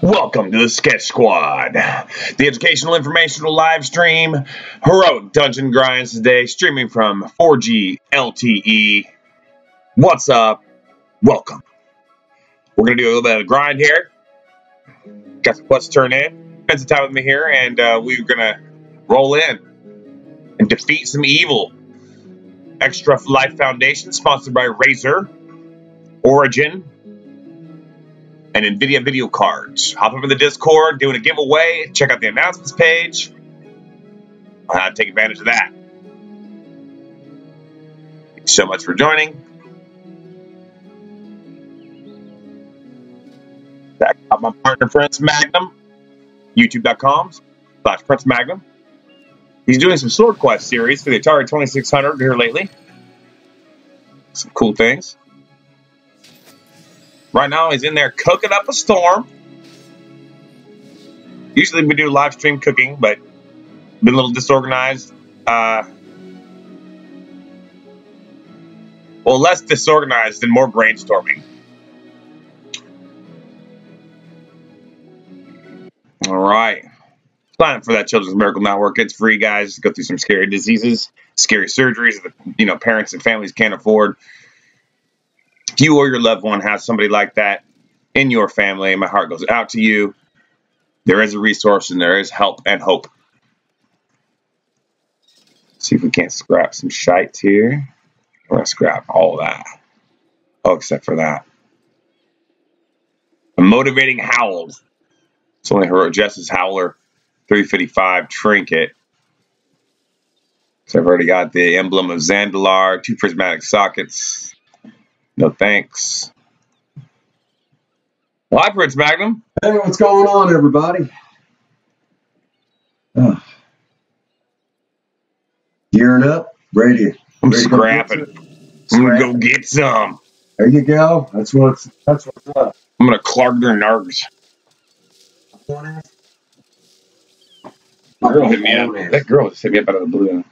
Welcome to the Sketch Squad, the educational informational live stream, heroic dungeon grinds today, streaming from 4G LTE. What's up? Welcome. We're going to do a little bit of grind here. Got some quests turned in. Spend some time with me here, and we're going to roll in and defeat some evil. Extra Life Foundation, sponsored by Razer, Origin, and NVIDIA video cards. Hop over the Discord, doing a giveaway. Check out the announcements page. Take advantage of that. Thank you so much for joining. Back up my partner, Prince Magnum. YouTube.com/Prince Magnum. He's doing some Sword Quest series for the Atari 2600 here lately. Some cool things. Right now, he's in there cooking up a storm. Usually we do live stream cooking, but been a little disorganized. Well, less disorganized and more brainstorming. All right. Sign up for that Children's Miracle Network. It's free, guys. Go through some scary diseases, scary surgeries that parents and families can't afford. If you or your loved one has somebody like that in your family, my heart goes out to you. There is a resource and there is help and hope. See if we can't scrap some shite here. We're going to scrap all that. Oh, except for that. A motivating howl. It's only Heroic Justice Howler 355 trinket. So I've already got the emblem of Zandalar, 2 prismatic sockets. No thanks. Well, hi, Prince Magnum. Hey, what's going on, everybody? Gearing up, ready. I'm scrapping. I'm gonna go get some. There you go. That's what's up. I'm gonna Clark their nards. Girl hit me up. That girl just hit me up out of the blue.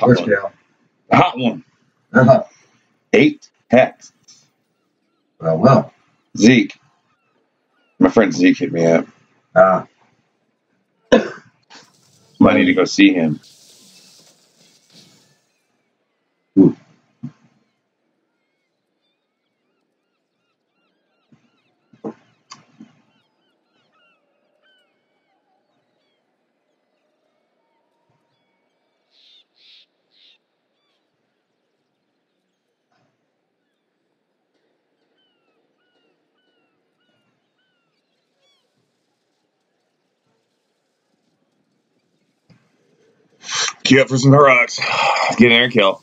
Which girl? The hot one. 8 texts. Well. Zeke. My friend Zeke hit me up. I need to go see him. Ooh. Queue up for some heroics. Let's get in there and kill.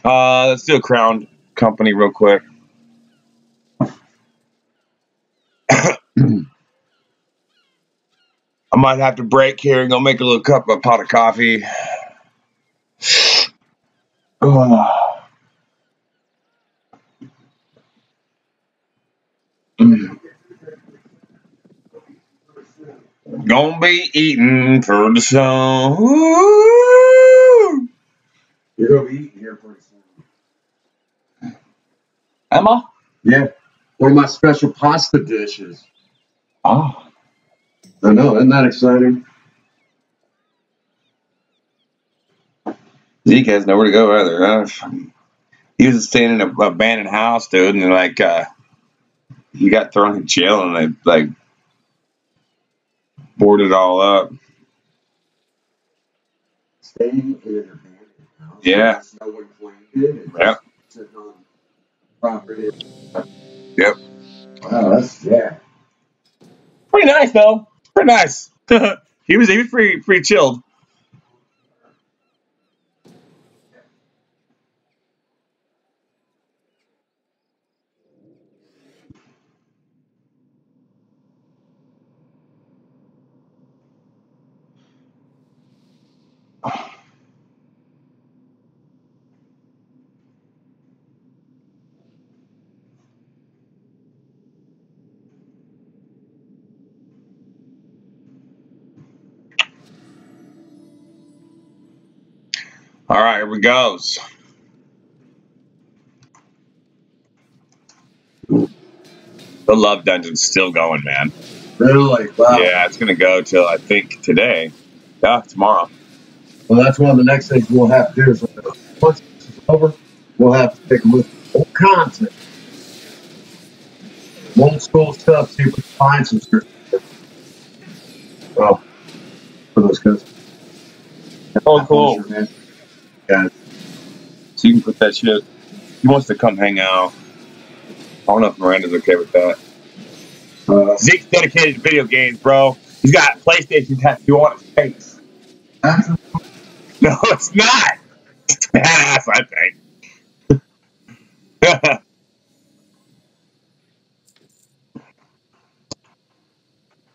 Let's do a crown company real quick. I might have to break here and go make a little pot of coffee. Gonna be eating for the sun. You're gonna be eating here pretty soon. Am I? Yeah. One of my special pasta dishes. Oh. I know, isn't that exciting? Zeke has nowhere to go either. He was staying in an abandoned house, dude, and like he got thrown in jail and they like boarded it all up. Staying in an abandoned house. Yeah. No one claimed it. Yep. Sitting on property. Yep. Wow, that's Pretty nice though. Pretty nice. he was pretty chilled. All right, here we goes. The love dungeon's still going, man. really wow. Yeah, it's gonna go till I think today. Yeah, tomorrow. Well, that's one of the next things we'll have to do. Is once this is over, we'll have to take a look at old content, old school stuff, see if we can find some stuff. Well, for those guys. Oh, cool. Yeah. So you can put that shit. He wants to come hang out. I don't know if Miranda's okay with that. Zeke's dedicated to video games, bro. He's got a PlayStation tattoo on his face. No, it's not. It's badass, I think.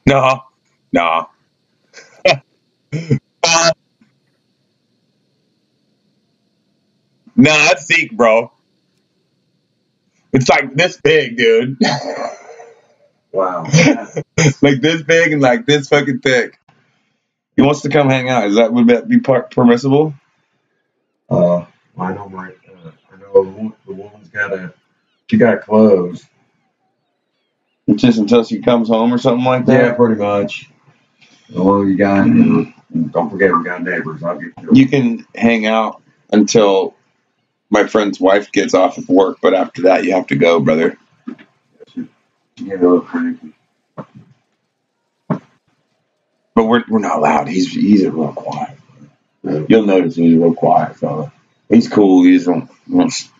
No. No, that's Zeke, bro. It's like this big, dude. Wow. Like this big and like this fucking thick. He wants to come hang out. Would that be permissible? I know the woman's she got clothes. It's just until she comes home or something like that? Yeah, pretty much. Well, you got, don't forget we got neighbors. I'll get you can hang out until my friend's wife gets off of work, but after that you have to go, brother. You get a little cranky. But we're not allowed. He's a real quiet. You'll notice he's a real quiet fella. He's cool. He's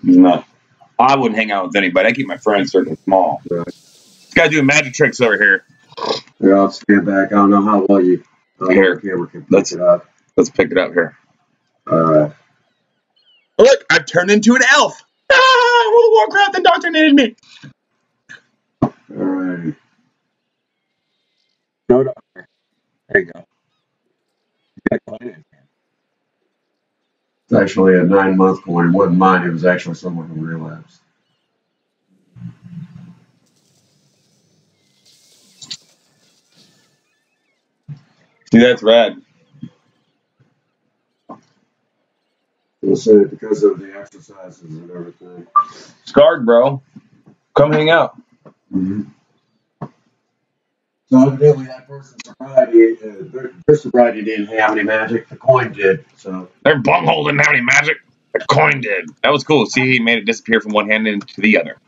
not. I wouldn't hang out with anybody. I keep my friends circle small. Right. This guy doing magic tricks over here. Yeah, I'll stand back. I don't know how well you. Here, camera can pick it up. Let's pick it up here. All right. Look, I've turned into an elf. Ah, World of Warcraft indoctrinated me. All right. There you go. It's actually a 9-month coin. It wasn't mine. It was actually someone who relapsed. See, that's rad. We'll say because of the exercises and everything. Scarred, bro. Come hang out. Mm-hmm. So evidently that person's sobriety, their sobriety didn't have any magic. The coin did. So Their bunghole didn't have any magic. The coin did. That was cool. See, he made it disappear from one hand into the other.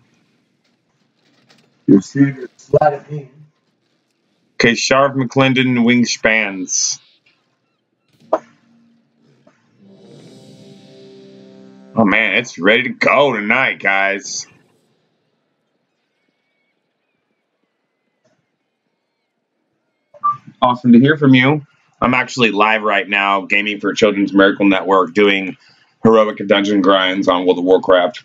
you see your sleight of hand. Okay, Sharp McClendon wingspans. Oh man, it's ready to go tonight, guys. Awesome to hear from you. I'm actually live right now, gaming for Children's Miracle Network, doing heroic dungeon grinds on World of Warcraft.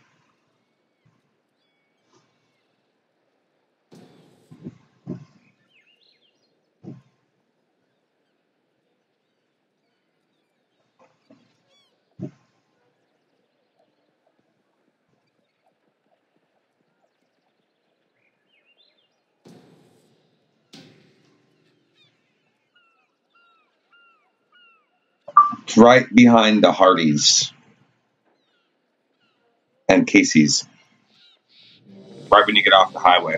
It's right behind the Hardys and Casey's. Right when you get off the highway.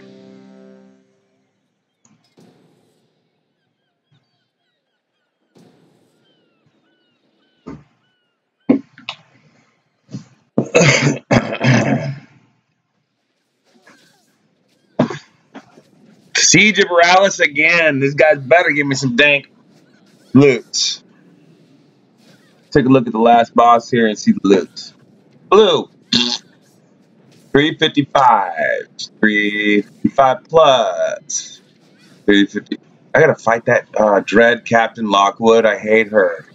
Siege of Morales again. This guy's better give me some dank loot. Take a look at the last boss here and see the loot. Blue. 355. 355 plus. 350. I gotta fight that dread Captain Lockwood. I hate her.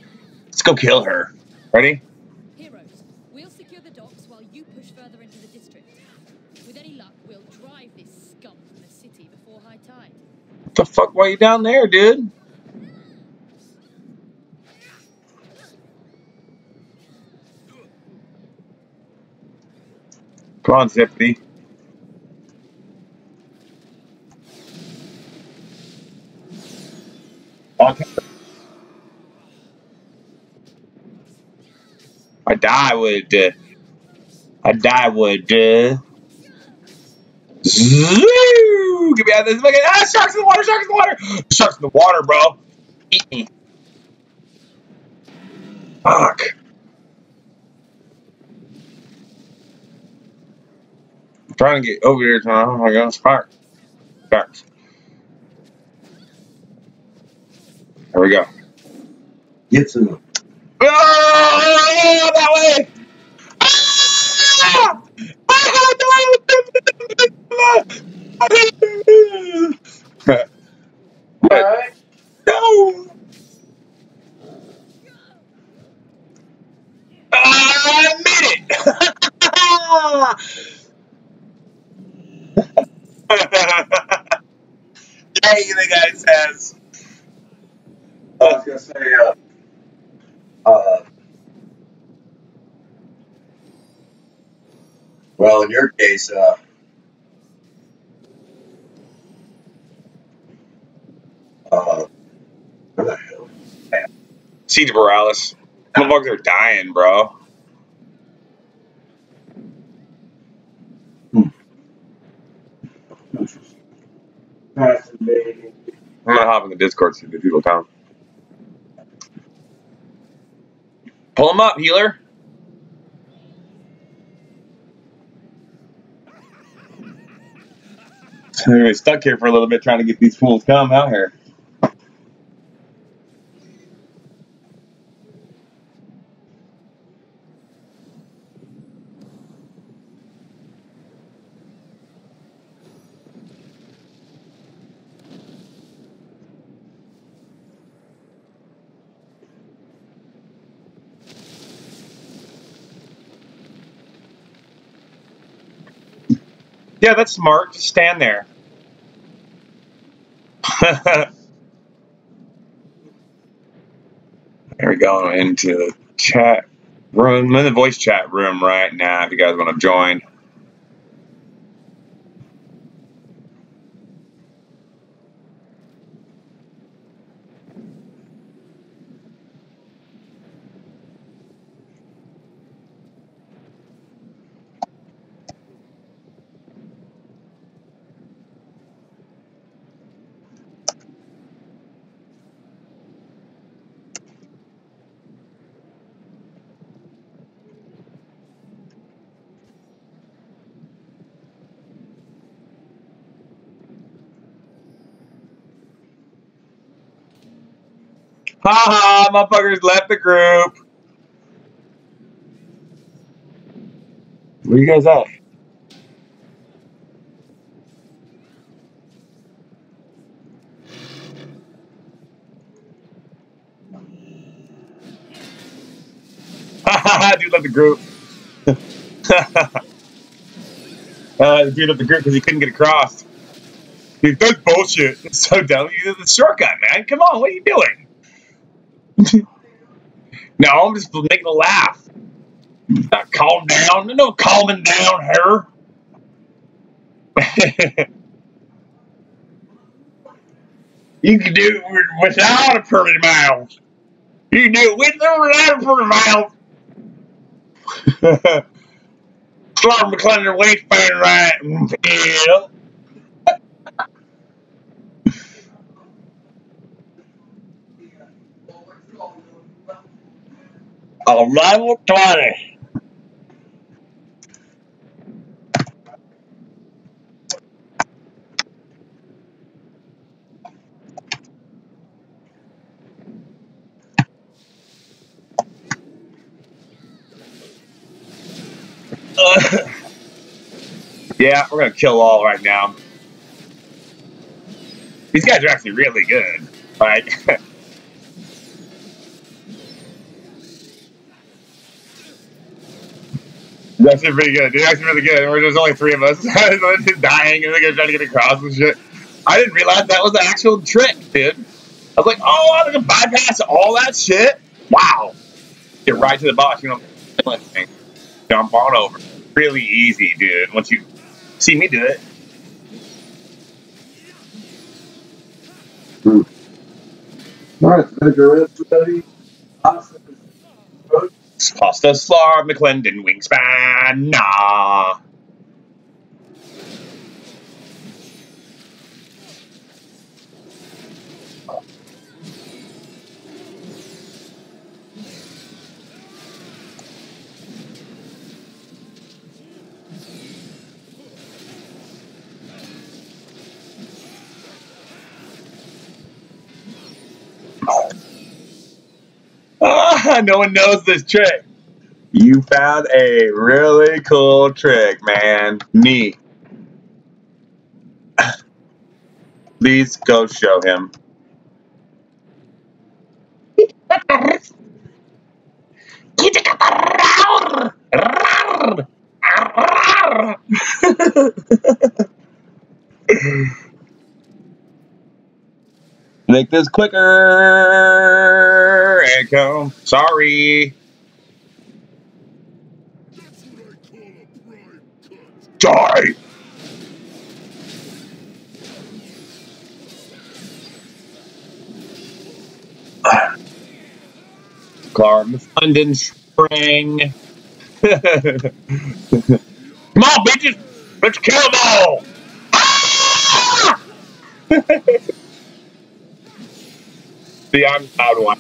Let's go kill her. Ready? Heroes, we'll secure the docks while you push further into the district. With any luck, we'll drive this scum from the city before high tide. What the fuck? Why are you down there, dude? Come on, Zippy. Okay. I die would. Zoo! Get me out of this fucking. Ah, sharks in the water! Sharks in the water! Sharks in the water, bro. Eat me. Fuck. I'm trying to get over here. Oh my god, spark. Sharks. There we go. Get to them. Oh, that way! Ah! What? Alright. No! I made it! Yay, the guy says. I was gonna say, well, in your case, where the hell? Siege Morales. Motherfuckers are dying, bro. Fascinating. I'm gonna hop in the Discord so the people come. Pull him up, healer. We're stuck here for a little bit trying to get these fools come out here. Yeah, that's smart. Just stand there. There we go, into the chat room. I'm in the voice chat room right now if you guys want to join. Haha, motherfuckers left the group. Where you guys at? Dude left the group. Dude left the group because he couldn't get across. Dude, that's bullshit. It's so dumb. You did the shortcut, man. Come on, what are you doing? No, I'm just making a laugh. Not calm down. No calming down her. You can do it without a pretty mouth. You can do it with or without a pretty mouth. Clark McClendon waistband right. Yeah. A level 20. Yeah, we're gonna kill all right now. These guys are actually really good. Like, they're actually pretty good. They're actually really good. There's only 3 of us. Just dying and they're trying to get across and shit. I didn't realize that was the actual trick, dude. I was like, oh, I'm gonna bypass all that shit. Wow. Get right to the boss, you know. Jump on over. Really easy, dude. Once you see me do it. Alright, ready? Pasta Slar McClendon Wingspan. Nah. No one knows this trick. You found a really cool trick, man. Neat. Please go show him. Make this quicker. Echo. Sorry. Die. Clark London spring. Come on, bitches. Let's kill them all. Ah! See, I'm loud one.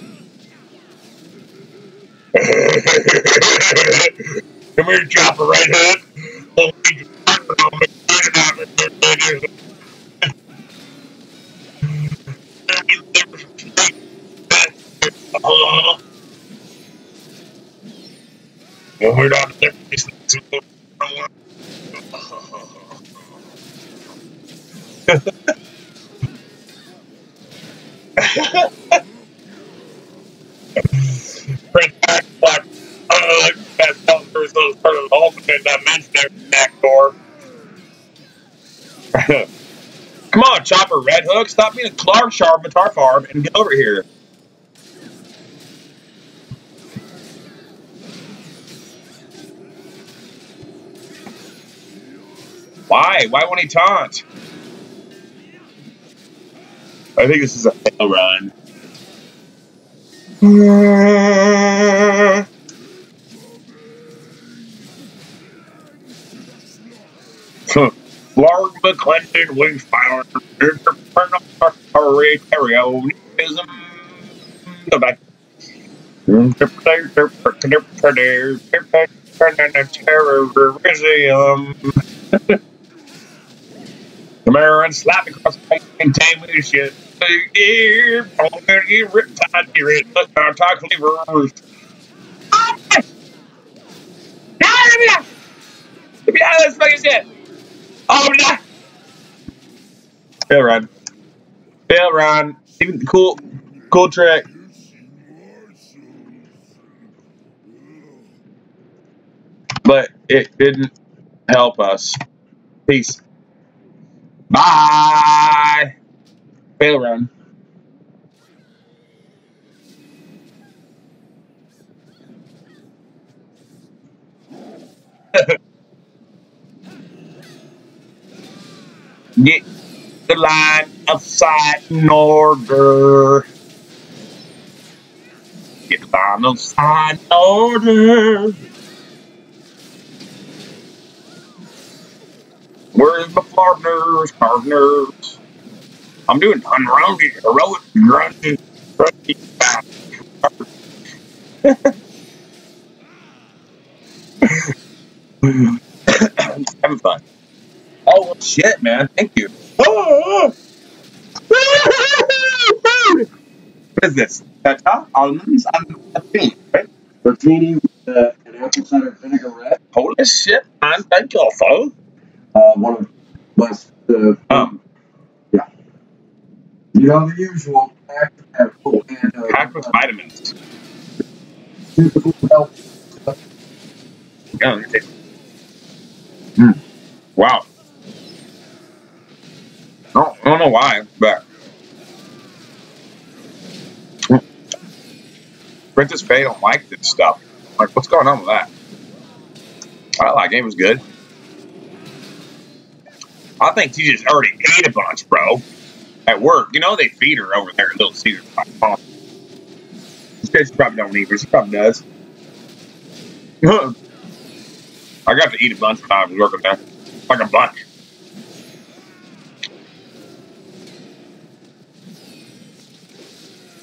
Come here, Chopper Red Hood. We're not print back black. That's not those part of the alternate dimension there, back door. Come on, Chopper Red Hook. Stop being a Clark Sharp Matar Farm and get over here. Why? Why won't he taunt? I think this is a fail run. Large McClendon Wingspower Terrorism. Go back. Terrorism. Come here and slap me across the face and tame me shit. I'm gonna get riptide here and look our talk levers. Get me out of this fucking shit! Oh no! Fail run. Fail run. Even cool trick. It didn't help us. Peace. Bye. Fail run. Get the line of sight in order. Get the line of sight in order. Where's my partners? I'm doing unrounded, heroic, grungy. Having fun. Oh, well, shit, man. Thank you. Oh. What is this? Almonds and a thing, right? Rotini with an apple cider vinaigrette. Holy shit, man. Thank you, sir. One of less yeah. You know the usual packed Packed with vitamins. typical health stuff. Yeah, let me take Wow. I don't know why, but Princess Faye don't like this stuff. Like, what's going on with that? I like game was good. I think she just already ate a bunch, bro. At work. You know they feed her over there at Little Caesars. She probably don't eat, but she probably does. I got to eat a bunch when I was working there. Like a bunch.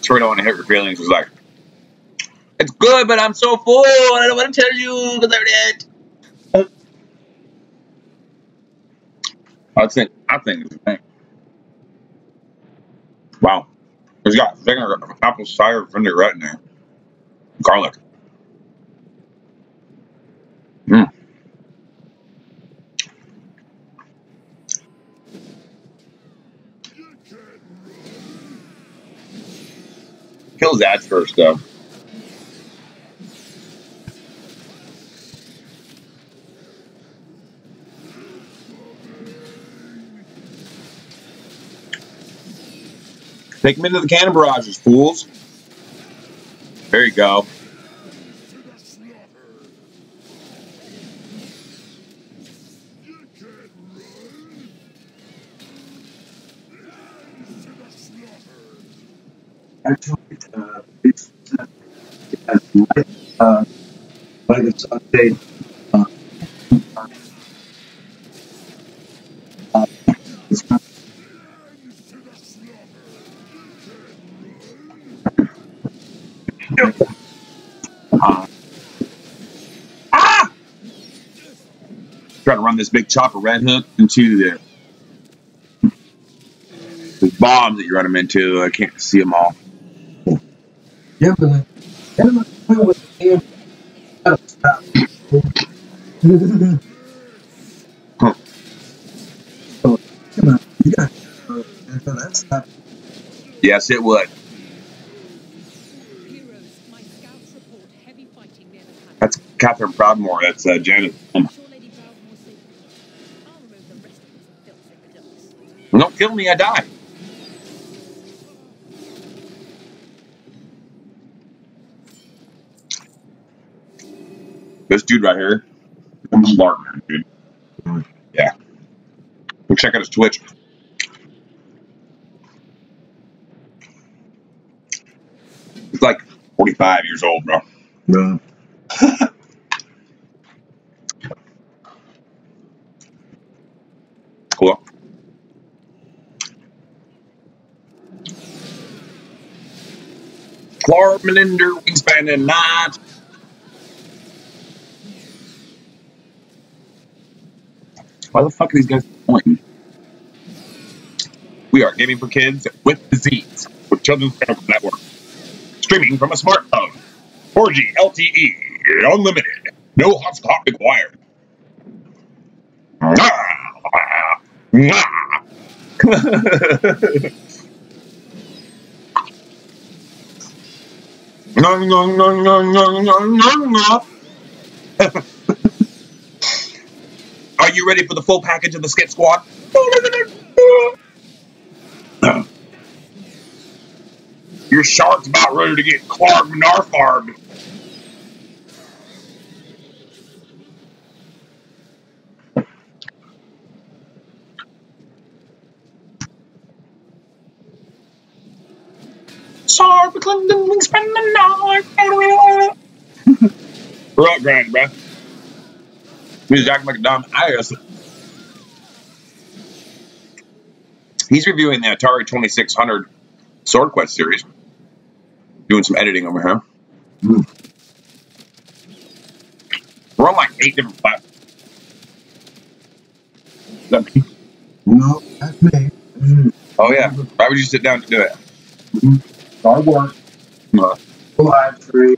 Sure don't want to hurt your feelings. It's like, it's good, but I'm so full. I don't want to tell you because I already ate. I think it's the thing. Wow. There's got apple cider vinaigrette in there. Garlic. Kill Zach first, though. Take him into the cannon barrages, fools. There you go. Actually, it's like a Sunday. It's not. Try to run this big chopper red hook into the bombs that you run them into. I can't see them all. Yeah, but with the stop. You got that stop. Yes, it would. That's Catherine Proudmore. That's Janet. Don't kill me, I die. This dude right here, I'm smart, man, dude. Yeah. Go check out his Twitch. He's like 45 years old, bro. No. Cool. Clark Melinder, wingspan and night. Why the fuck are these guys pointing? We are gaming for kids with disease with Children's Medical Network. Streaming from a smartphone. 4G LTE, unlimited. No hotspot required. you ready for the full package of the Sketch Squad? Your shark's about ready to get Clark Narfarbed. Sorry for Clinton wingspan the night. We're up, Grand, bro. He's acting like a dumb ass. He's reviewing the Atari 2600 Sword Quest series. Doing some editing over here. We're on like 8 different platforms. Is that me? No, that's me. Oh, yeah. Why would you sit down to do it? Hard work. Live stream.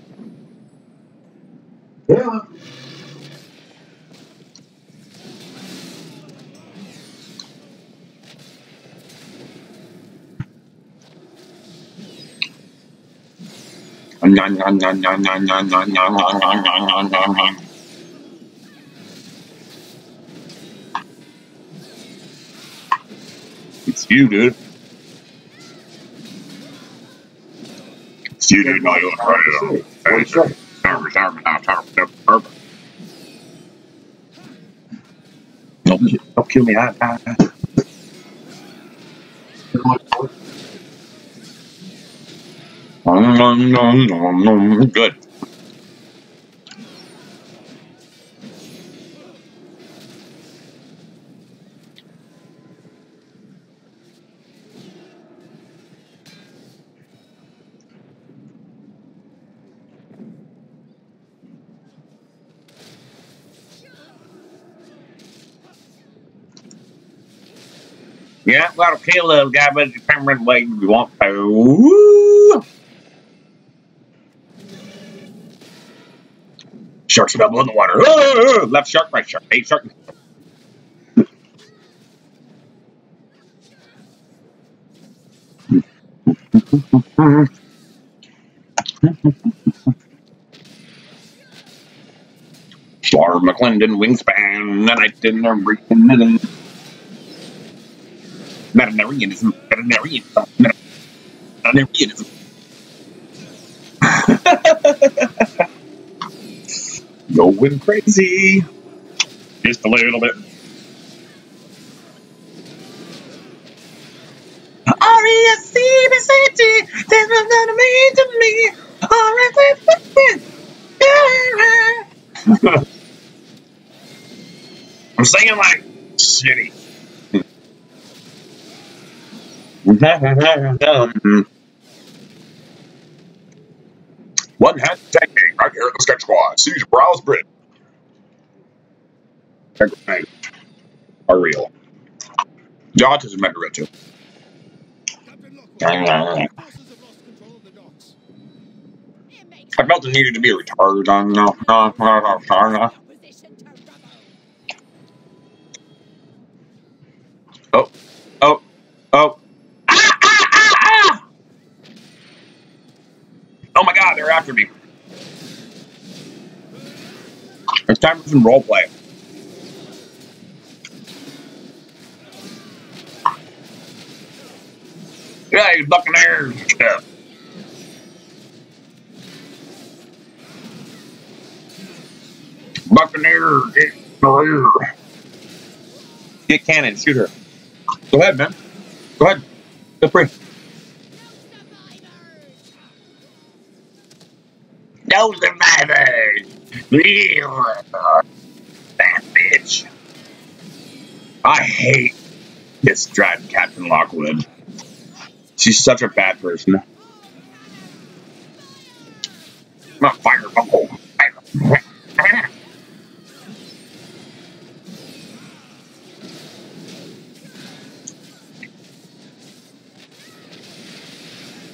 Yeah. It's you, dude. It's you, dude. No, you look right at him. Don't kill me. Good. Yeah, well, I'll kill a little guy, but you can run away if you want to. Woo! Sharks are double in the water. Oh, left shark, right shark. Hey, shark. Slar McClendon wingspan, and I didn't everything. Veterinarianism. Going crazy. Just a little bit. R-E-S-C-B-C-T, that's what that mean to me. R-E-S-C-B-C-T. I'm singing like shitty. One hat technique right here at the Sketch Squad. See your browse bridge. Are real. The autism might be real too. I felt the need to be a retard. Oh, oh, oh. Ah! Oh my god, they're after me. It's time for some roleplay. Yeah, you buccaneers and stuff. Buccaneer, get in the rear. Get cannon, shoot her. Go ahead, man. Go ahead. Feel free. No survivors! That bitch. I hate this Stratton Captain Lockwood. She's such a bad person. Not fire buckle.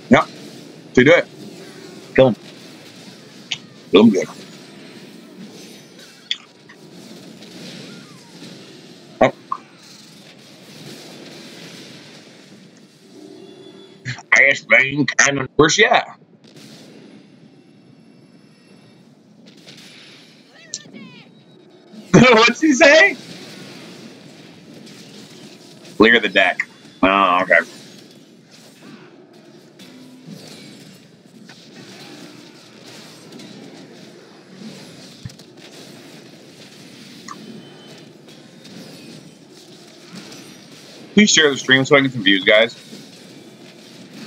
Yep. So do it. Kill him. Kill him good. Oh. Ice vein cannon. Where's she at? What'd she say? Clear the deck. Oh, okay. Please share the stream so I can get some views, guys.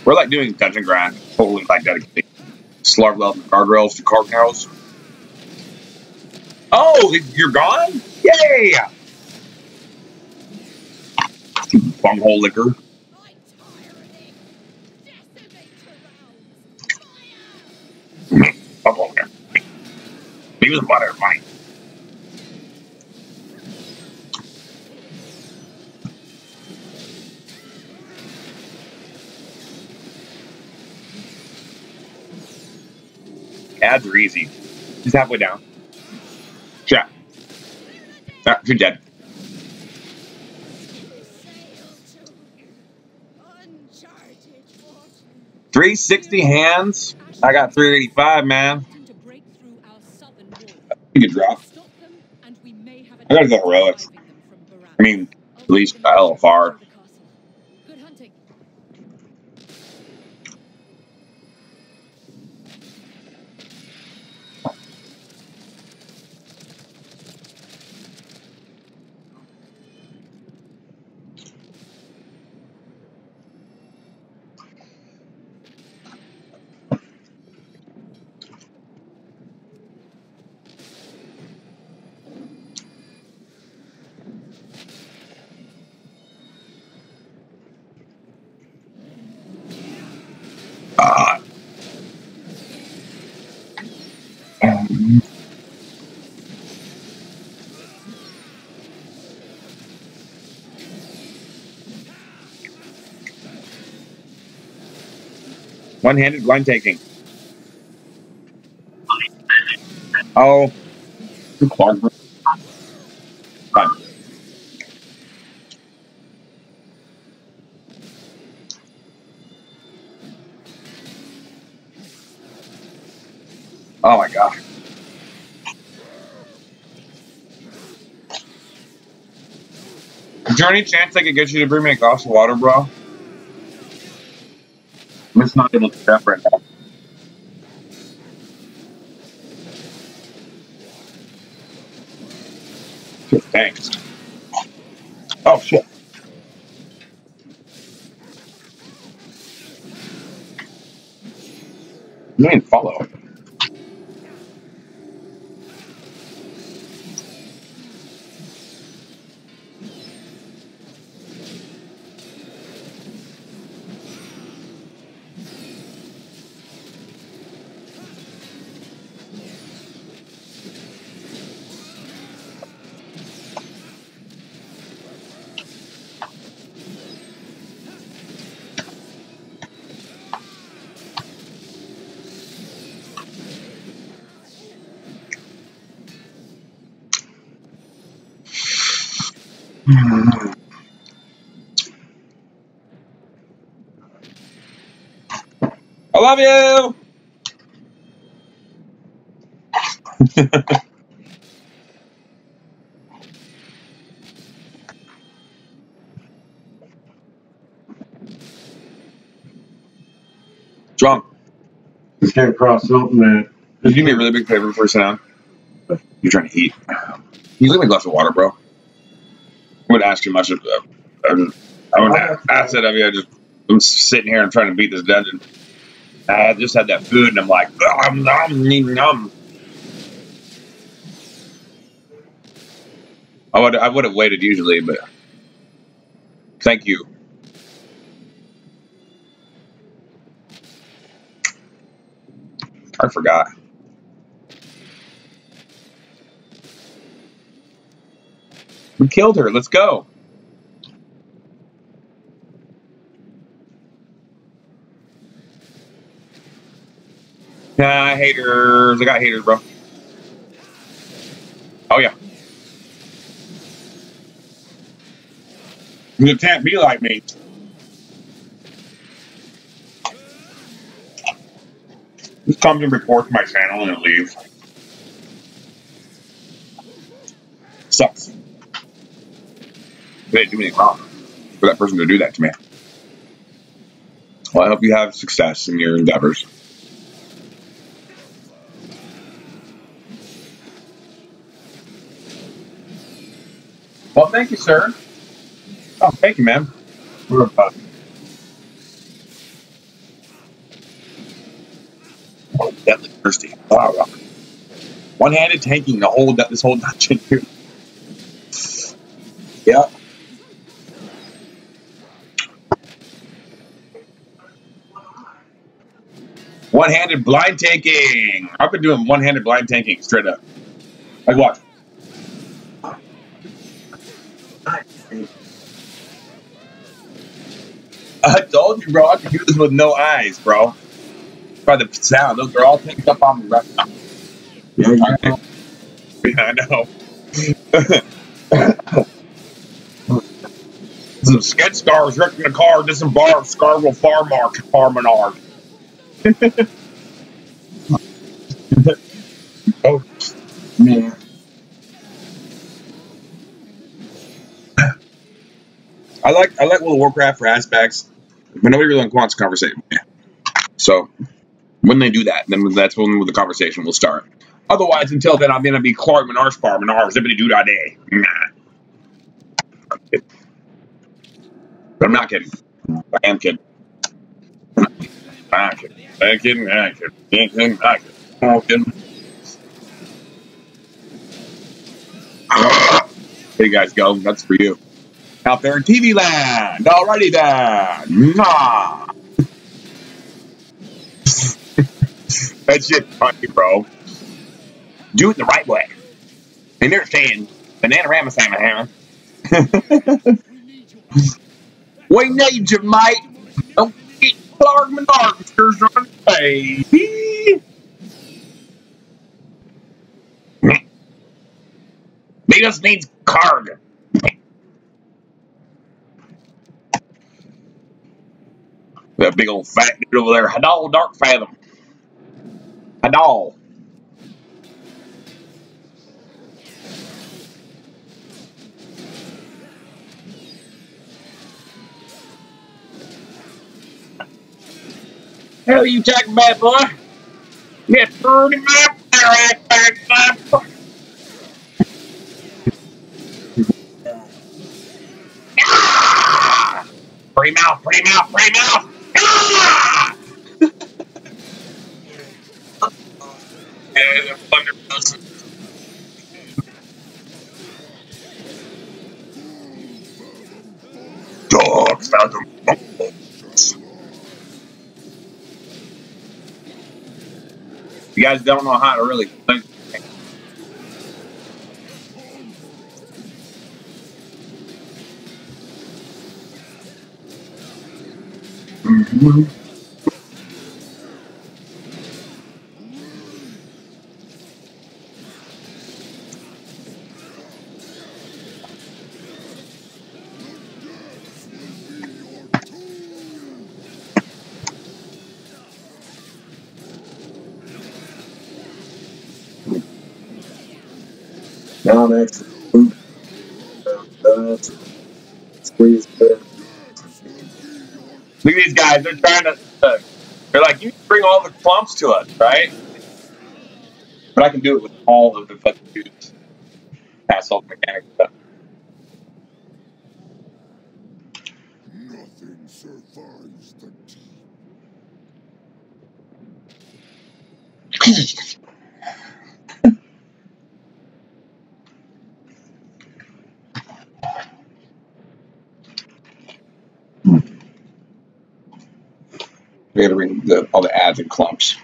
We're like doing dungeon grind, totally like dedicated. Slug level guardrails to cardinals. Oh, you're gone? Yay! Bunghole liquor. Bunghole liquor. He was butter, Mike. Ads are easy. He's halfway down. Yeah. Ah, you're dead. 360 hands. I got 385, man. You can drop. I gotta go heroics. I mean, at least LFR. Good hunting. One-handed blind taking. Oh. Clark. Oh my god. Is there any chance I could get you to bring me a glass of water, bro? I'm just not able to step right now. Thanks. Oh shit. You didn't follow. I love you! Drunk. Just came across something that. Could you do me a really big favor for a sound? You're trying to eat. Can you leave me a glass of water, bro? I wouldn't ask you much. I wouldn't ask it of you. I'm sitting here and trying to beat this dungeon. I just had that food and I'm like, nom. I would have waited usually, but thank you. I forgot. We killed her. Let's go. Nah, haters. I got haters, bro. Oh, yeah. You can't be like me. Just comes and reports my channel and it leaves. Sucks. They didn't do anything wrong. for that person to do that to me. Well, I hope you have success in your endeavors. Well, thank you, sir. Oh, thank you, man. We're deadly thirsty. Oh, one-handed tanking the whole this whole dungeon. Yep. One-handed blind tanking. I've been doing one-handed blind tanking straight up. Like what? I told you, bro. I can do this with no eyes, bro. By the sound, those are all picked up on me right now. Yeah, you know. Yeah, I know. Some sketch scars wrecking the car, disembarked, scar will farm mark, farmanard. Oh, Yeah. I like World of Warcraft for aspects, but nobody really wants to conversate with me. So when they do that, then that's when the conversation will start. Otherwise, until then, I'm gonna be Clark Menards Farmanard, zippity doo da day. Nah. But I'm not kidding. I am kidding. I'm kidding. I'm kidding. I'm kidding. I'm kidding. I'm kidding. There you guys go. That's for you. Out there in TV land. Alrighty then. Nah. That shit funny, bro. Do it the right way. And they're saying Bananarama Samahama. We need you, mate. Don't get Clark Menards on the way. He just needs card. That big old fat dude over there. Hadal Dark Fathom. Hadal. Hell you talking about, boy? Get 30 miles back. Ah! Free mouth, free mouth, free mouth. Ah! And dogs found them. You guys don't know how to really think. Mm-hmm. Now next. Squeeze. Look at these guys. They're trying to. They're like, you bring all the clumps to us, right? But I can do it with all of the fucking dudes. Pass all the mechanic stuff. Nothing survives the deep. We got to bring all the adds and clumps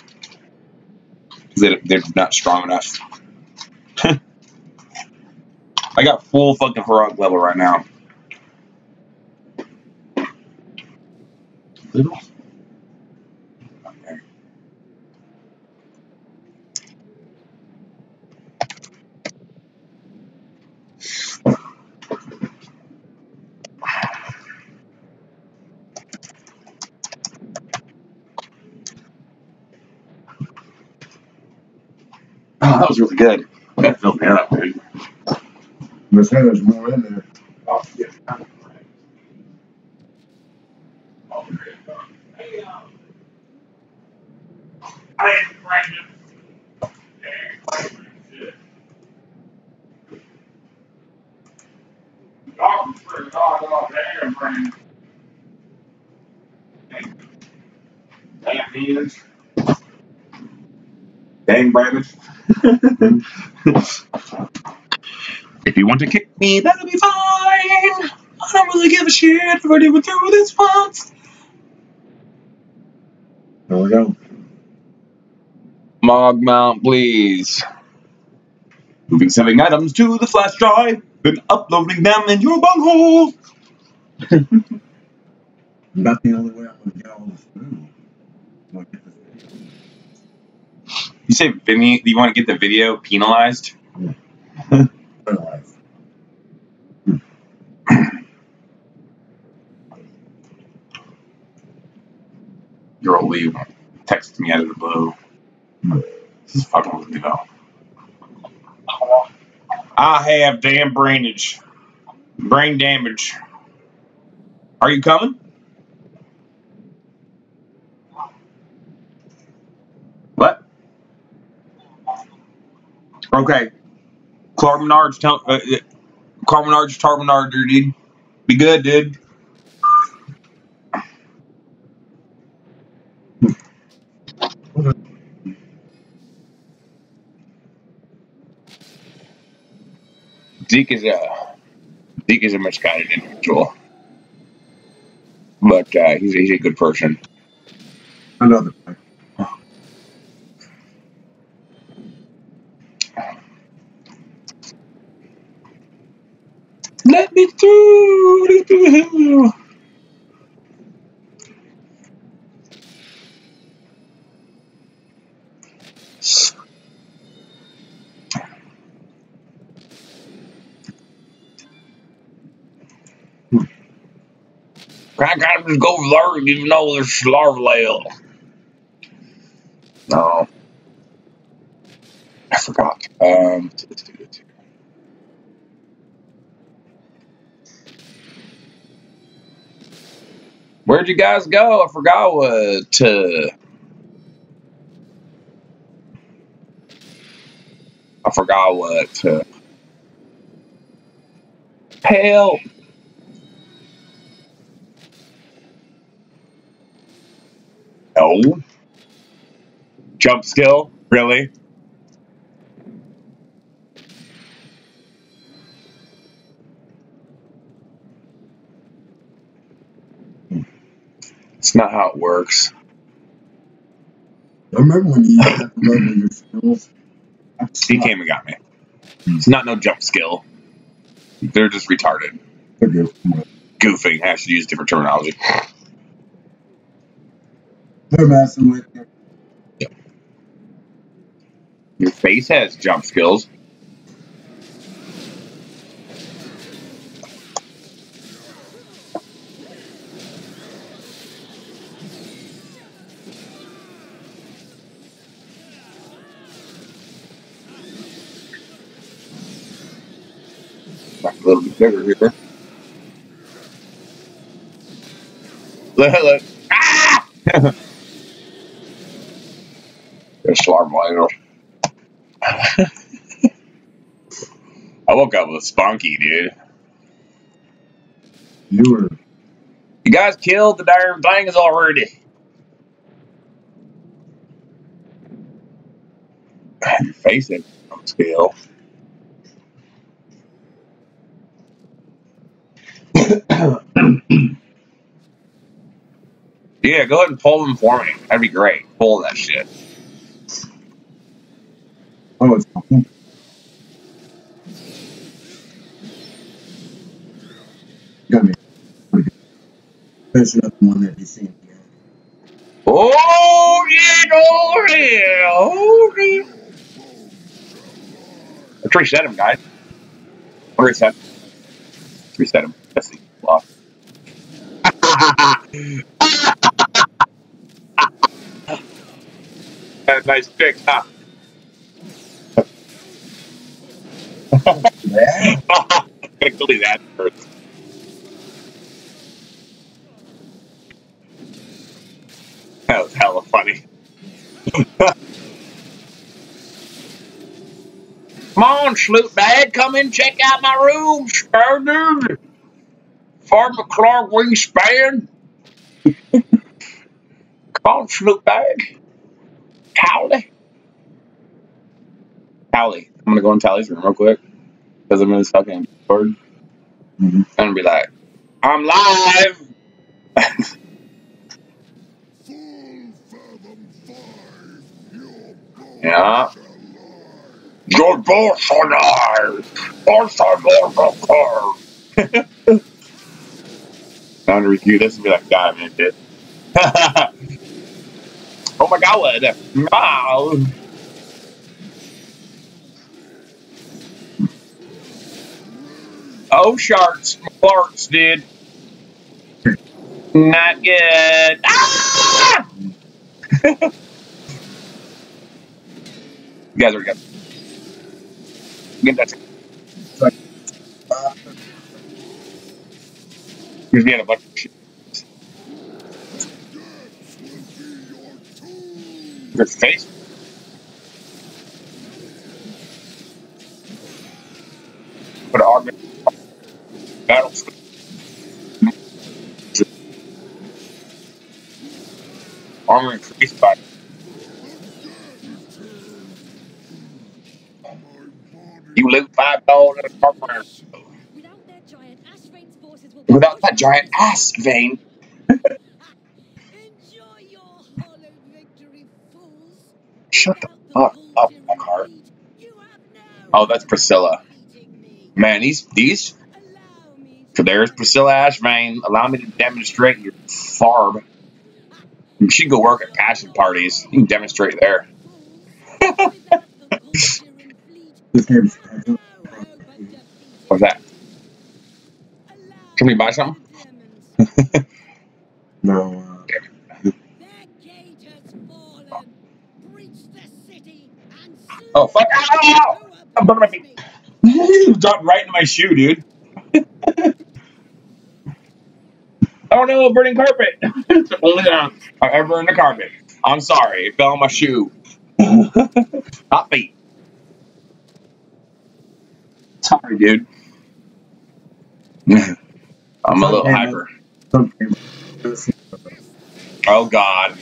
because they're not strong enough. I got full fucking heroic level right now. Little. Okay. Oh, that was really good. That filled me up, dude. There's more in there. Oh, yeah. Dang, Bramage. If you want to kick me, that'll be fine. I don't really give a shit if I do it through this once. There we go. Mog mount, please. Moving 7 items to the flash drive, then uploading them in your bunghole. About the only way I'm going to get all this through. I'll get this video. You say you want to get the video penalized? Penalized. Your old leave texted me out of the blue. This is fucking with me though. I have damn brain damage. Are you coming? What? Okay. Carmenard's Tarmenard, dude. Be good, dude. Zeke is a misguided individual, but he's a good person. Another thing. Let me through. I gotta just go over there and even know there's larval ale. No. I forgot. Let's do this here. Where'd you guys go? I forgot what. I forgot what. Help! No. Jump skill? Really? It's not how it works. I remember when you had to level your skills. He came and got me. It's not no jump skill. They're just retarded. Goofing. I should use different terminology. They're messing with you. Yep. Your face has jump skills. Back a little bit bigger here. Look. Ah! There's larval. I woke up with Spunky, dude. You guys killed the darn things already. Your face is on scale. Yeah, go ahead and pull them for me. That'd be great. Pull that shit. Oh, it's awful. Got me. There's another one that you seen here. Oh yeah! Oh yeah! Let's reset him, guys. I'll reset. Let's reset him. Let's see. Lost. Nice pick, huh? Yeah. Gotta delete that first. That was hella funny. Come on, Sloot Dad, come in and check out my room, sure, dude. Farmer Clark Wingspan. Come on, Sloot Dad. Howdy. Tally. I'm gonna go in Tally's room real quick because I'm gonna fucking board. I'm gonna be like, I'm live. Yeah. Your boss shall lie. Boss shall lie. I'm gonna review this and be like, God, man, shit. Oh my God. Wow. Oh, sharks, flarks, dude. Not good. Ah! You guys are good. Get that. Here's me in a bunch of shit. Your face. Put an augment battle. Armor increased by. You live $5 in a car. Without their giant ash veins, forces will be Without that pushed giant back. ass vein. Enjoy your hollow victory, fools. Shut the Without the fuck up, cauldron Eckhart. blade, you have no Oh, that's hope Priscilla. of defeating me. Man, these. Allow me So to there's Priscilla Ashvane. Allow me to demonstrate your farb. You should go work at passion parties. You can demonstrate there. Without the cauldron fleet, This you game's have no hope of defeating What's that? me. Allow Can we me buy some? to demonstrate. no. Their gate has fallen. Breach the city and Oh, fuck. slay Ow! who I'm bugging my oppose feet. me. You dropped right into my shoe, dude. Oh no, burning carpet. It's the only time I ever burned the carpet. I'm sorry. It fell on my shoe. Not feet. Sorry, dude. I'm a little hyper. Oh, God.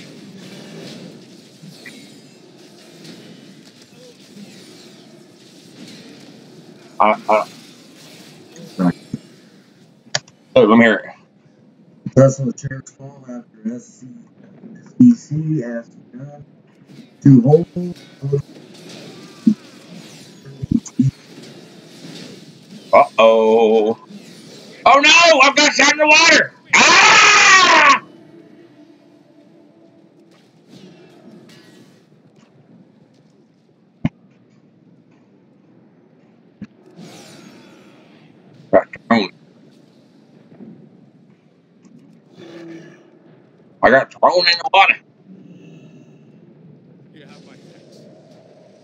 Oh, let me hear it. Tesla chairs fall after SEC asked God to hold. Uh-oh. Oh, no! I've got shot in the water! Ah! I got thrown in the water. You have my thanks.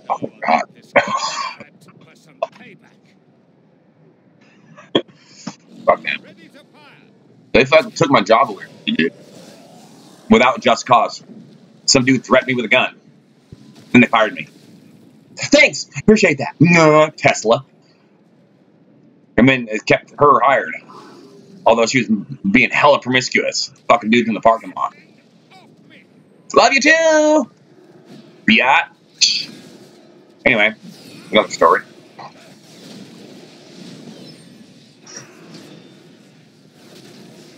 Oh, Now I'll God. give this cad for some payback. Fuck them. Ready to fire. They fucking took my job away, dude. Without just cause. Some dude threatened me with a gun. And they fired me. Thanks. Appreciate that. No, Tesla. And then it kept her hired. Although she was being hella promiscuous. Fucking dudes in the parking lot. Off me. Love you too! Biatch. Anyway, another story.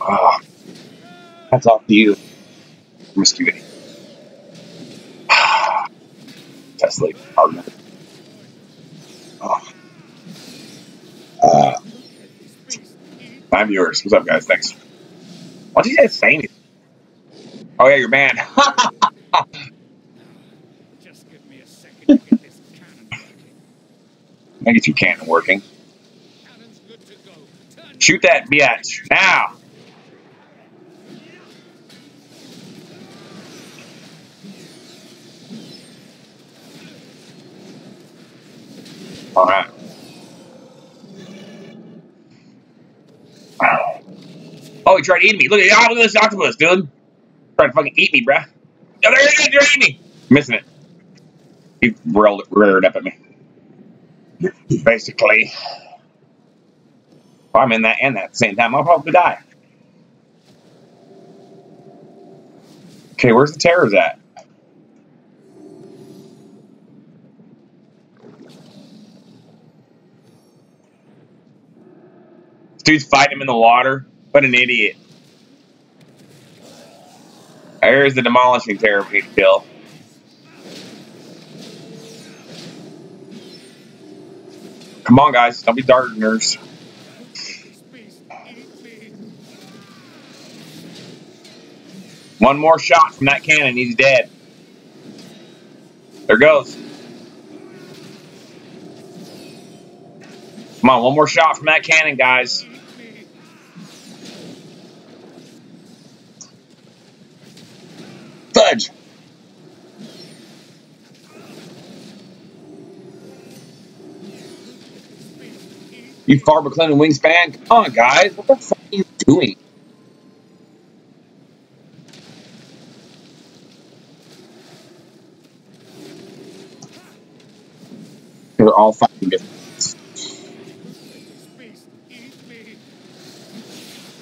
Oh, that's off to you. Promiscuity. Tesla. Argument. Oh. I'm yours. What's up, guys? Thanks. Why did you guys say anything? Oh, yeah, you're banned. Just give me a second to get this cannon working. I get you cannon working. Cannon's good to go. Turn Shoot that biatch. Now. All right. Oh, he tried to eat me. Look at this octopus, dude. Trying to fucking eat me, bruh. Oh, there he is. You're eating me. Missing it. He reared up at me. Basically. If I'm in that and that at the same time, I'll probably die. Okay, where's the terrors at? Dude's fighting him in the water. What an idiot. There's the demolishing therapy kill. Come on, guys. Don't be darkeners. One more shot from that cannon. He's dead. There goes. Come on, one more shot from that cannon, guys. Fudge. You far McClendon wingspan? Come on, guys. What the fuck are you doing? They're all fighting different.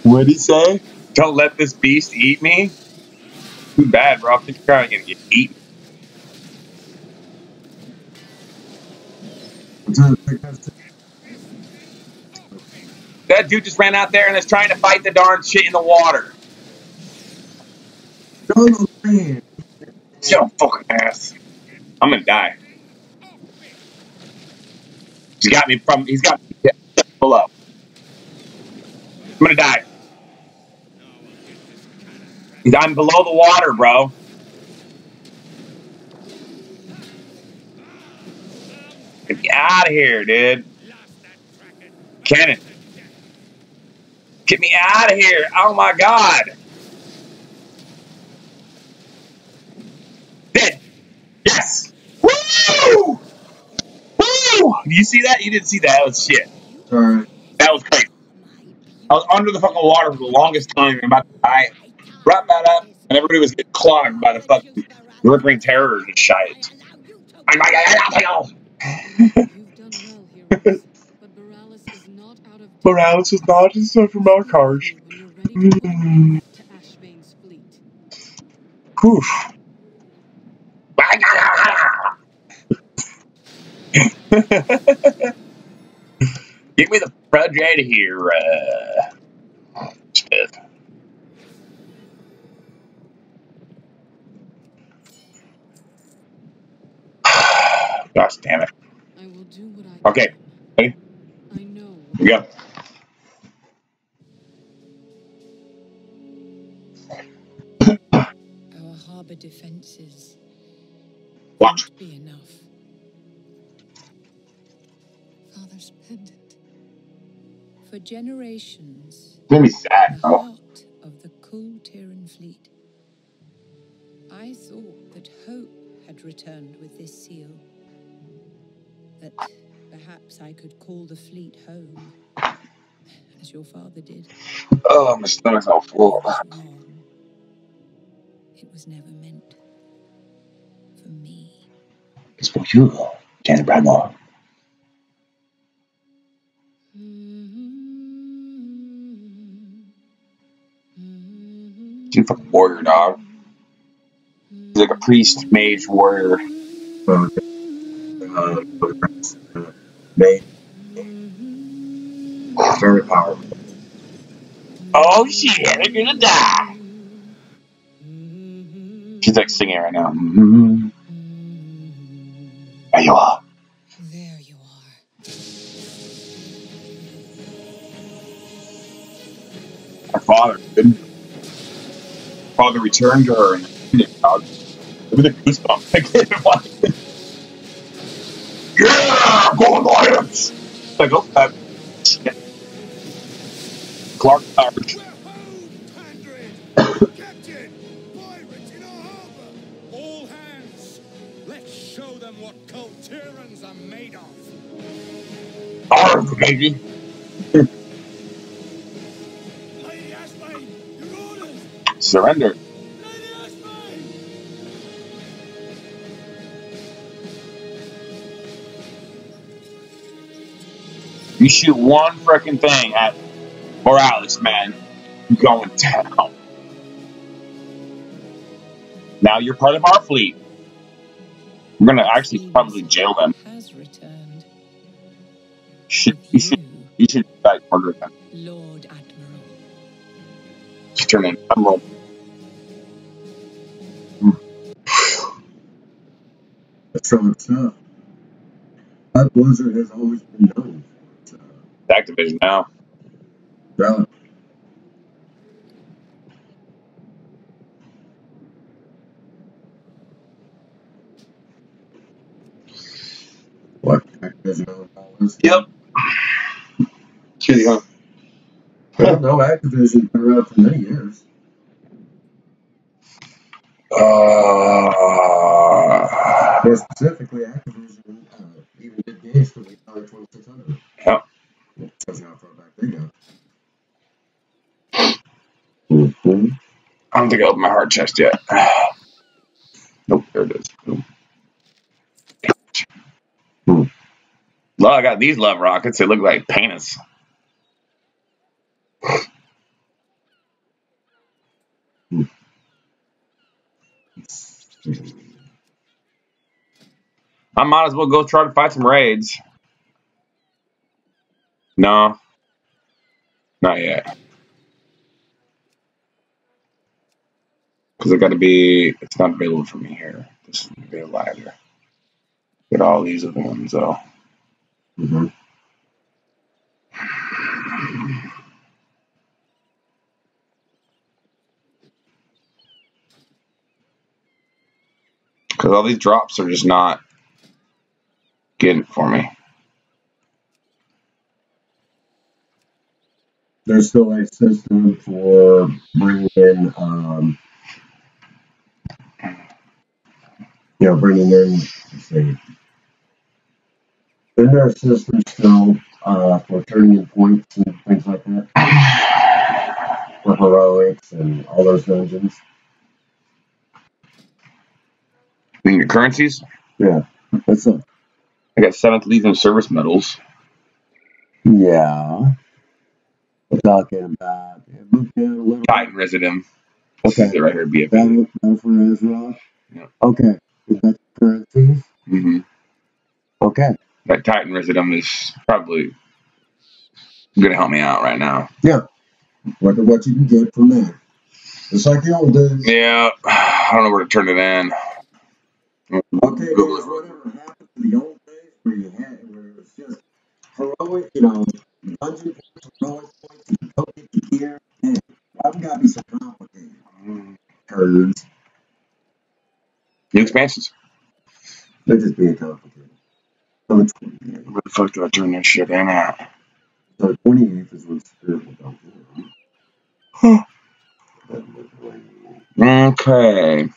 What'd he say? Don't let this beast eat me? Too bad, bro. I think you're probably gonna get eaten. That dude just ran out there and is trying to fight the darn shit in the water. Yo, fucking ass. I'm gonna die. He's got me below. I'm gonna die. I'm below the water, bro. Get me out of here, dude. Cannon. Get me out of here. Oh my god. Dead. Yes. Woo! Woo! Did you see that? You didn't see that. That was shit. Sorry. That was crazy. I was under the fucking water for the longest time. I'm about to die. Wrap that up. And everybody was getting clogged by the fucking ripping terrors and shit. You've done well, heroes, but Borealis is not out of Morales is not except from our cars. when you're ready to look to Ashbane's fleet. Poof. Get me the fudge out of here, Smith. Gosh damn it. I will do what I Okay. can. Ready? I know. Here we go. Our harbor defenses Watch. won't be enough. Father's pendant. For generations, It's gonna be sad, the bro. heart of the cool Terran fleet. I thought that hope had returned with this seal. That perhaps I could call the fleet home, as your father did. Oh, my stomach's all full. I was wrong. It was never meant for me. It's for you, Janet Bradmore. He's a fucking warrior, dog. He's like a priest, mage, warrior. Very powerful. Oh shit, I'm gonna die. She's like singing right now. There you are. There you are. Her father, dude. Father returned to her and dog. Look at the goosebumps. I can't even watch it. Yeah, go Lions! Like, oh, shit. Clark coverage. We're home, Pandred! Captain! Pirates in our harbor! All hands! Let's show them what Colterans are made of! Arg, baby. Lady Ashbane! Your orders! Surrender. Lady Ashbane! You shoot one frickin' thing at Morales, man. You're going down. Now you're part of our fleet. We're gonna actually probably jail them. Has returned. You should like murder them. Lord Admiral. She turned into Admiral. That's strong stuff. That Blizzard has always been known for its Activision now. value. What Activision always? Yep. Shitty, huh? Well, no, Activision's been around for many years. More specifically, Activision even did games for the Atari 2600. Yep. It tells you how far back they go. Mm-hmm. I don't think I opened my hard chest yet. Nope, there it is. Nope. Well, I got these love rockets. They look like penis. I might as well go try to fight some raids. No. Not yet. Because I gotta be, it's not available for me here. This isn't available either. Get all these other ones though. Mm-hmm. Because all these drops are just not getting it for me. There's still a system for bringing in, bringing in, let's see. Isn't there a system still for turning in points and things like that? For heroics and all those dungeons? In your currencies? Yeah. What's up? I got 7th Legion service medals. Yeah. We're talking about Titan Resident. Okay. This is it right here, BFA. Battle for Ezra? Yep. Okay. Is that currencies? Mm-hmm. Okay. That Titan Resident is probably going to help me out right now. Yeah. Look at what you can get from there. Just like the old days. Yeah. I don't know where to turn it in. Okay, guys, whatever happened to the old days where it was just heroic, dungeon points, heroic points, you go get your gear. Hey, I've got to be so complicated. Turds. New expansions. They're just being complicated. So it's 28. Where the fuck do I turn that shit in at? So 28th is when Spirit will come through. Huh. Okay.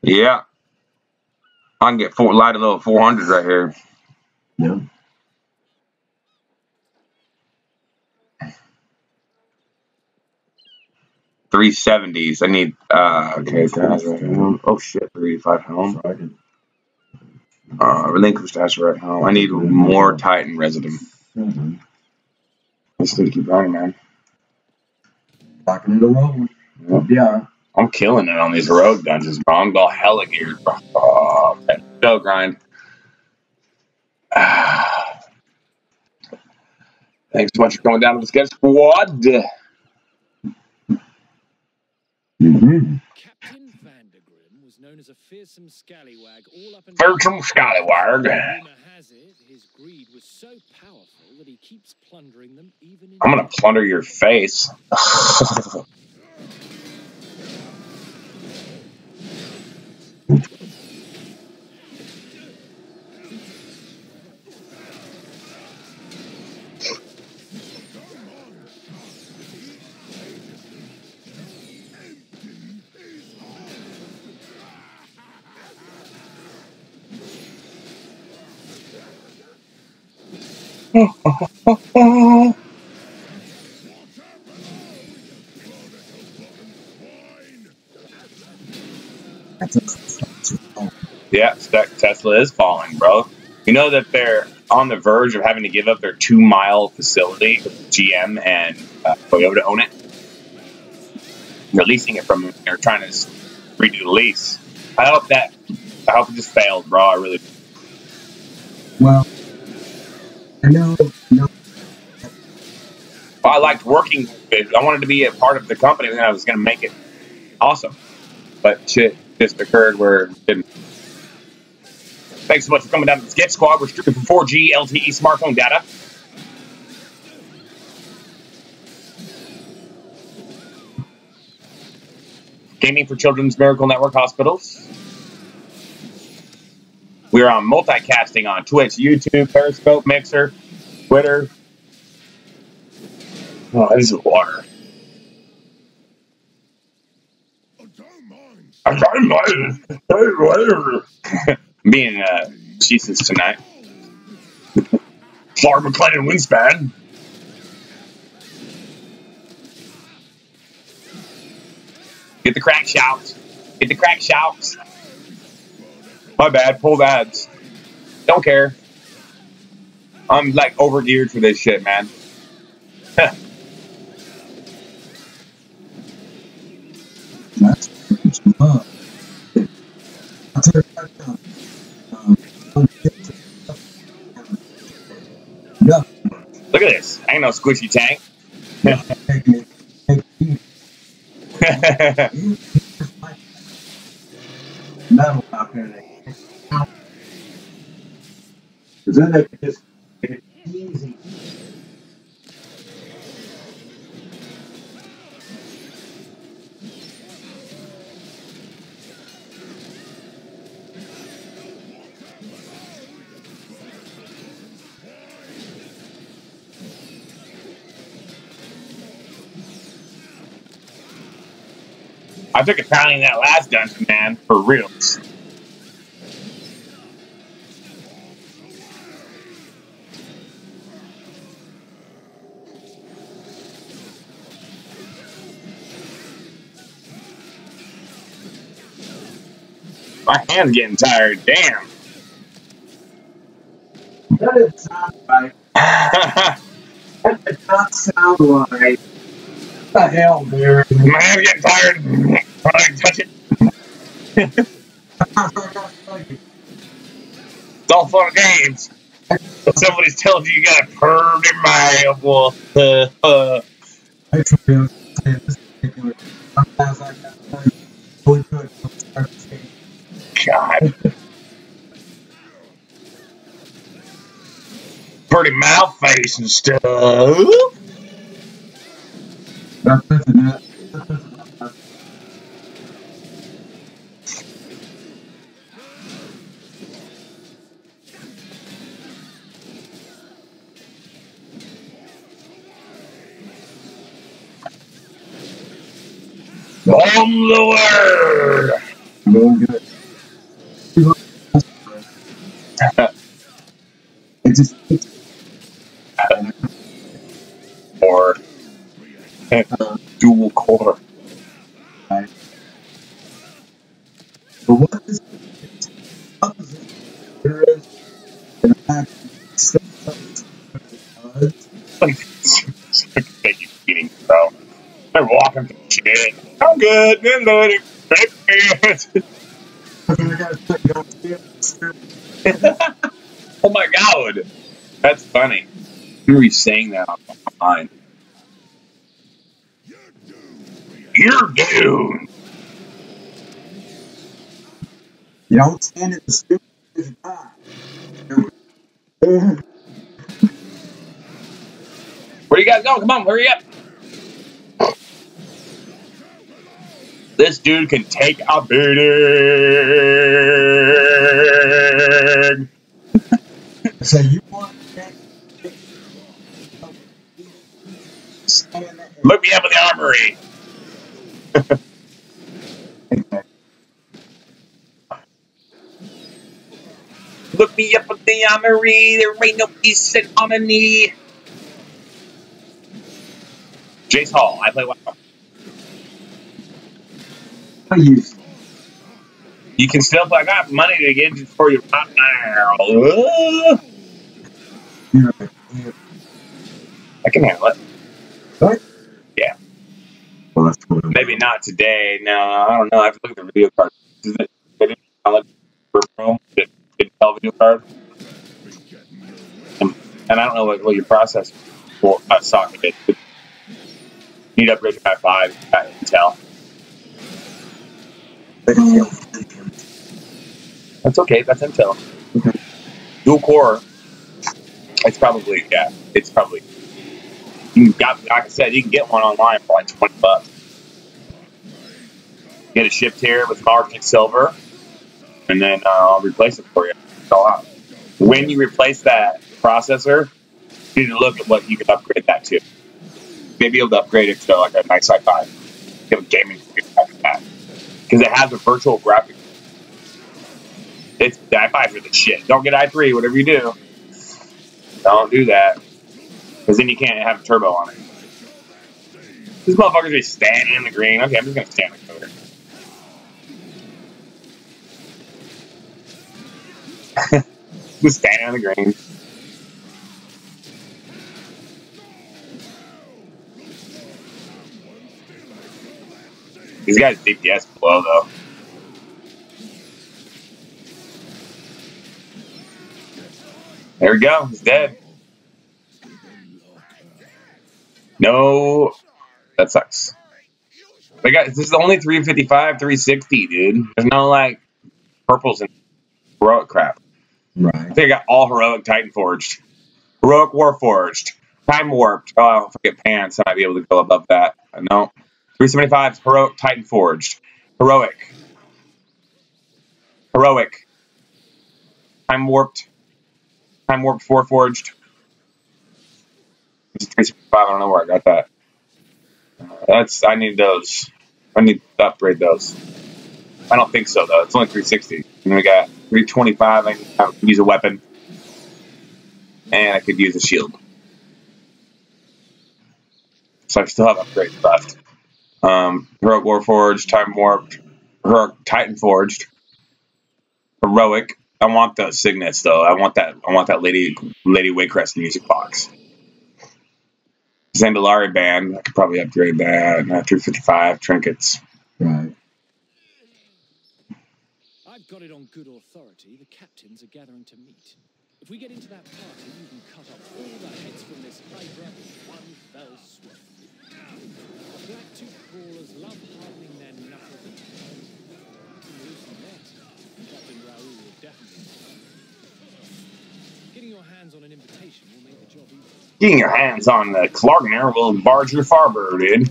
Yeah. I can get light a little 400 right here. Yeah. $370s. I need okay, oh shit, 385 helm. Relinquished asteroid helm. I need more Titan Resident. Let's keep running, man. Rocking it alone. Yeah. I'm killing it on these rogue dungeons, bro. I'm all hella geared, bro. Oh, man. Go grind. Thanks so much for coming down to the Sketch Squad. Mm-hmm. Captain Vandergrim was known as a fearsome scallywag all up and Fearsome scallywag. Rumor has it his greed was so powerful that he keeps plundering them even in I'm gonna plunder your face. Yeah, Tesla is falling, bro. You know that they're on the verge of having to give up their 2-mile facility with GM and Toyota own it. They're leasing it from them. They're trying to redo the lease. I hope it just failed, bro. I really. Well, I know. Well, I liked working with it. I wanted to be a part of the company, and I was going to make it awesome. But shit just occurred where it didn't. Thanks so much for coming down to the Sketch Squad. We're streaming from 4G LTE smartphone data. Gaming for Children's Miracle Network Hospitals. We are on multicasting on Twitch, YouTube, Periscope, Mixer, Twitter. Oh, this is water. I don't mind. Being Jesus tonight. Florida McLennan Wingspan. Get the crack shouts. Get the crack shouts. My bad. Pulled ads. Don't care. I'm like overgeared for this shit, man. That's love. I'll tell you right now. No. Look at this. Ain't no squishy tank. Metal out there. Because then they can just make it easy. I took a pounding in that last dungeon, man, for reals. My hand's getting tired. Damn. That didn't sound right. That did not sound right. What the hell, dude? My hand's getting tired. I can touch it. It's all fun and games. But somebody's telling you got a permanent malleable. Actually, this particular, sometimes I got really good from start to finish. God. Pretty mouth face and stuff. That's it. On the word. Really good. It just Or dual core. right. But what this opposite there is, and actually Thank you for eating, bro. They're walking through shit. I'm good. I'm good. Oh my god. That's funny. Who are you saying that online? You're doomed. You don't stand in the stupid you die. Where you guys going? Come on, hurry up. This dude can take a beating. So you want that? Look me up in the armory. Look me up in the armory. There ain't no peace in harmony. Jace Hall. I play WoW. You can still play. I got money to get it for you right now. I can handle it. What? Yeah. Well, that's cool. Maybe not today. No, I don't know. I have to look at the video card. Is it Pro, Intel video card, and I don't know what your processor socket is. You need to upgrade to i5. Intel. That's okay. That's Intel. Dual core. It's probably It's probably. Like I said, you can get one online for like $20. Get it shipped here with margin silver, and then I'll replace it for you. It's all out. When you replace that processor, you need to look at what you can upgrade that to. Maybe able to upgrade it to like a nice i5. Get a gaming computer after that, because it has a virtual graphics. It's the i5s are the shit. Don't get i3, whatever you do. Don't do that, because then you can't have a turbo on it. This motherfucker's just standing in the green. Okay, I'm just gonna stand over here. Just standing in the green. These guys DPS below though. There we go. He's dead. No, that sucks. This is only 355, 360, dude. There's no like purples and heroic crap. Right. I think I got all heroic Titan Forged, heroic Warforged, Time Warped. Oh, I'll forget Pants. I might be able to go above that. No, 375 heroic Titan Forged, heroic, Time Warped, Warforged. This is 365. I don't know where I got that. I need those. I need to upgrade those. I don't think so though. It's only 360. And then we got 325. I can use a weapon, and I could use a shield. So I still have upgrades left. Heroic Warforged, Time Warped, Heroic Titan Forged, Heroic. I want the Signets though. I want that Lady Waycrest music box. Zandalari Band. I could probably upgrade that. 355 trinkets. Right. I've got it on good authority. The captains are gathering to meet. If we get into that party, you can cut off all the heads from this Hydra with one fell swoop. The black-tooth crawlers love hardening their knuckles. Loosen that. Captain Raoul will definitely. Getting your hands on an invitation will make the job easier. Getting your hands on the Klargner will barge your farbird, dude.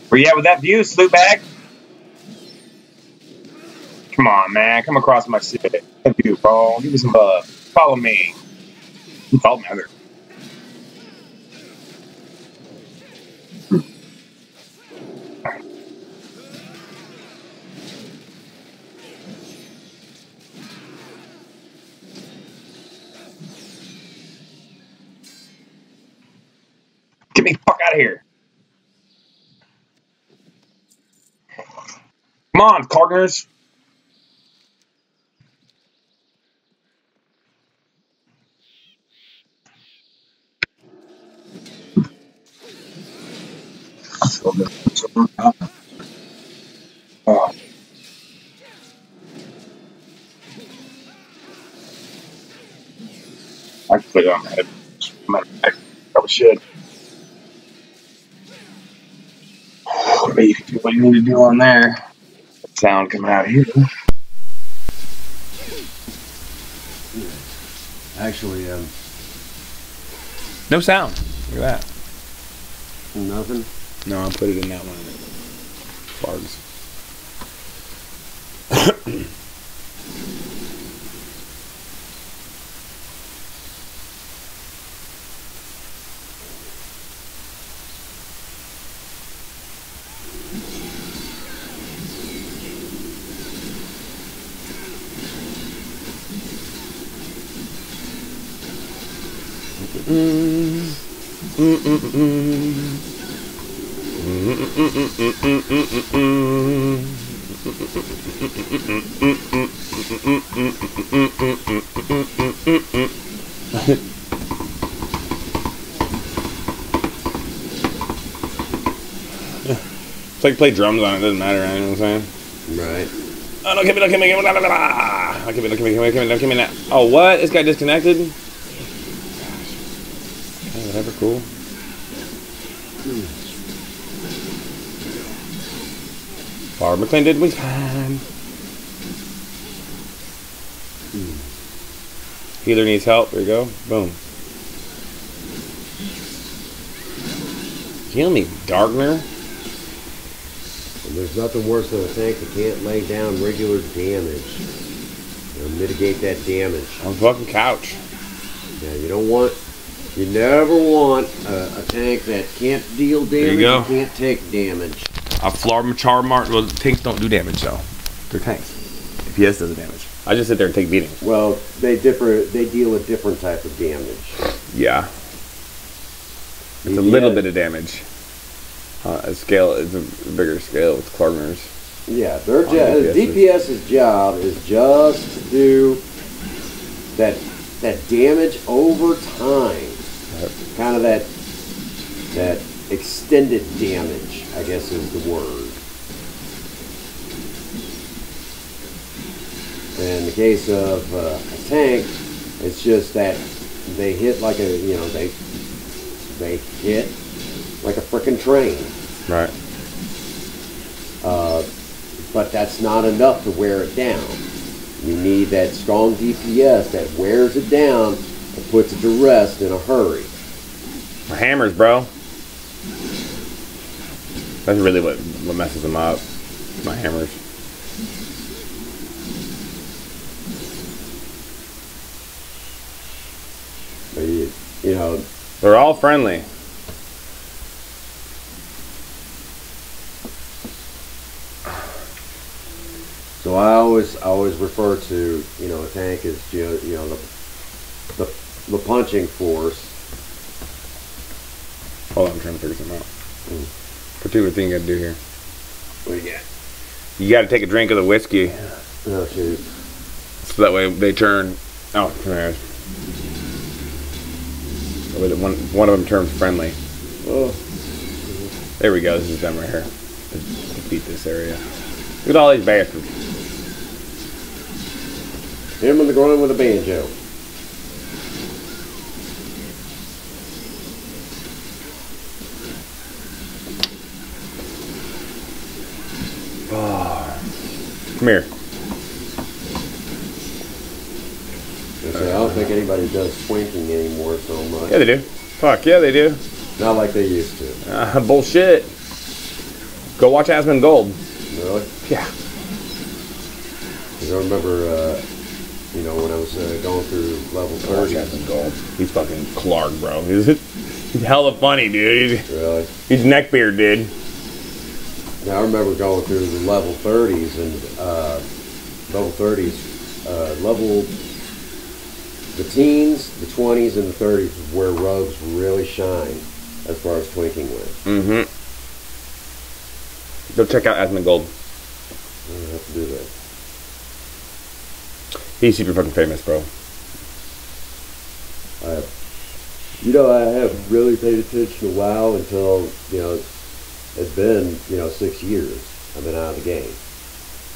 Where you at with that view, sloot bag? Come on, man. Come across my shit. That view, bro. Give me some love. Follow me. You follow me other. Get me the fuck out of here. Come on, Klargners. Oh. I can put it on my head. I probably should. Maybe you can do what you need to do on there. Sound coming out of here. Actually, no sound. Look at that. Nothing? No, I'll put it in that one. Fargs. It's like play drums on it, doesn't matter, you know what I'm saying? Right. Oh, no, give me, no, give me, give me, no, give me, no, give me, give me, no, give me that. Oh, what? This guy disconnected? Okay, whatever, cool. Barbara McLean did was fine. Healer needs help. There you go. Boom. Heal me, Darkner. And there's nothing worse than a tank that can't lay down regular damage. You know, mitigate that damage. On the fucking couch. Yeah, you don't want, you never want a tank that can't deal damage and can't take damage. A Florida Char Mart. Well, tanks don't do damage though. They're tanks. FPS does damage. I just sit there and take beatings. Well, they deal a different type of damage. Yeah. It's a little bit of damage. A scale is a bigger scale with Clarkners. Yeah, their DPS's job is just to do that damage over time. Kind of that extended damage, I guess is the word. In the case of a tank, it's just that they hit like a, you know, they hit like a frickin' train. Right. But that's not enough to wear it down. You need that strong DPS that wears it down and puts it to rest in a hurry. My hammers, bro. That's really what messes them up. My hammers. But you know, they're all friendly. So I always refer to, you know, a tank as, you know, the punching force. Hold on, I'm trying to figure something out. Particular thing you gotta do here. What do you got? You gotta take a drink of the whiskey. Oh shoot. So that way they turn. Oh, there. One of them turns friendly. Oh. There we go. This is them right here. Defeat this area. Look at all these bastards. Hit him in the groin with a banjo. Oh. Come here. I don't think anybody does swinking anymore so much. Yeah, they do. Fuck, yeah, they do. Not like they used to. Bullshit. Go watch Asmongold. Really? Yeah. I remember, you know, when I was going through level 30. Asmongold. He's fucking Clark, bro. He's hella funny, dude. Really? He's neckbeard, dude. Now, I remember going through the level 30s and the teens, the 20s, and the 30s is where rogues really shine as far as twinking went. Mm-hmm. Go check out Asmongold. I have to do that. He's super fucking famous, bro. You know, I haven't really paid attention a while until, you know, it's been, you know, 6 years I've been out of the game.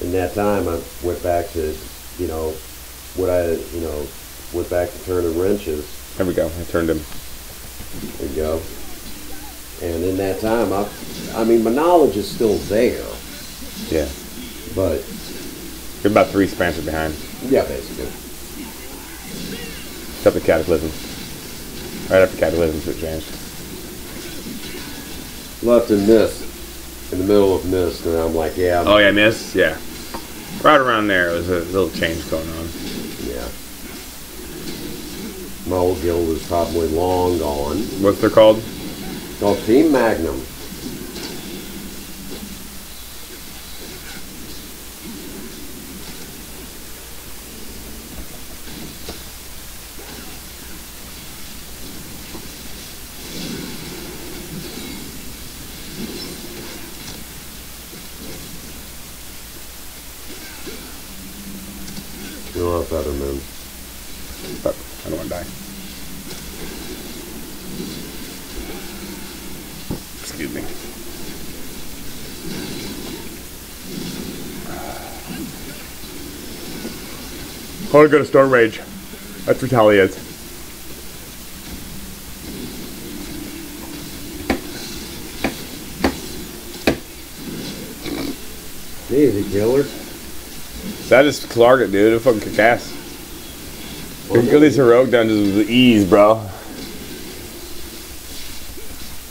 In that time, I went back to, you know, went back to turning wrenches. There we go. I turned him. There you go. And in that time, I mean, my knowledge is still there. Yeah. But you're about 3 Spencer behind. Yeah, basically. Except the Cataclysm. Right after Cataclysm, it changed. Left in Mist. In the middle of Mist, and I'm like, yeah. Oh, yeah, Mist? Yeah. Right around there, there was a little change going on. Yeah. My old guild is probably long gone. What's they're called? Called Team Magnum. No, feather man. Fuck, I don't want to die. Excuse me. Oh, I got a storm rage. That's retaliate. Easy killer. That just Clark it, dude. It fucking kick ass. You can kill these heroic dungeons with ease, bro.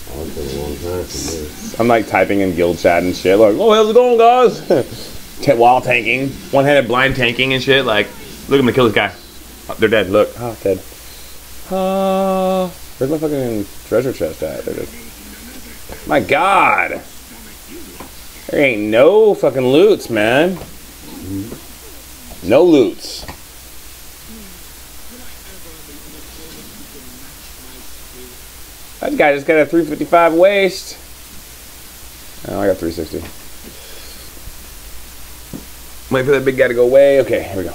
Oh, it's been a long time for me. I'm like typing in guild chat and shit, like, oh, how's it going, guys? Wall tanking, one-handed blind tanking and shit. Like, look, I'm gonna kill this guy. Oh, they're dead. Look, oh, dead. Where's my fucking treasure chest at? There it is. My God, there ain't no fucking loots, man. No loots. That guy just got a 355 waist. Oh, I got 360. Wait for that big guy to go away. Okay, here we go.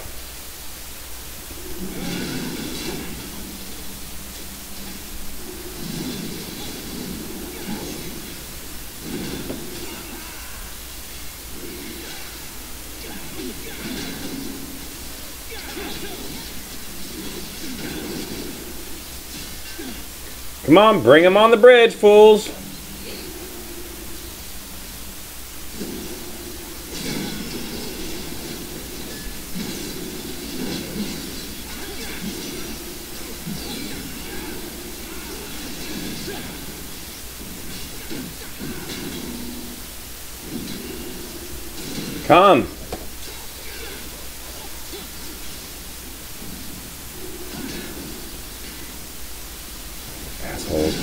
Come on, bring him on the bridge, fools. Come. Assholes.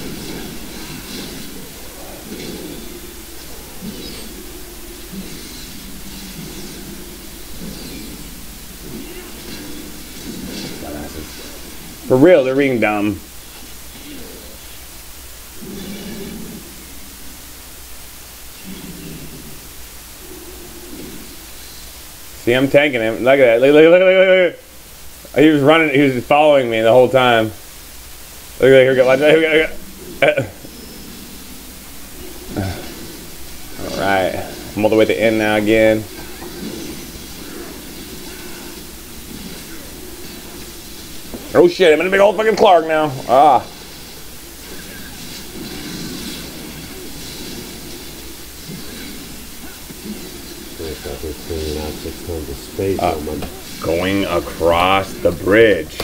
For real, they're being dumb. See, I'm tanking him. Look at that. Look. He was running. He was following me the whole time. Look at that. Here we go. All right. I'm all the way to the end now again. Oh shit! I'm in a big old fucking Clark now. Ah. Going across the bridge.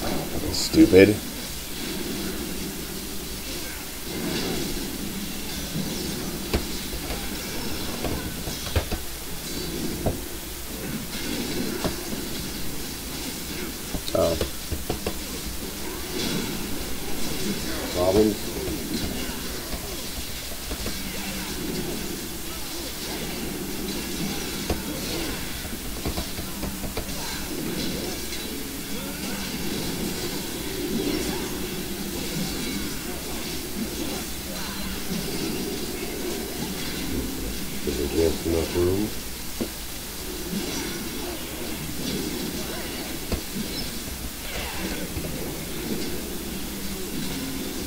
Fucking stupid. Oh. Problems? Just enough room.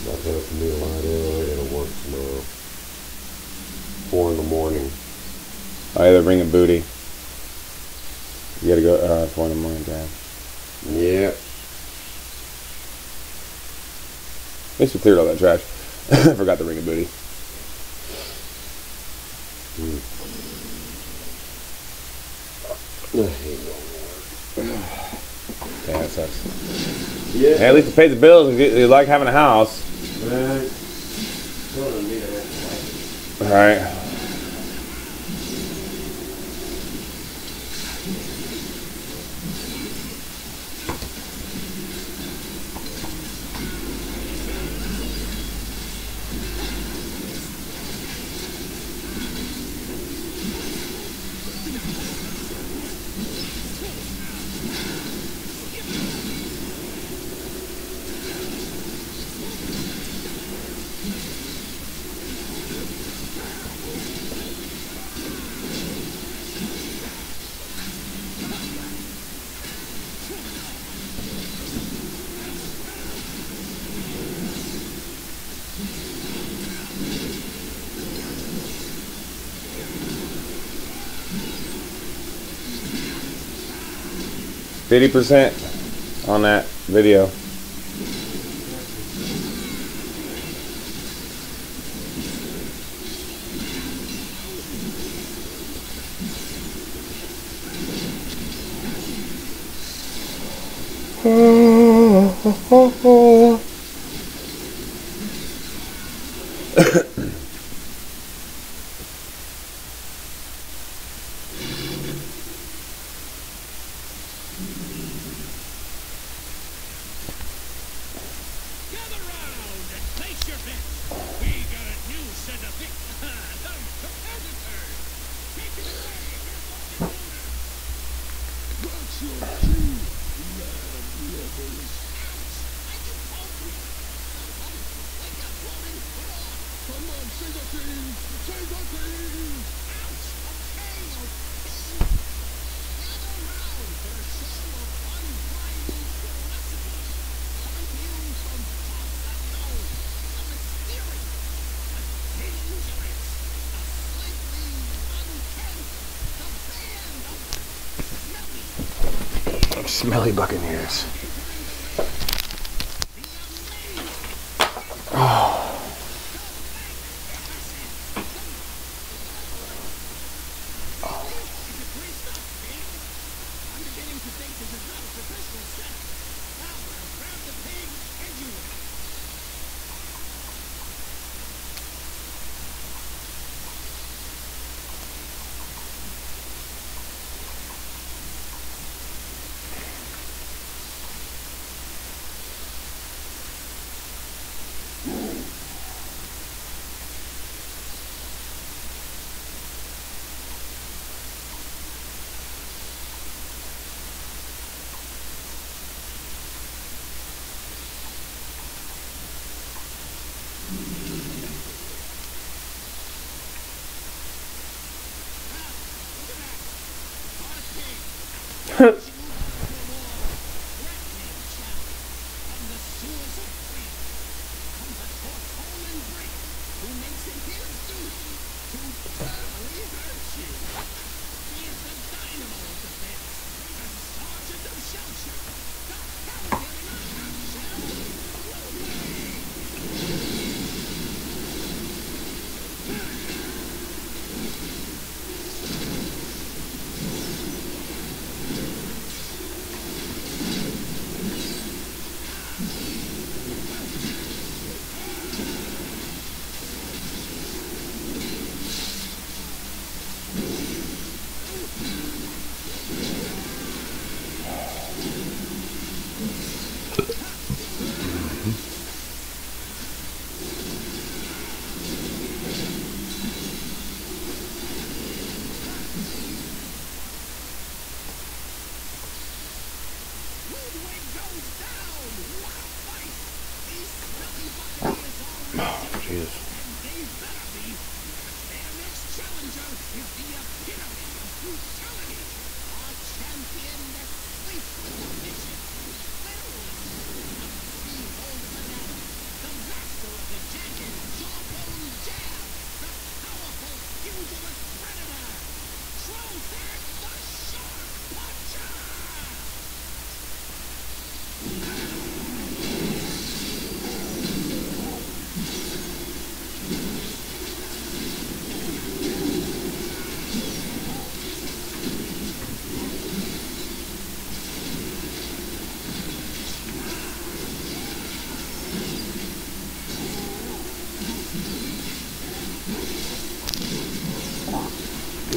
That's up to me a lot early. I gotta work tomorrow. 4 in the morning. Oh yeah, they're bringing booty. You gotta go 4 in the morning, Dad. Yep. At least we cleared all that trash. I forgot to bring a booty. I hate no work. Yeah, that sucks. Yeah. Hey, at least it pays the bills and you like having a house. Right. Alright. 50% on that video. Smelly Buccaneers. Oh.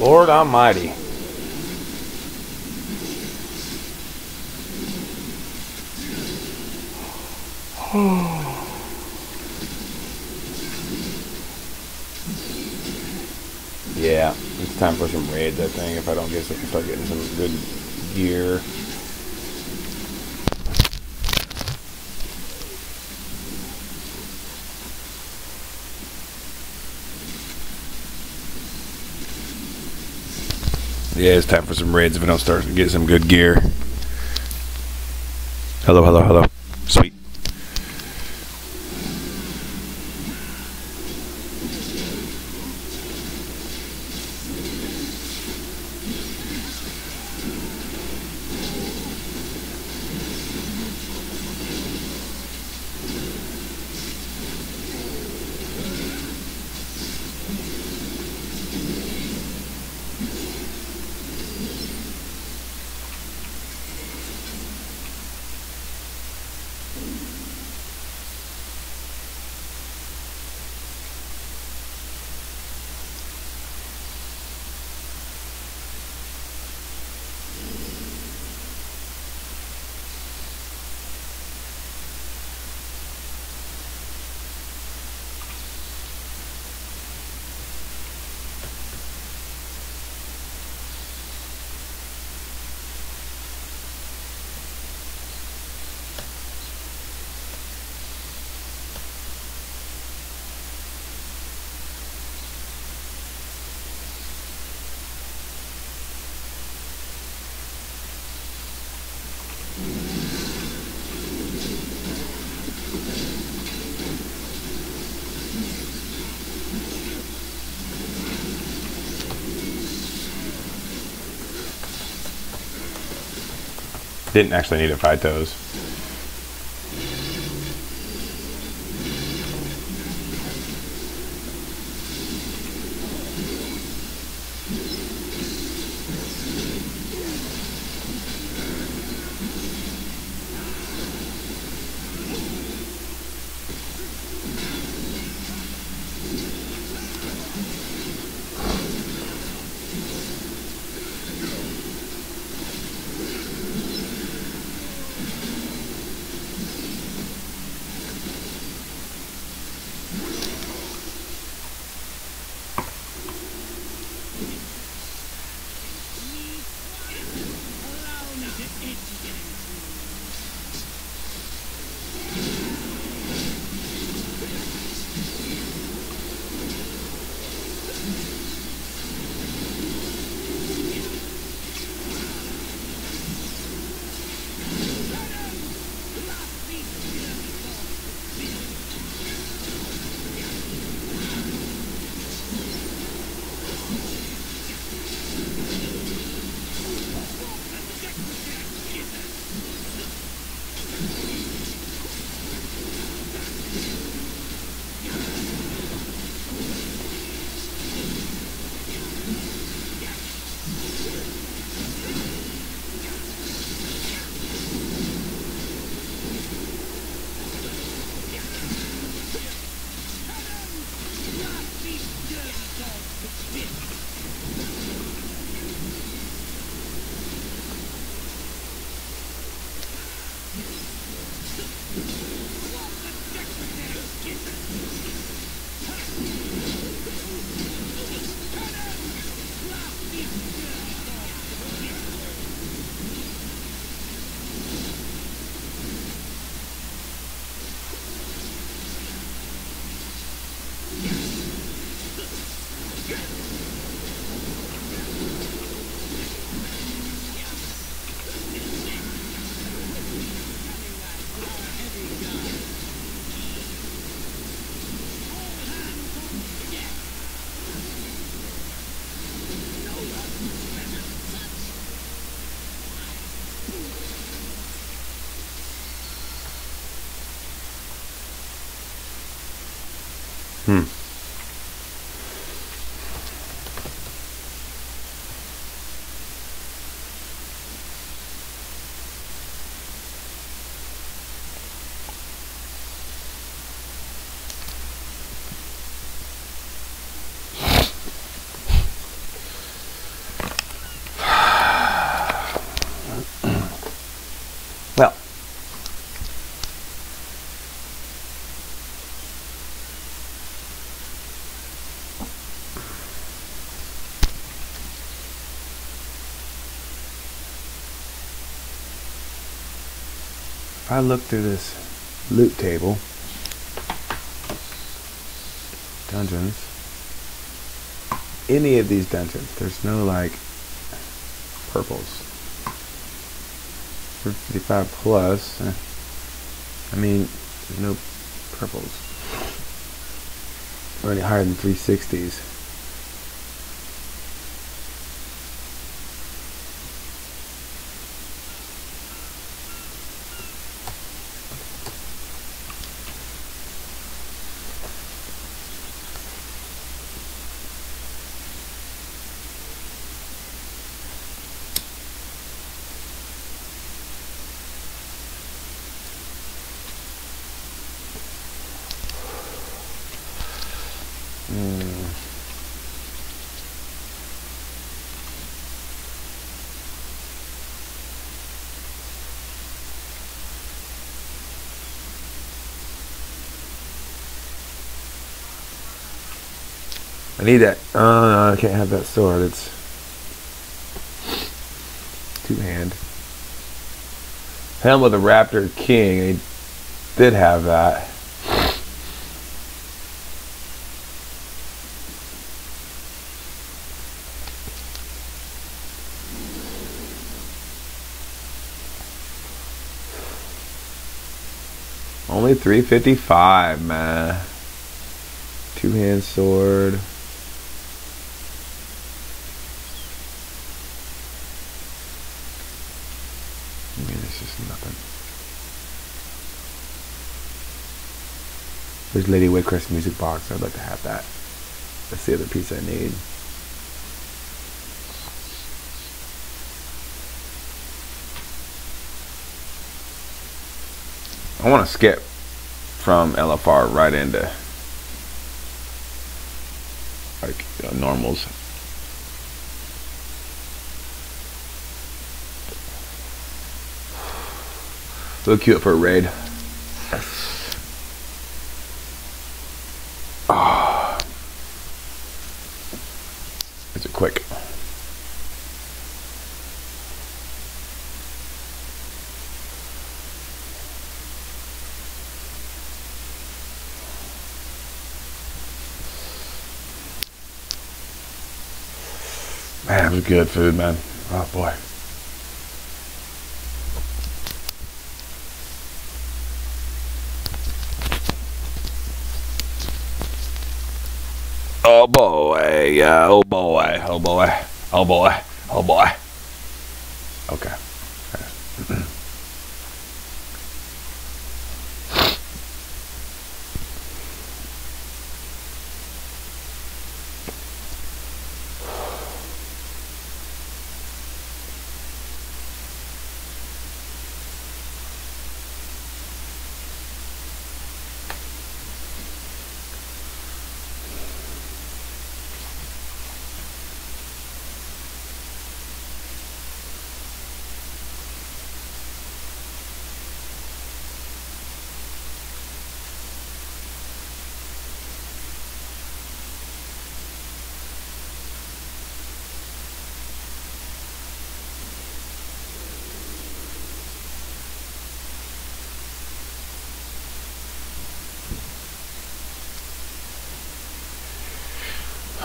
Lord Almighty. Yeah, it's time for some raids, I think, if I don't start getting some good gear. Yeah, it's time for some raids if I don't start to get some good gear. Hello, hello, hello. Sweet. Didn't actually need to fight those. Well, if I look through this loot table, dungeons, any of these dungeons, there's no like purples. 55 plus, I mean, there's no purples. Or any higher than 360s. I need that. Oh no, I can't have that sword. It's two-hand. Helm with a Raptor King. They did have that. Only 355, man. Two-hand sword. I mean, it's just nothing. There's Lady Waycrest music box. I'd like to have that. That's the other piece I need. I want to skip from LFR right into like normals. Look cute for a raid. Oh. Is it quick? Man, it was good food, man. Oh boy. Oh boy, yeah, oh boy, oh boy, oh boy, oh boy. Okay.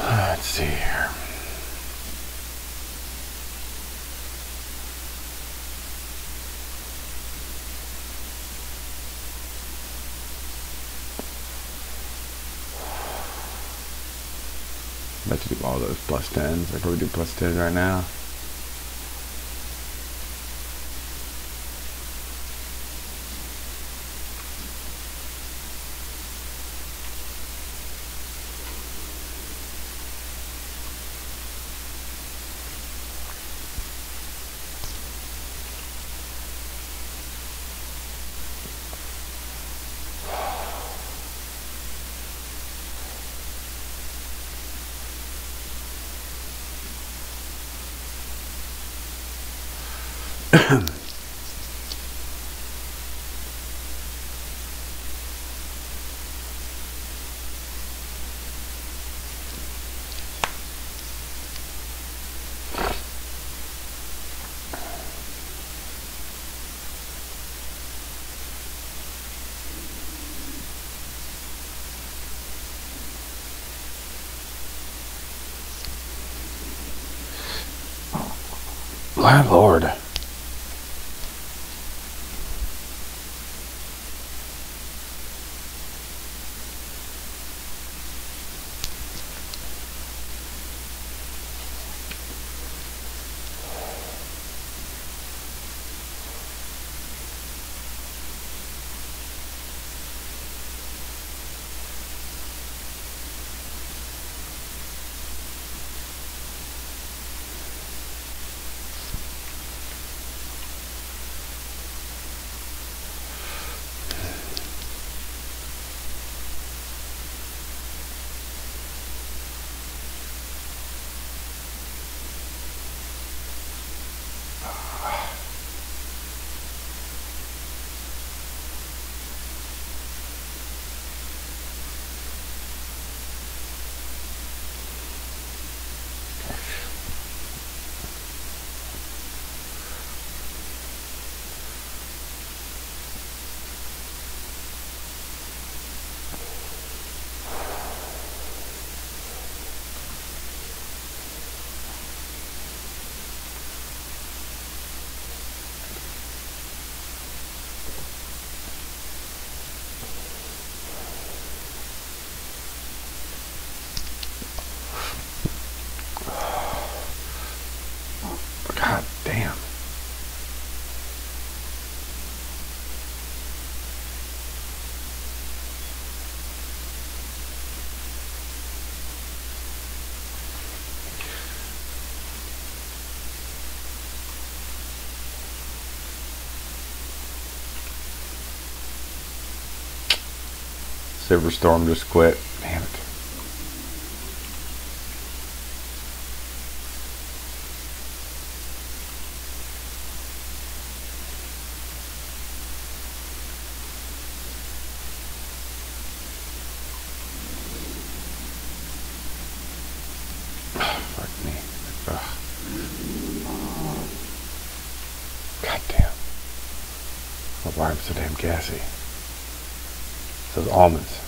Let's see here. I'm about to do all those plus 10s. I probably do plus 10 right now. My lord. Silverstorm just quit. Damn it. Fuck me. Ugh. God damn. Why am I so damn gassy? Those almonds.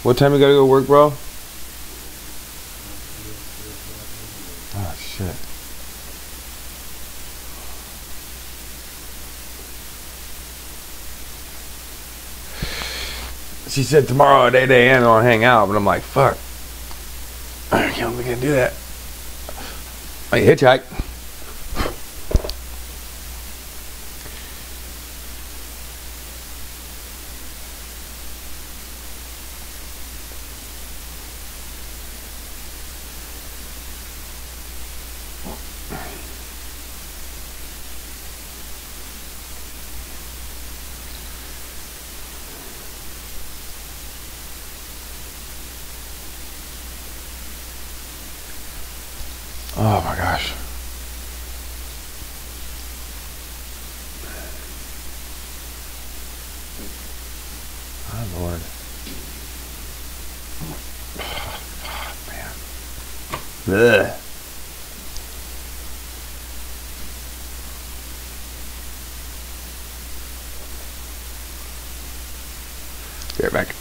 What time you gotta go to work, bro? Oh, shit. She said tomorrow at 8 a.m. I'll hang out, but I'm like, fuck. I can't do that. I hitchhike. Oh my gosh. Oh Lord. Ugh. Be right back.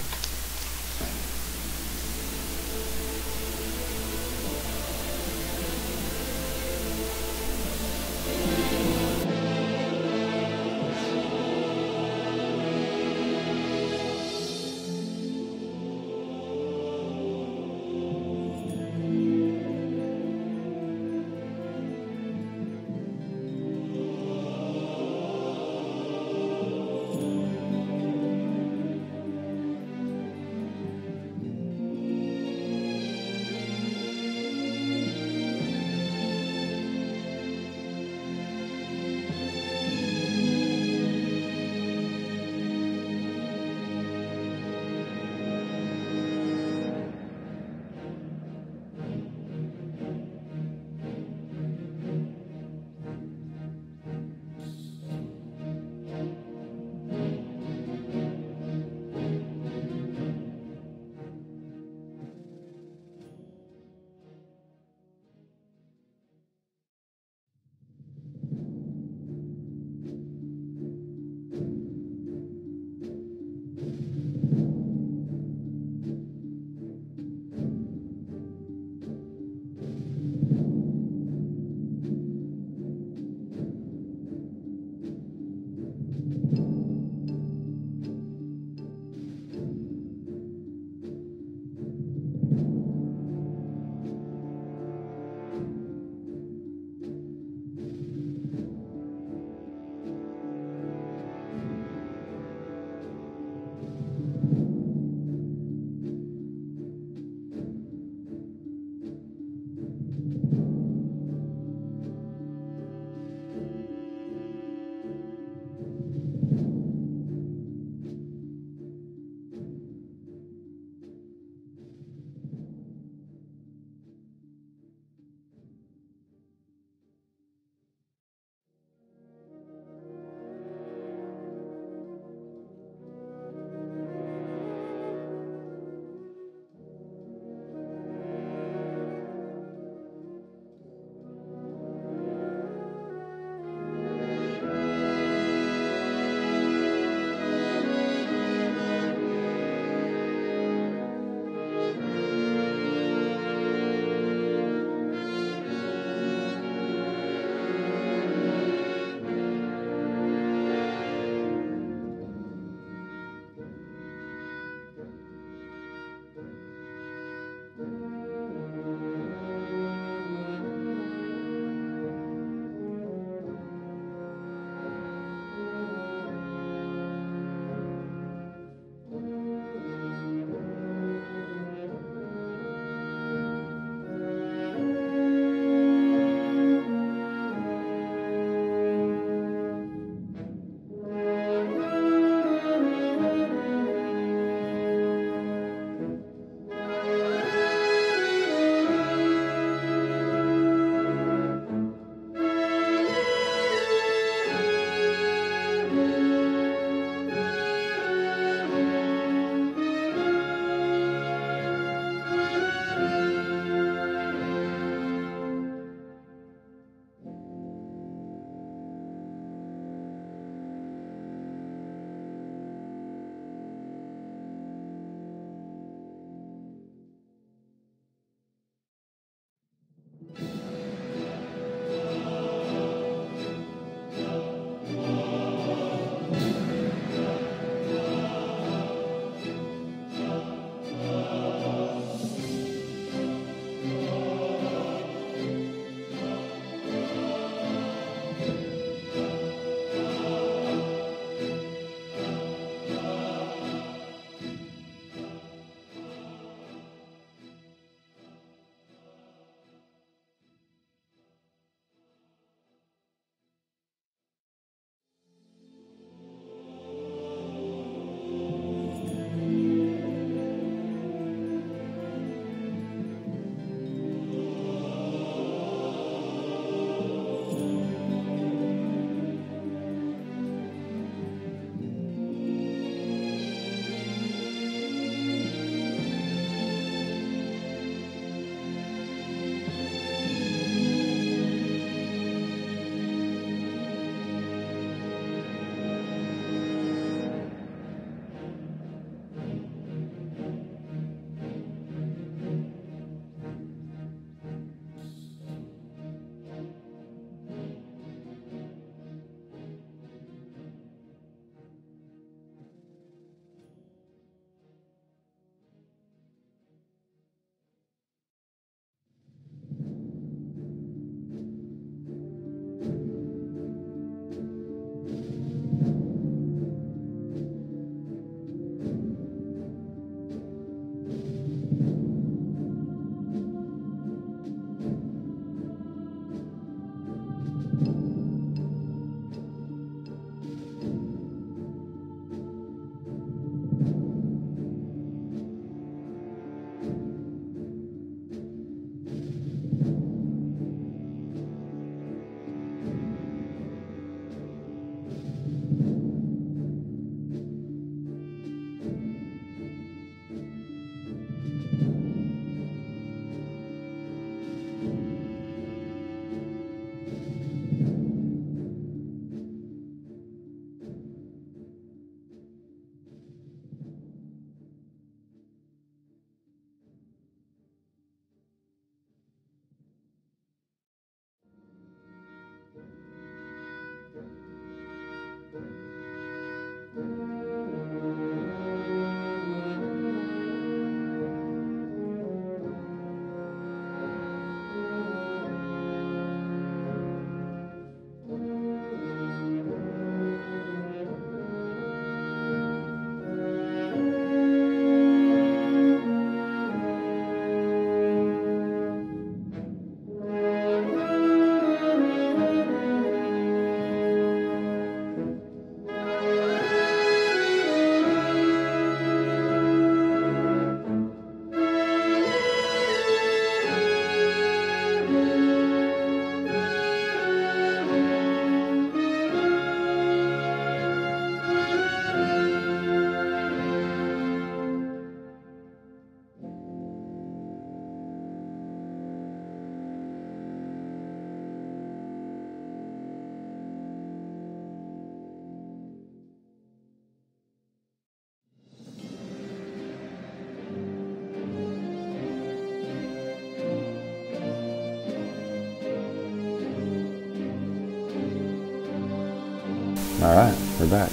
Alright, we're back.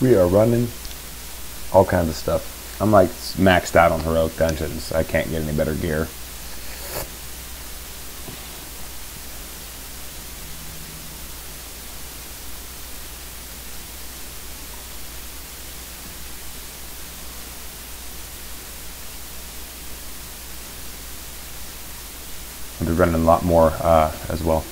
We are running all kinds of stuff. I'm like maxed out on heroic dungeons. I can't get any better gear. I'll be running a lot more as well.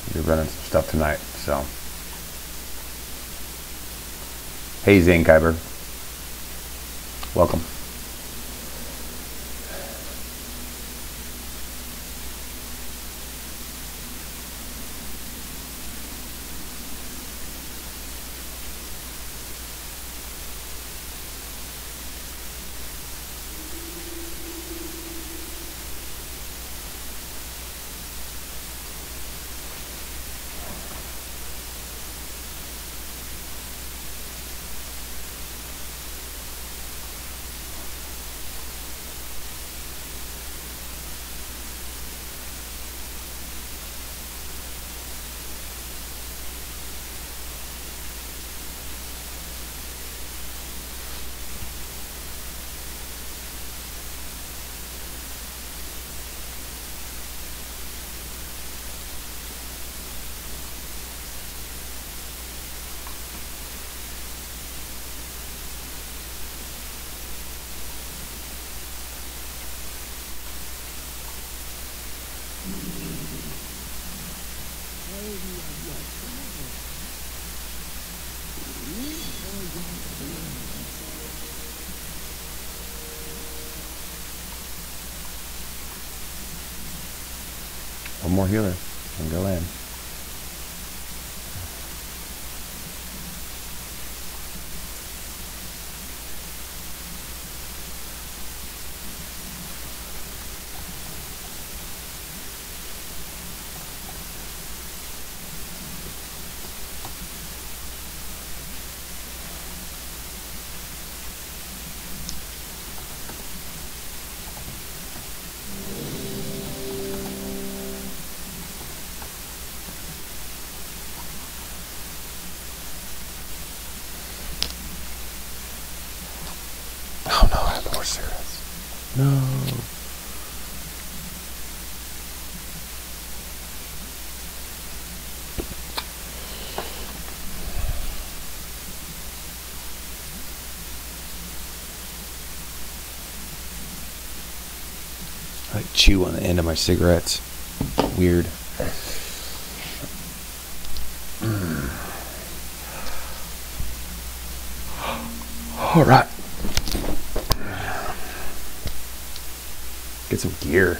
I'll be running some stuff tonight, so. Hey Zane Kyber. Welcome. more healer and go in. Oh no, I have more cigarettes. No. I like chew on the end of my cigarettes. Weird. All right. Get some gear.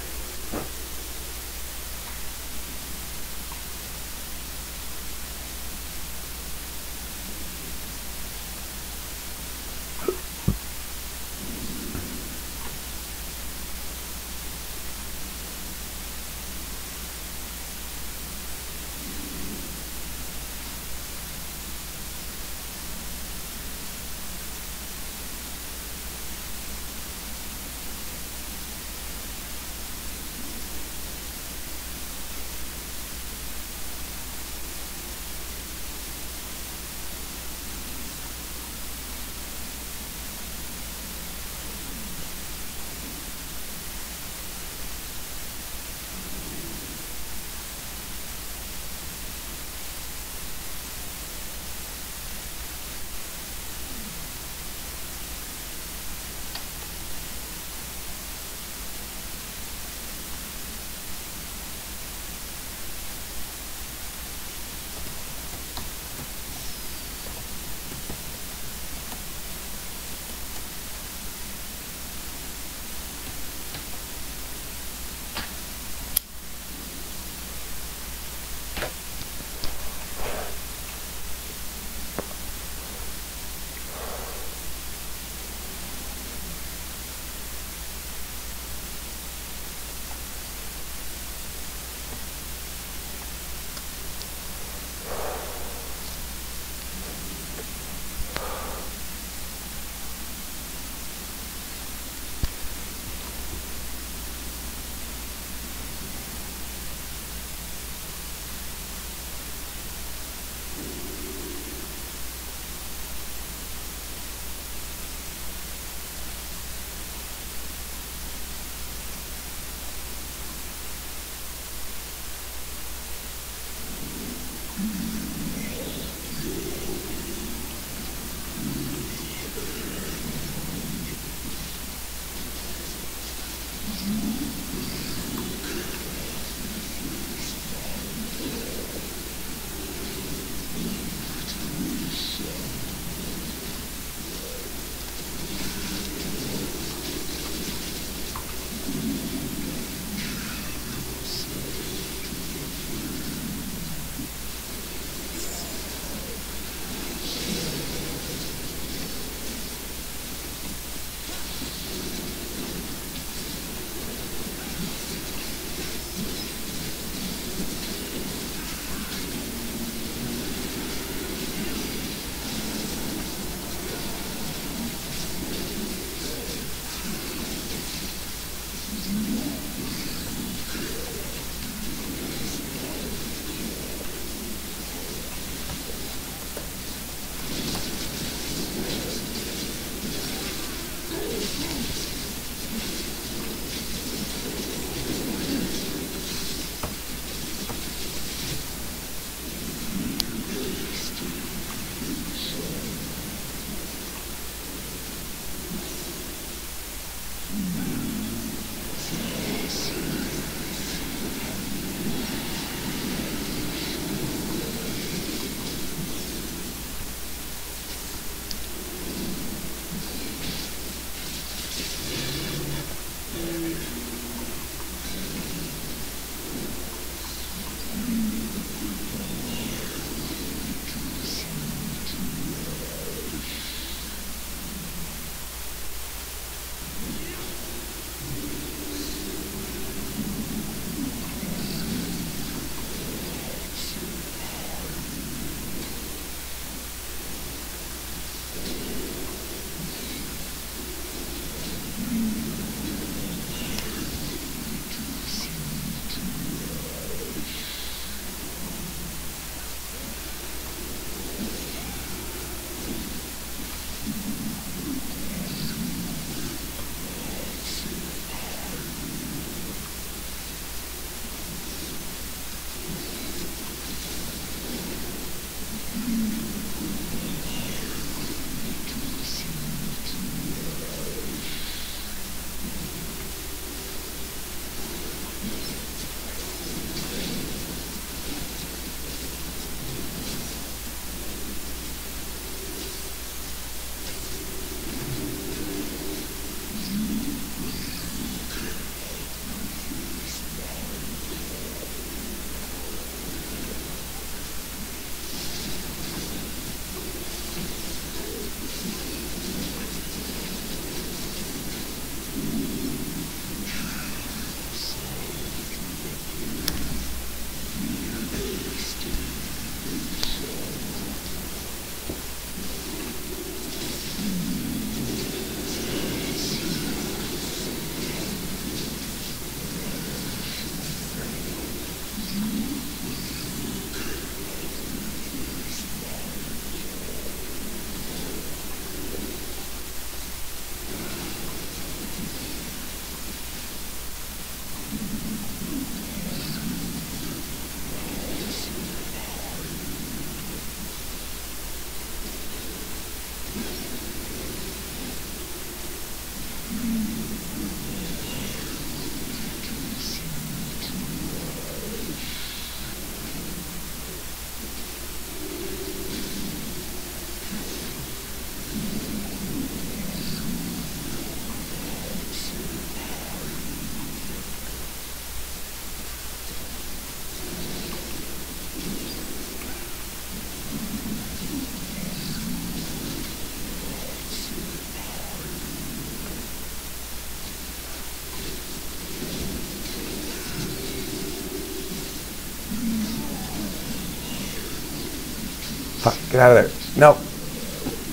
Fuck, get out of there. No.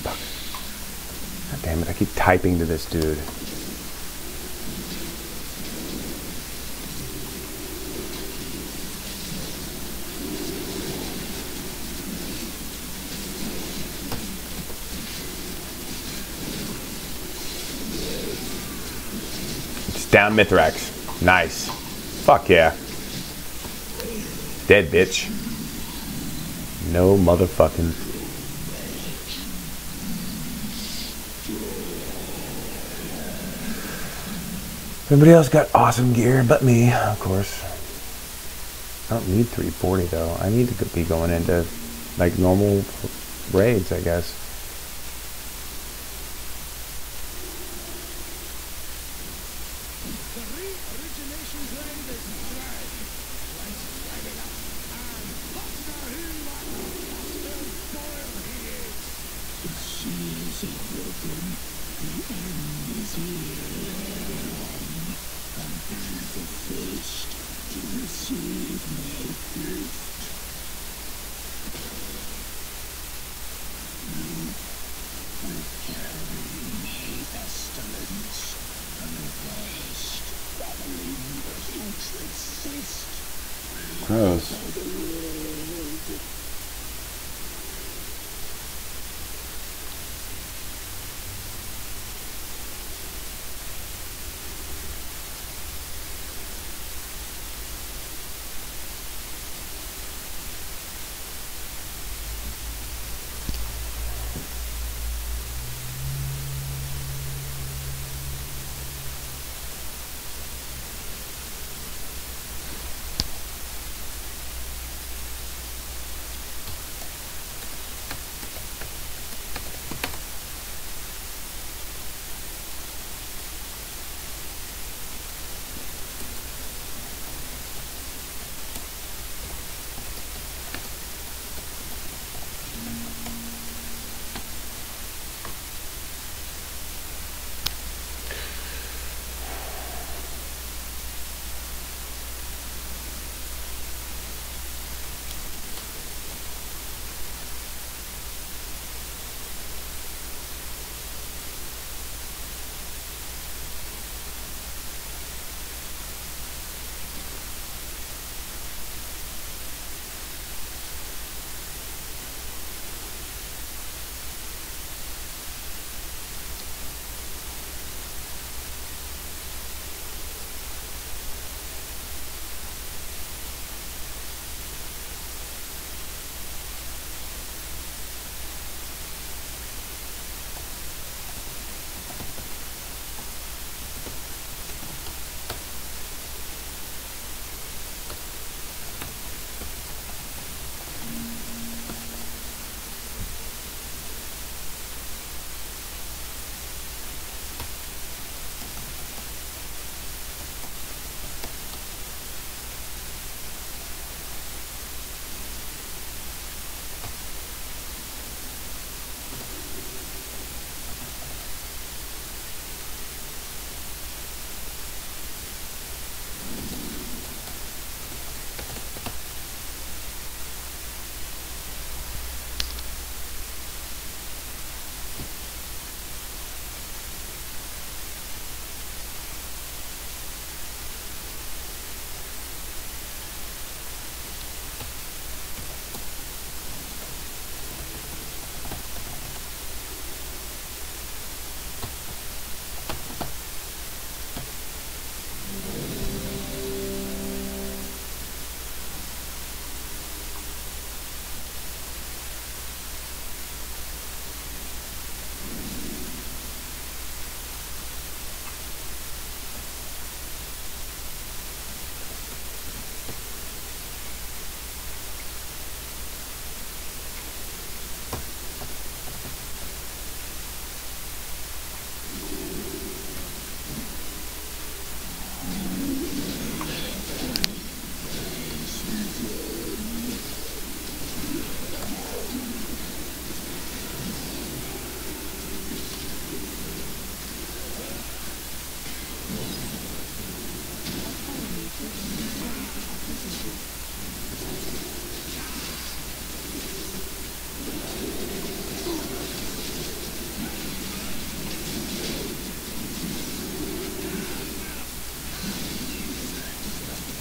Fuck. God damn it, I keep typing to this dude. It's down Mithrax. Nice. Fuck yeah. Dead bitch. No motherfucking. Everybody else got awesome gear but me, of course. I don't need 340 though. I need to be going into like normal raids, I guess. Gross.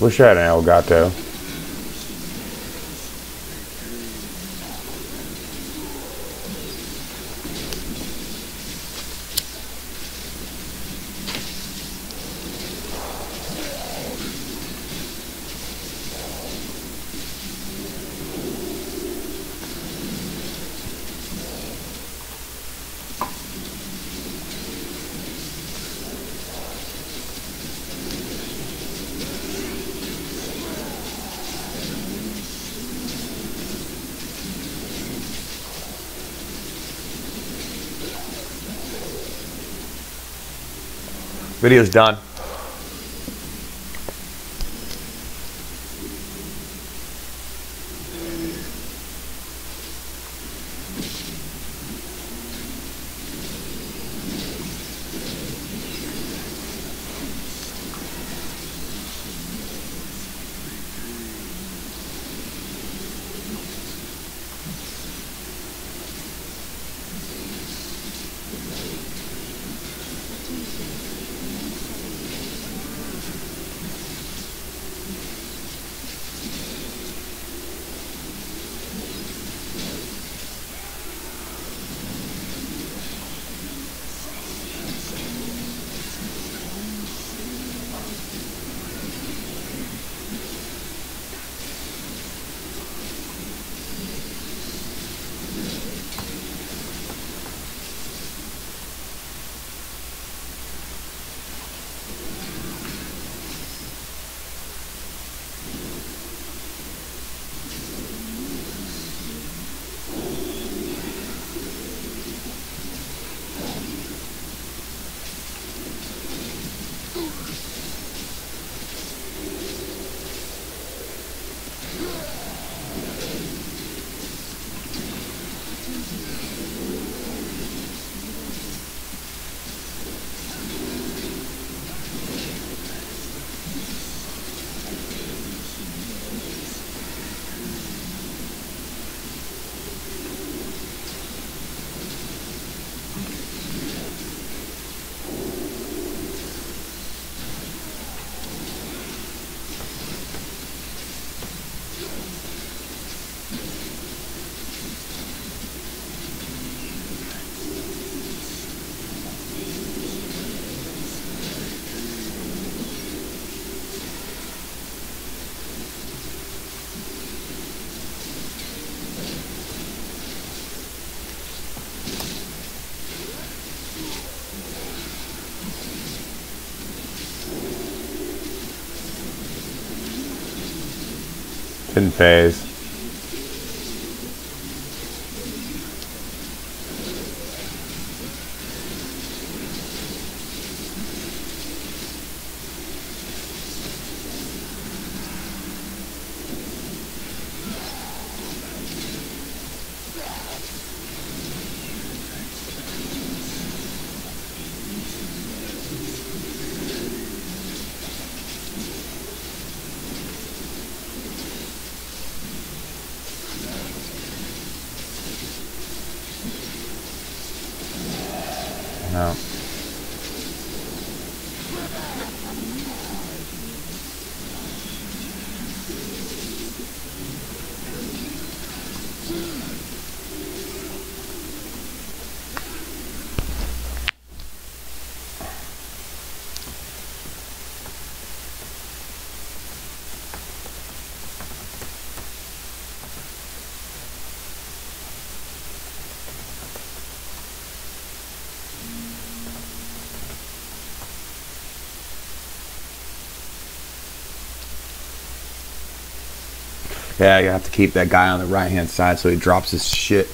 Wish I had an Elgato. Video's done. Didn't phase. No. Yeah, you have to keep that guy on the right hand side so he drops his shit.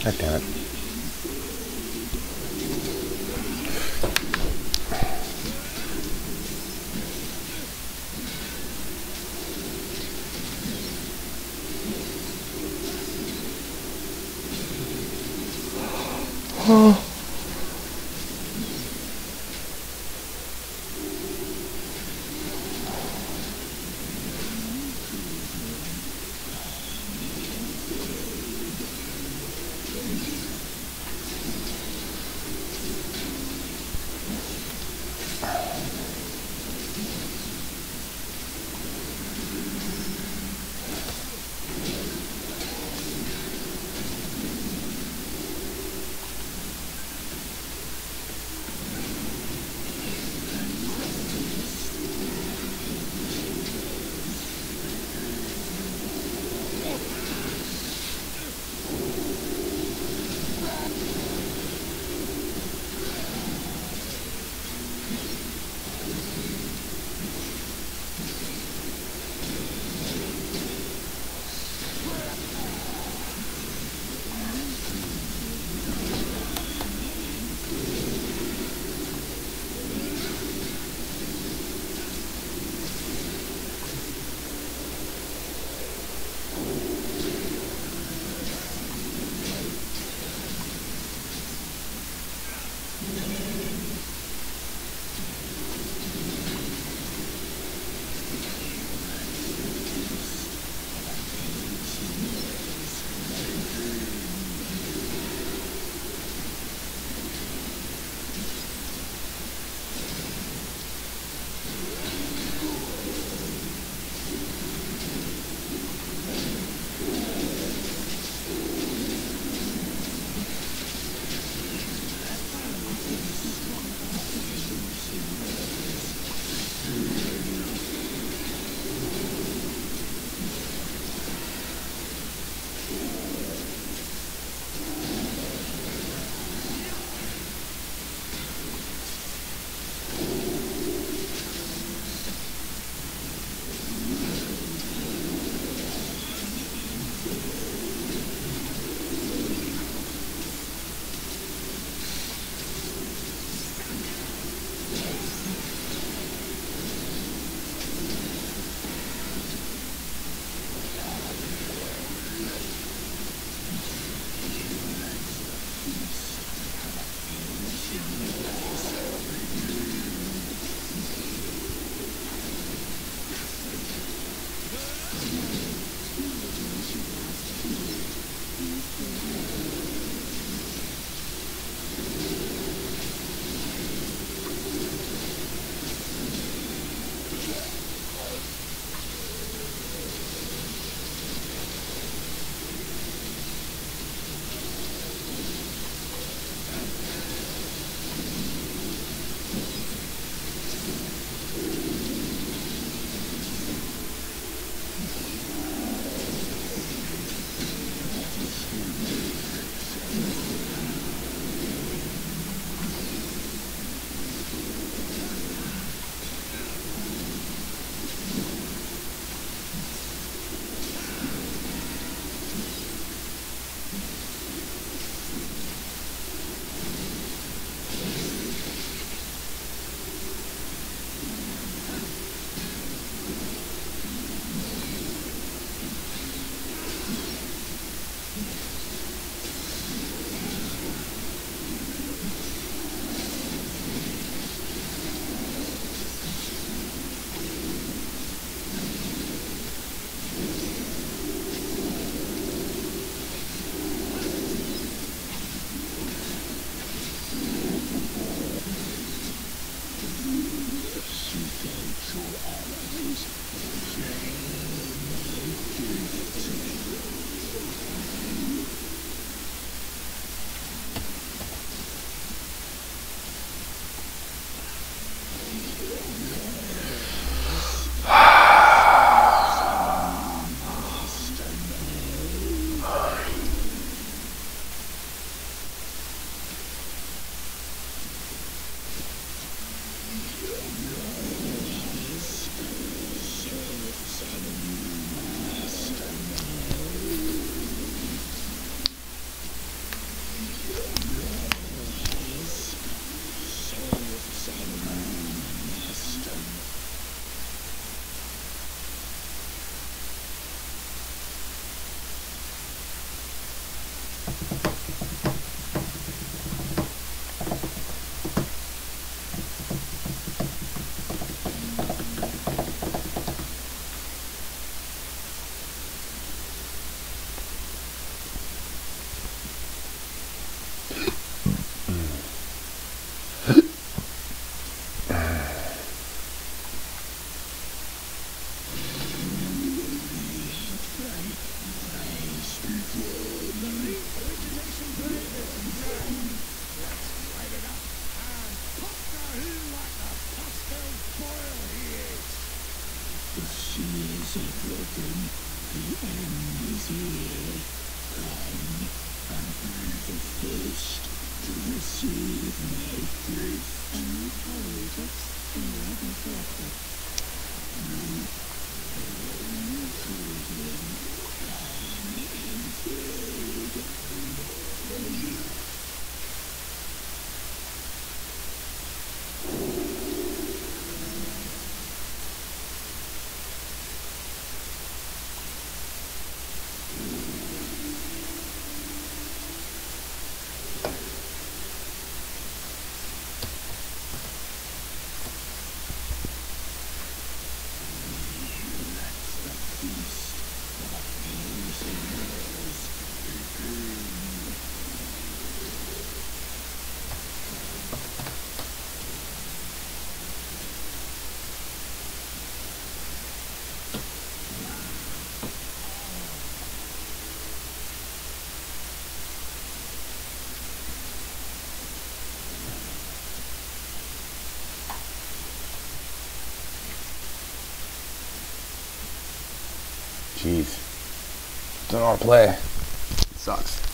God damn it. Jeez. Don't know how to play. It sucks.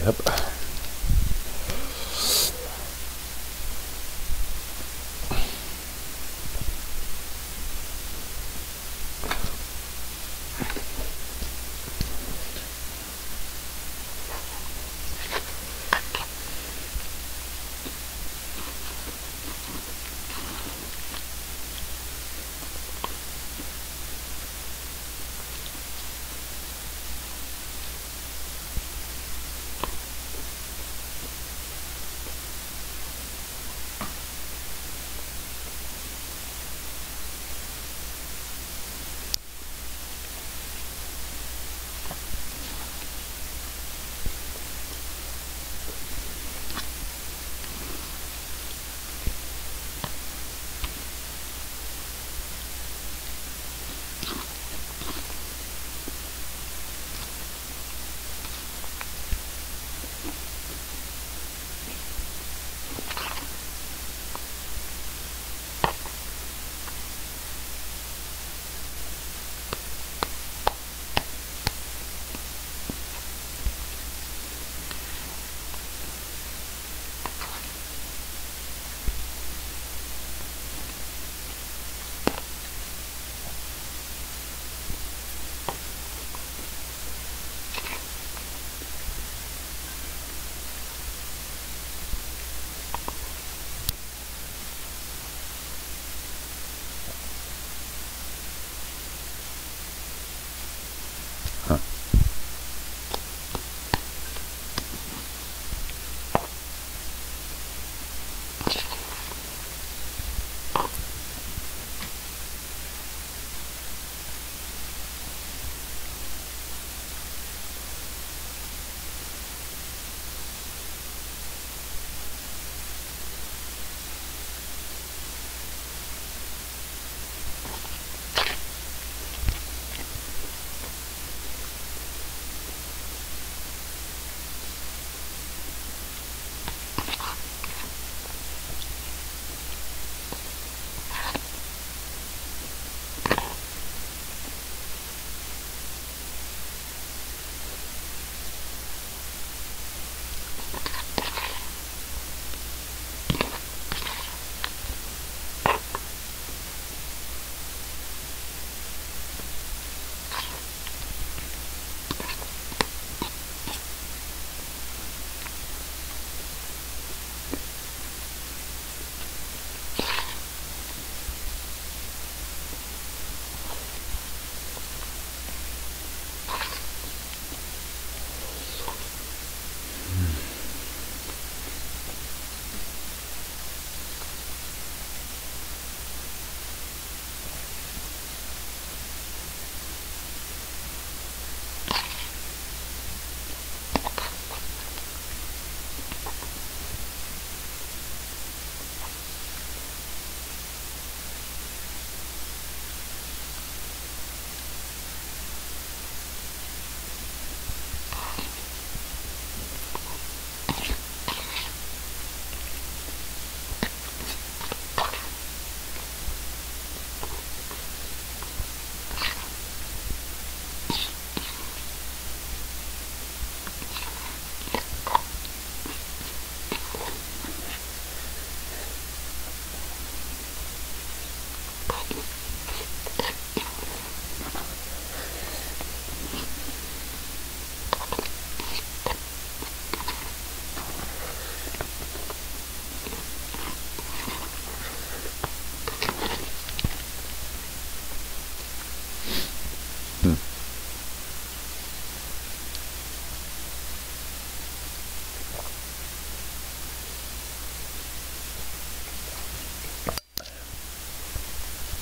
Yep.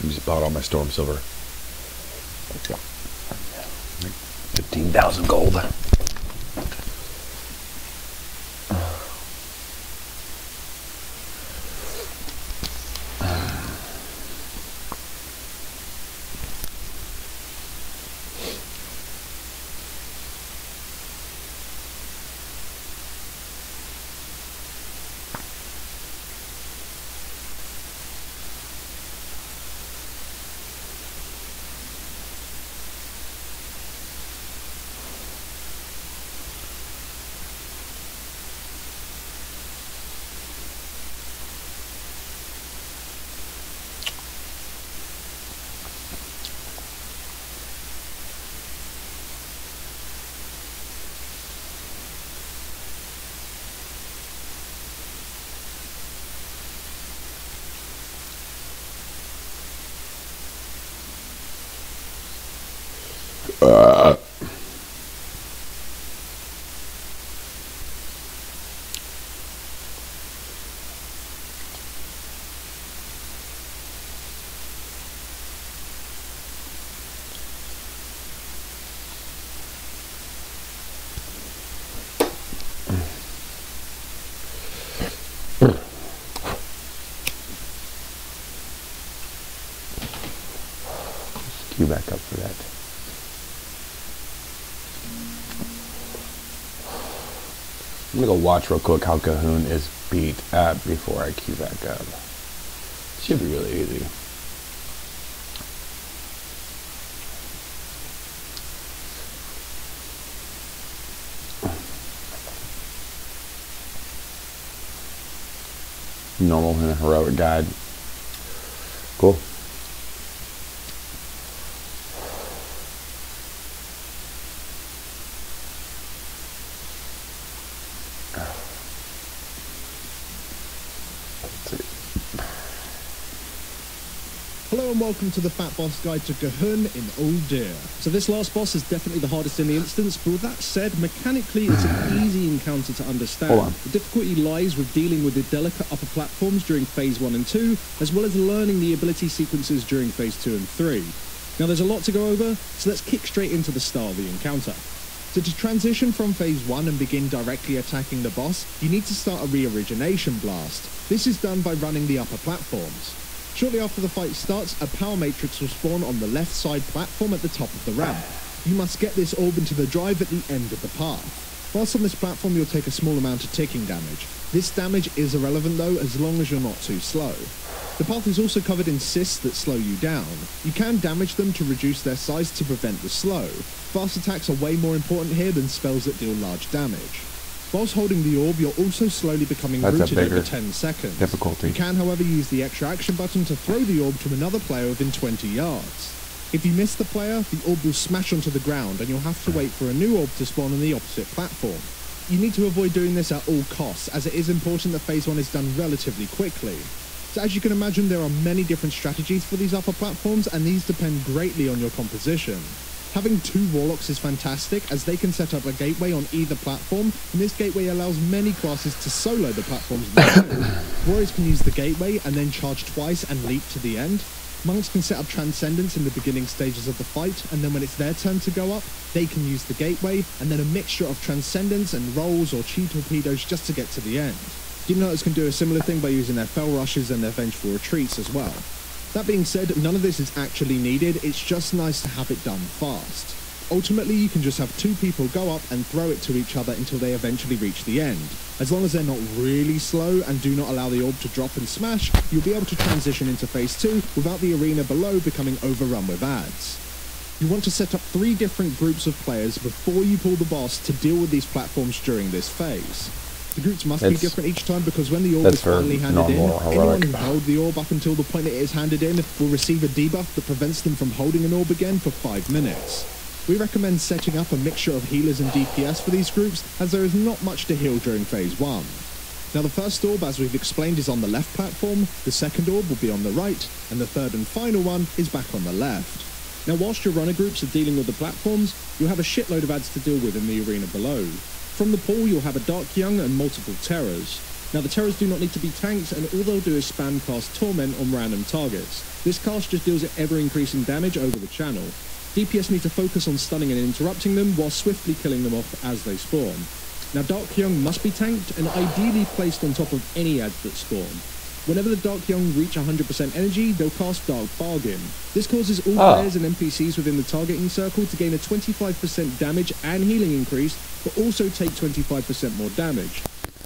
Just bought all my storm silver. 15,000 gold. Queue back up for that. I'm gonna go watch real quick how Cahoon is beat at before I queue back up. Should be really easy. Normal and a heroic guide. Cool. Hello and welcome to the Fat Boss Guide to Cahoon in Old Deer. So this last boss is definitely the hardest in the instance, but with that said, mechanically it's an easy encounter to understand. Hold on. The difficulty lies with dealing with the delicate upper platforms during Phase 1 and 2, as well as learning the ability sequences during Phase 2 and 3. Now there's a lot to go over, so let's kick straight into the start of the encounter. So to transition from Phase 1 and begin directly attacking the boss, you need to start a re-origination blast. This is done by running the upper platforms. Shortly after the fight starts, a power matrix will spawn on the left side platform at the top of the ramp. You must get this orb into the drive at the end of the path. Whilst on this platform you'll take a small amount of ticking damage. This damage is irrelevant though, as long as you're not too slow. The path is also covered in cysts that slow you down. You can damage them to reduce their size to prevent the slow. Fast attacks are way more important here than spells that deal large damage. Whilst holding the orb, you're also slowly becoming rooted over 10 seconds. Difficulty. You can, however, use the extra action button to throw the orb to another player within 20 yards. If you miss the player, the orb will smash onto the ground and you'll have to wait for a new orb to spawn on the opposite platform. You need to avoid doing this at all costs, as it is important that Phase 1 is done relatively quickly. So as you can imagine, there are many different strategies for these upper platforms, and these depend greatly on your composition. Having two Warlocks is fantastic, as they can set up a gateway on either platform, and this gateway allows many classes to solo the platforms. Warriors can use the gateway and then charge twice and leap to the end. Monks can set up Transcendence in the beginning stages of the fight, and then when it's their turn to go up, they can use the gateway, and then a mixture of Transcendence and rolls or Chi torpedoes just to get to the end. Demon Hunters can do a similar thing by using their Fell Rushes and their Vengeful Retreats as well. That being said, none of this is actually needed, it's just nice to have it done fast. Ultimately, you can just have two people go up and throw it to each other until they eventually reach the end. As long as they're not really slow and do not allow the orb to drop and smash, you'll be able to transition into Phase 2 without the arena below becoming overrun with ads. You want to set up 3 different groups of players before you pull the boss to deal with these platforms during this phase. The groups must be different each time, because when the orb is finally handed in, anyone who held the orb up until the point it is handed in will receive a debuff that prevents them from holding an orb again for 5 minutes. We recommend setting up a mixture of healers and DPS for these groups, as there is not much to heal during Phase 1. Now the first orb, as we've explained, is on the left platform, the second orb will be on the right, and the third and final one is back on the left. Now whilst your runner groups are dealing with the platforms, you'll have a shitload of ads to deal with in the arena below. From the pool, you'll have a Dark Young and multiple Terrors. Now the Terrors do not need to be tanked, and all they'll do is spam cast Torment on random targets. This cast just deals ever-increasing damage over the channel. DPS need to focus on stunning and interrupting them, while swiftly killing them off as they spawn. Now Dark Young must be tanked, and ideally placed on top of any ads that spawn. Whenever the Dark Young reach 100% energy, they'll cast Dark Bargain. This causes all players and NPCs within the targeting circle to gain a 25% damage and healing increase, but also take 25% more damage.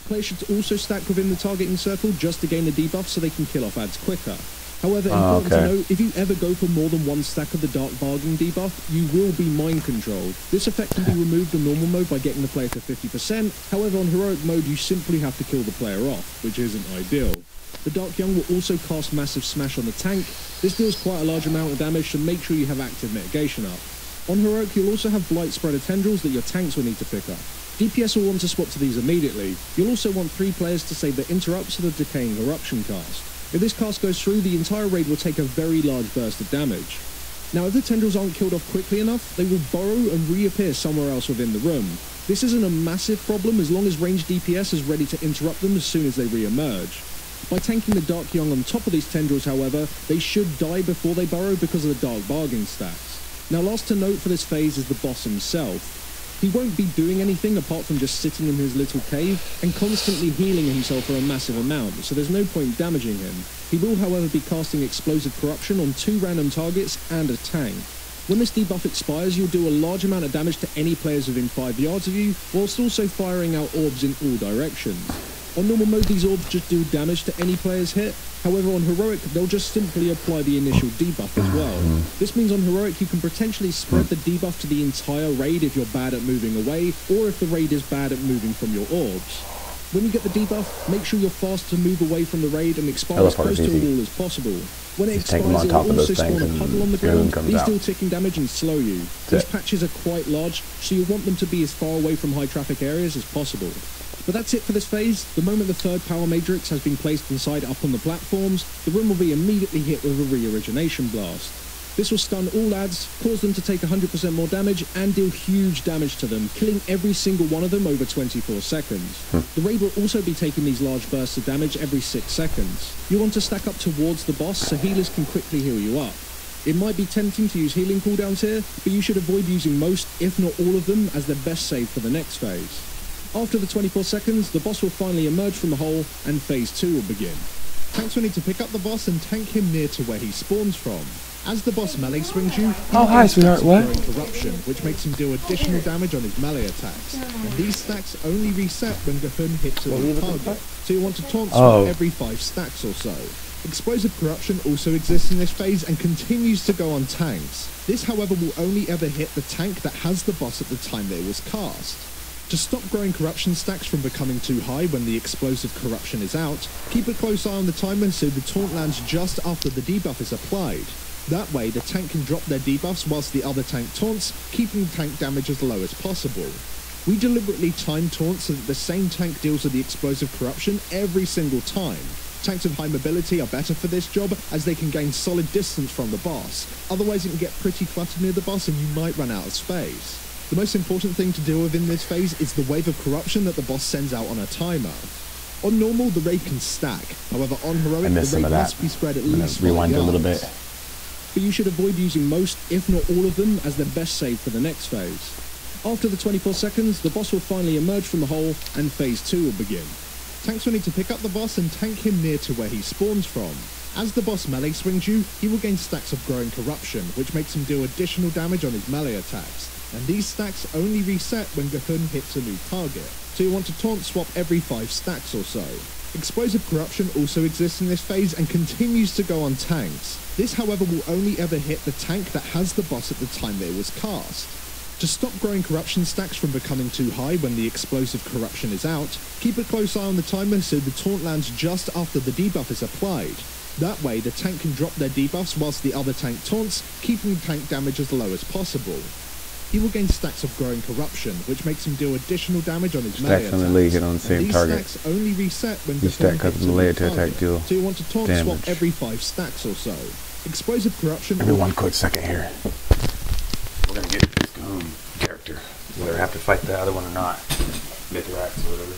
Players should also stack within the targeting circle just to gain the debuff so they can kill off ads quicker. However, important to note, if you ever go for more than one stack of the Dark Bargain debuff, you will be mind controlled. This effect can be removed in normal mode by getting the player to 50%, however on heroic mode you simply have to kill the player off, which isn't ideal. The Dark Young will also cast Massive Smash on the tank. This deals quite a large amount of damage, so make sure you have active mitigation up. On heroic, you'll also have Blight Spreader Tendrils that your tanks will need to pick up. DPS will want to swap to these immediately. You'll also want 3 players to save the interrupts for the Decaying Eruption cast. If this cast goes through, the entire raid will take a very large burst of damage. Now, if the tendrils aren't killed off quickly enough, they will burrow and reappear somewhere else within the room. This isn't a massive problem as long as ranged DPS is ready to interrupt them as soon as they re-emerge. By tanking the Dark Young on top of these tendrils, however, they should die before they burrow because of the Dark Bargain stacks. Now, last to note for this phase is the boss himself. He won't be doing anything apart from just sitting in his little cave and constantly healing himself for a massive amount, so there's no point damaging him. He will, however, be casting Explosive Corruption on 2 random targets and a tank. When this debuff expires, you'll do a large amount of damage to any players within 5 yards of you, whilst also firing out orbs in all directions. On normal mode, these orbs just do damage to any player's hit. However, on Heroic, they'll just simply apply the initial debuff as well. This means on Heroic, you can potentially spread the debuff to the entire raid if you're bad at moving away, or if the raid is bad at moving from your orbs. When you get the debuff, make sure you're fast to move away from the raid and expire as close to a wall as possible. When it expires, it will also spawn a puddle on the ground. These deal ticking damage and slow you. These patches are quite large, so you want them to be as far away from high traffic areas as possible. But that's it for this phase. The moment the third power matrix has been placed inside up on the platforms, the room will be immediately hit with a re-origination blast. This will stun all adds, cause them to take 100% more damage, and deal huge damage to them, killing every single one of them over 24 seconds. The raid will also be taking these large bursts of damage every 6 seconds. You want to stack up towards the boss so healers can quickly heal you up. It might be tempting to use healing cooldowns here, but you should avoid using most, if not all of them, as their best save for the next phase. After the 24 seconds, the boss will finally emerge from the hole, and phase 2 will begin. Tanks will need to pick up the boss and tank him near to where he spawns from. As the boss melee swings you, oh hi sweetheart, what? Corruption, which makes him do additional damage on his melee attacks. And these stacks only reset when Gahun hits a new target, so you want to taunt swap every 5 stacks or so. Explosive Corruption also exists in this phase and continues to go on tanks. This, however, will only ever hit the tank that has the boss at the time that it was cast. To stop growing corruption stacks from becoming too high when the explosive corruption is out, keep a close eye on the timer so the taunt lands just after the debuff is applied. That way, the tank can drop their debuffs whilst the other tank taunts, keeping tank damage as low as possible. We deliberately time taunts so that the same tank deals with the explosive corruption every single time. Tanks with high mobility are better for this job as they can gain solid distance from the boss, otherwise it can get pretty cluttered near the boss and you might run out of space. The most important thing to deal with in this phase is the wave of corruption that the boss sends out on a timer. On normal, the raid can stack. However, on Heroic, the raid must be spread at least 5 rewind yards. a little bit. But you should avoid using most, if not all of them, as their best save for the next phase. After the 24 seconds, the boss will finally emerge from the hole, and phase 2 will begin. Tanks will need to pick up the boss and tank him near to where he spawns from. As the boss melee swings you, he will gain stacks of growing corruption, which makes him do additional damage on his melee attacks. And these stacks only reset when Gahun hits a new target, so you want to taunt swap every 5 stacks or so. Explosive Corruption also exists in this phase and continues to go on tanks. This, however, will only ever hit the tank that has the boss at the time that it was cast. To stop growing corruption stacks from becoming too high when the explosive corruption is out, keep a close eye on the timer so the taunt lands just after the debuff is applied. That way, the tank can drop their debuffs whilst the other tank taunts, keeping tank damage as low as possible. He will gain stacks of growing corruption, which makes him do additional damage on his melee attacks. Stacks on the hit on the same target. These stacks only reset when Each stack causes melee to attack deal so you want to taunt damage. swap every 5 stacks or so. Explosive Corruption... Give me one quick second here. We're gonna get this character. Whether I have to fight the other one or not. Mithrax or whatever.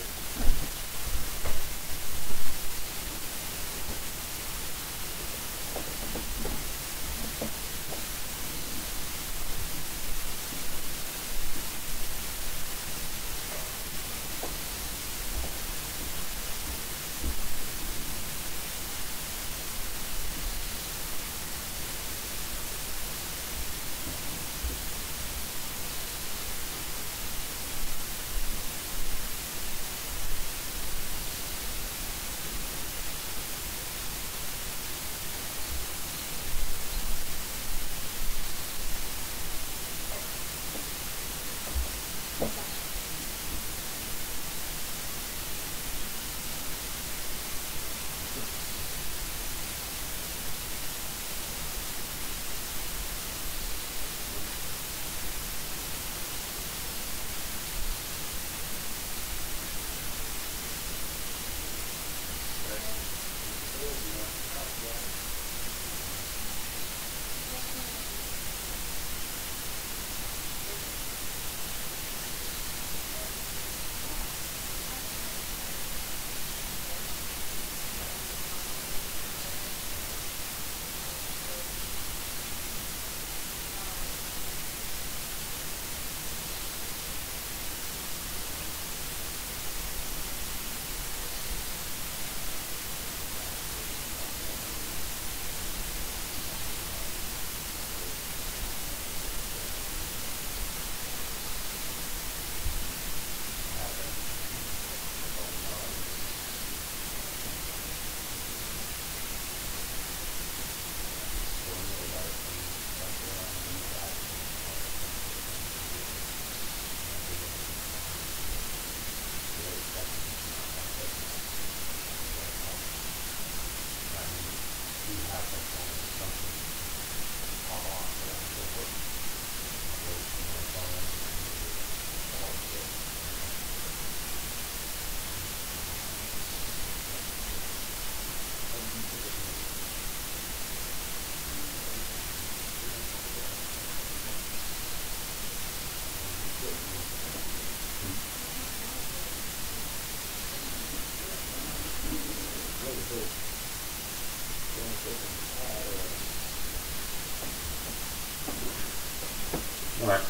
Alright.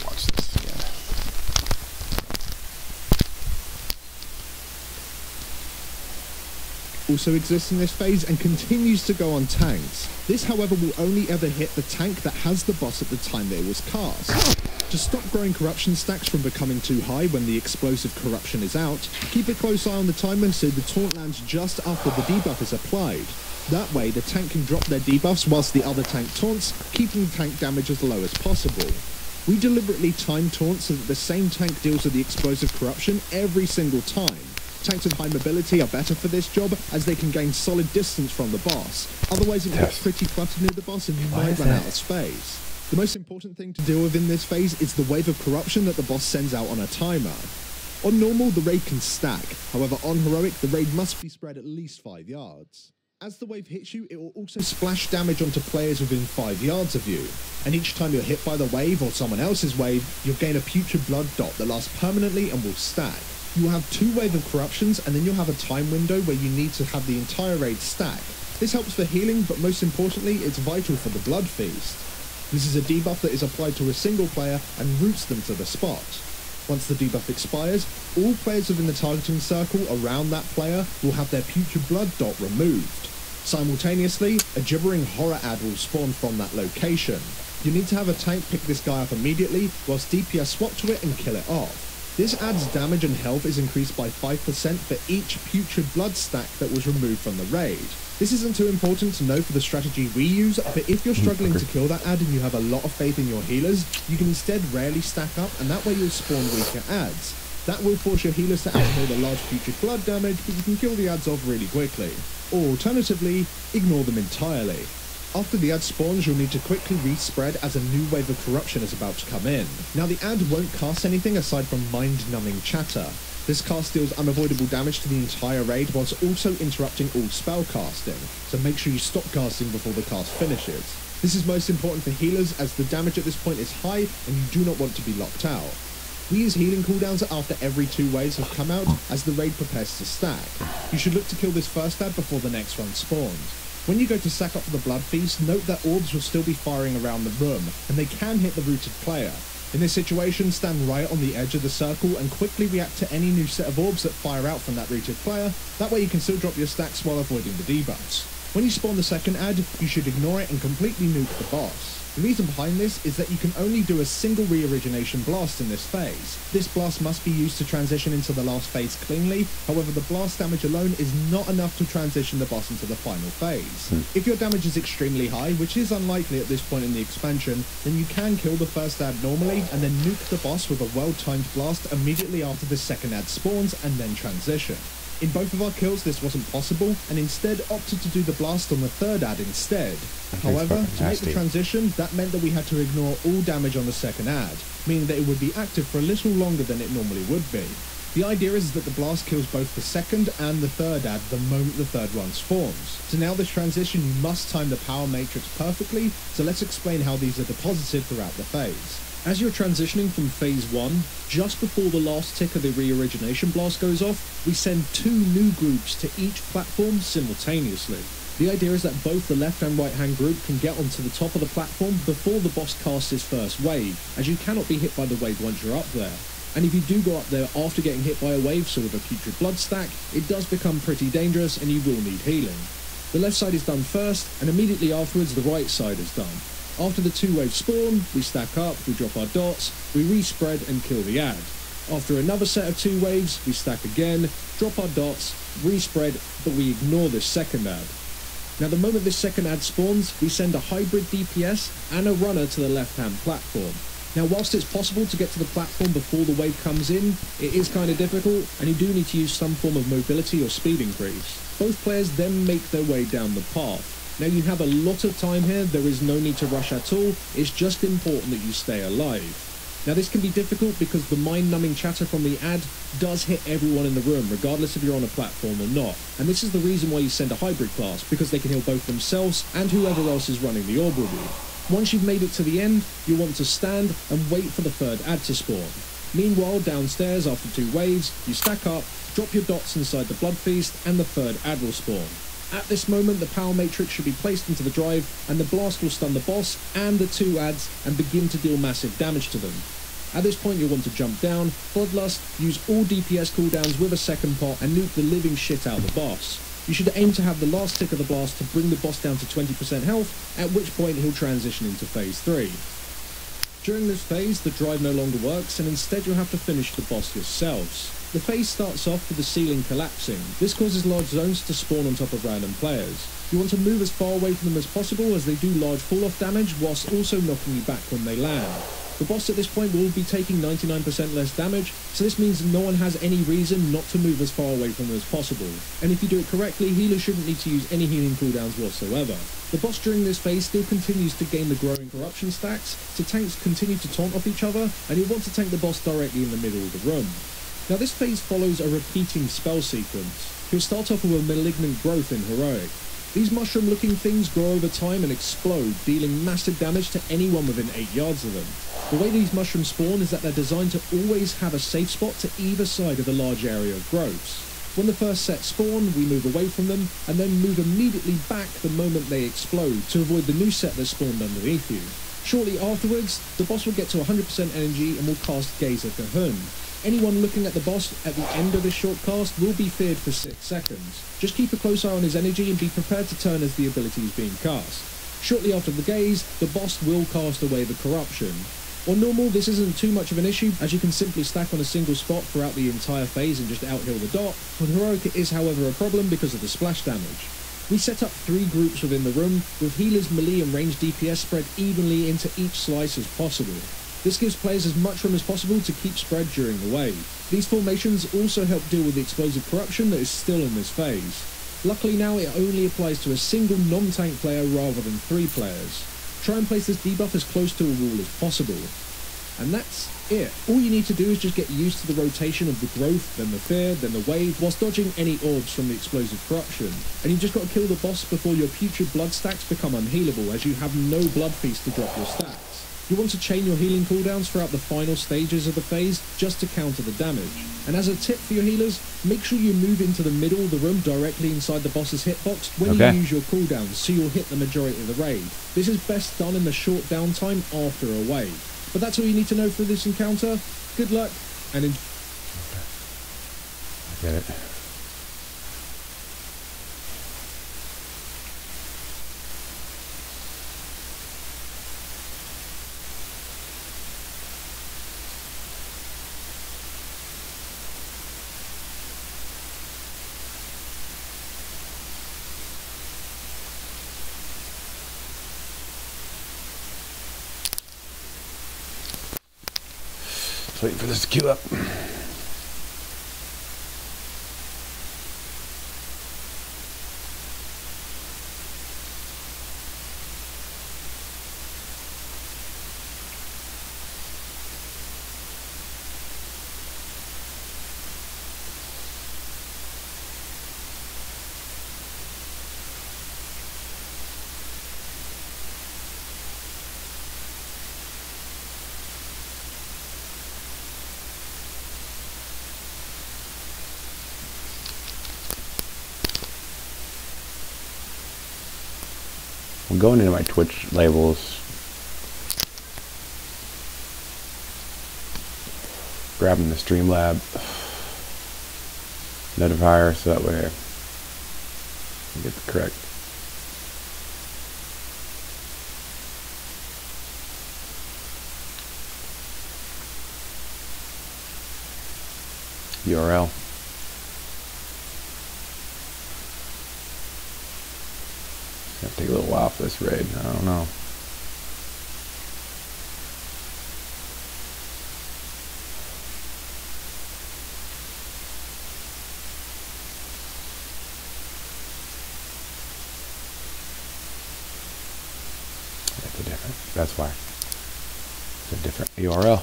Watch this again. Also exists in this phase and continues to go on tanks. This, however, will only ever hit the tank that has the boss at the time that it was cast. To stop growing corruption stacks from becoming too high when the explosive corruption is out, keep a close eye on the timer so the taunt lands just after the debuff is applied. That way, the tank can drop their debuffs whilst the other tank taunts, keeping tank damage as low as possible. We deliberately time taunts so that the same tank deals with the explosive corruption every single time. Tanks with high mobility are better for this job, as they can gain solid distance from the boss. Otherwise, it gets pretty cluttered near the boss and you might run out of space. The most important thing to deal with in this phase is the wave of corruption that the boss sends out on a timer. On normal, the raid can stack. However, on heroic, the raid must be spread at least 5 yards. As the wave hits you, it will also splash damage onto players within 5 yards of you. And each time you're hit by the wave or someone else's wave, you'll gain a putrid blood dot that lasts permanently and will stack. You will have 2 waves of corruptions, and then you'll have a time window where you need to have the entire raid stack. This helps for healing, but most importantly, it's vital for the blood feast. This is a debuff that is applied to a single player and routes them to the spot. Once the debuff expires, all players within the targeting circle around that player will have their putrid blood dot removed. Simultaneously, a gibbering horror ad will spawn from that location. You need to have a tank pick this guy up immediately, whilst DPS swap to it and kill it off. This ad's damage and health is increased by 5% for each putrid blood stack that was removed from the raid. This isn't too important to know for the strategy we use, but if you're struggling to kill that ad and you have a lot of faith in your healers, you can instead rarely stack up, and that way you'll spawn weaker ads. That will force your healers to outkill the large putrid blood damage, but you can kill the ads off really quickly. Or alternatively, ignore them entirely. After the ad spawns, you'll need to quickly respread as a new wave of corruption is about to come in. Now, the ad won't cast anything aside from mind-numbing chatter. This cast deals unavoidable damage to the entire raid whilst also interrupting all spell casting, so make sure you stop casting before the cast finishes. This is most important for healers as the damage at this point is high and you do not want to be locked out. We use healing cooldowns after every 2 waves have come out as the raid prepares to stack. You should look to kill this first ad before the next one spawns. When you go to sack up for the blood feast, note that orbs will still be firing around the room, and they can hit the rooted player. In this situation, stand right on the edge of the circle and quickly react to any new set of orbs that fire out from that rooted player. That way you can still drop your stacks while avoiding the debuffs. When you spawn the second ad, you should ignore it and completely nuke the boss. The reason behind this is that you can only do a single re-origination blast in this phase. This blast must be used to transition into the last phase cleanly, however the blast damage alone is not enough to transition the boss into the final phase. If your damage is extremely high, which is unlikely at this point in the expansion, then you can kill the first ad normally and then nuke the boss with a well-timed blast immediately after the second ad spawns and then transition. In both of our kills this wasn't possible, and instead opted to do the blast on the third ad instead. However, to make the transition, that meant that we had to ignore all damage on the second ad, meaning that it would be active for a little longer than it normally would be. The idea is that the blast kills both the second and the third ad the moment the third one spawns. To nail this transition, you must time the power matrix perfectly, so let's explain how these are deposited throughout the phase. As you're transitioning from phase 1, just before the last tick of the re-origination blast goes off, we send 2 new groups to each platform simultaneously. The idea is that both the left and right hand group can get onto the top of the platform before the boss casts his first wave, as you cannot be hit by the wave once you're up there. And if you do go up there after getting hit by a wave, so with a putrid blood stack, it does become pretty dangerous and you will need healing. The left side is done first, and immediately afterwards the right side is done. After the 2 waves spawn, we stack up, we drop our dots, we respread and kill the ad. After another set of 2 waves, we stack again, drop our dots, respread, but we ignore this second ad. Now the moment this second ad spawns, we send a hybrid DPS and a runner to the left-hand platform. Now whilst it's possible to get to the platform before the wave comes in, it is kind of difficult and you do need to use some form of mobility or speed increase. Both players then make their way down the path. Now you have a lot of time here, there is no need to rush at all, it's just important that you stay alive. Now this can be difficult because the mind-numbing chatter from the ad does hit everyone in the room, regardless if you're on a platform or not. And this is the reason why you send a hybrid class, because they can heal both themselves and whoever else is running the orb with you. Once you've made it to the end, you'll want to stand and wait for the third ad to spawn. Meanwhile, downstairs after 2 waves, you stack up, drop your dots inside the blood feast, and the third ad will spawn. At this moment, the power matrix should be placed into the drive, and the blast will stun the boss and the 2 ads and begin to deal massive damage to them. At this point, you'll want to jump down, Bloodlust, use all DPS cooldowns with a second pot, and nuke the living shit out of the boss. You should aim to have the last tick of the blast to bring the boss down to 20% health, at which point he'll transition into phase 3. During this phase, the drive no longer works, and instead you'll have to finish the boss yourselves. The phase starts off with the ceiling collapsing. This causes large zones to spawn on top of random players. You want to move as far away from them as possible, as they do large fall-off damage, whilst also knocking you back when they land. The boss at this point will be taking 99% less damage, so this means no one has any reason not to move as far away from them as possible. And if you do it correctly, healers shouldn't need to use any healing cooldowns whatsoever. The boss during this phase still continues to gain the growing corruption stacks, so tanks continue to taunt off each other, and you'll want to tank the boss directly in the middle of the room. Now this phase follows a repeating spell sequence. You'll start off with a malignant growth in Heroic. These mushroom-looking things grow over time and explode, dealing massive damage to anyone within 8 yards of them. The way these mushrooms spawn is that they're designed to always have a safe spot to either side of the large area of growths. When the first set spawn, we move away from them, and then move immediately back the moment they explode to avoid the new set that spawned underneath you. Shortly afterwards, the boss will get to 100% energy and will cast Gaze at Cahun. Anyone looking at the boss at the end of this short cast will be feared for 6 seconds. Just keep a close eye on his energy and be prepared to turn as the ability is being cast. Shortly after the Gaze, the boss will cast away the corruption. On normal, this isn't too much of an issue, as you can simply stack on a single spot throughout the entire phase and just outheal the dot. On Heroic it is however a problem because of the splash damage. We set up 3 groups within the room, with healers, melee and ranged DPS spread evenly into each slice as possible. This gives players as much room as possible to keep spread during the wave. These formations also help deal with the explosive corruption that is still in this phase. Luckily now it only applies to a single non-tank player rather than 3 players. Try and place this debuff as close to a wall as possible. And that's it. All you need to do is just get used to the rotation of the growth, then the fear, then the wave, whilst dodging any orbs from the explosive corruption. And you've just got to kill the boss before your putrid blood stacks become unhealable, as you have no blood feast to drop your stacks. You want to chain your healing cooldowns throughout the final stages of the phase, just to counter the damage. And as a tip for your healers, make sure you move into the middle of the room directly inside the boss's hitbox when you use your cooldowns, so you'll hit the majority of the raid. This is best done in the short downtime after a wave. But that's all you need to know for this encounter. Good luck, and enjoy. I get it. Waiting for this to queue up. I'm going into my Twitch labels, grabbing the Streamlab notifier so that way I get the correct URL. It's gonna take a little while for this raid. I don't know. That's a different. That's why. It's a different URL.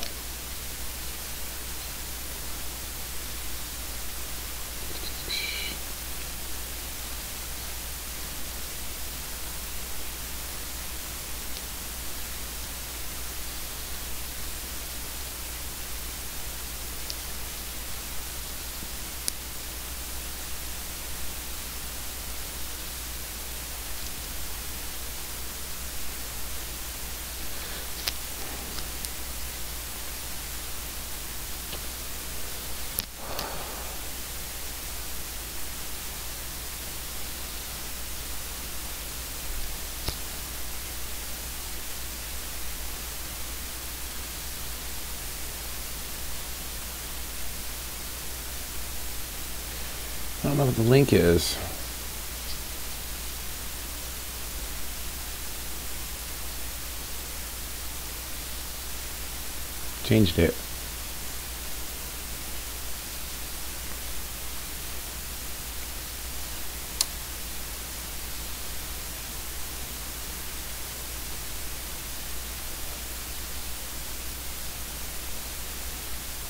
don't know what the link is. Changed it.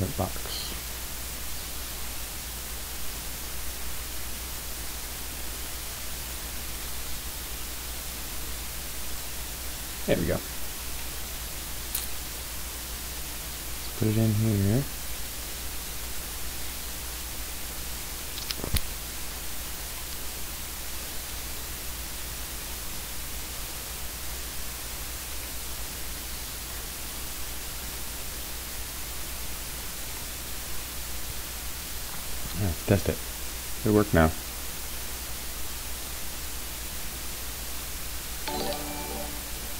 Red box. There we go. Let's put it in here. Let's test it. It worked now.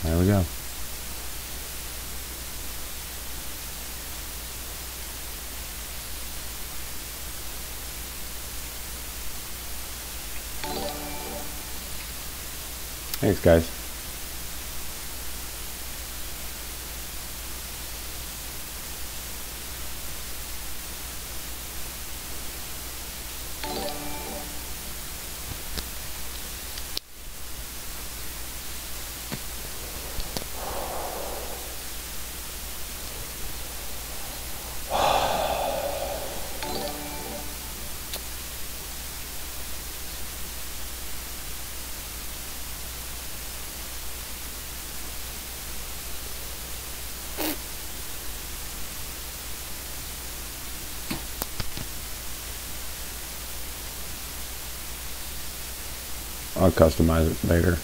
There we go. Thanks, guys. I'll customize it later.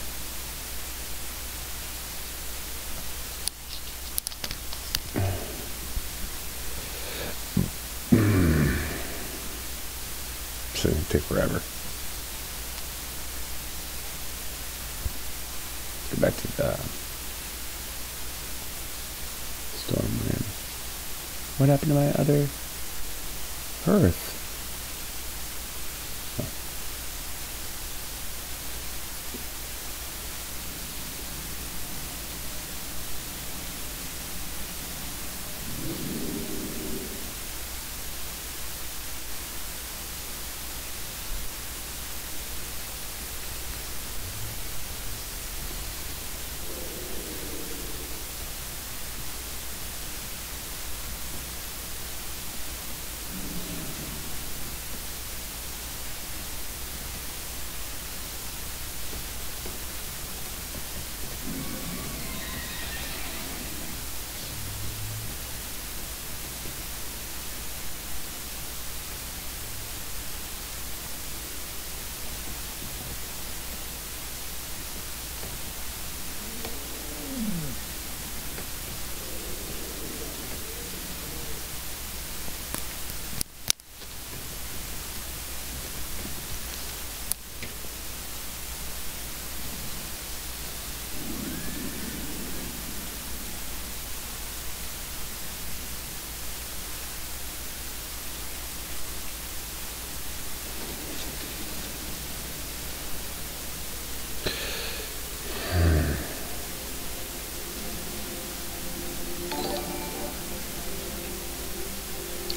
So it'll take forever. Let's go back to the storm wind. What happened to my other Earth?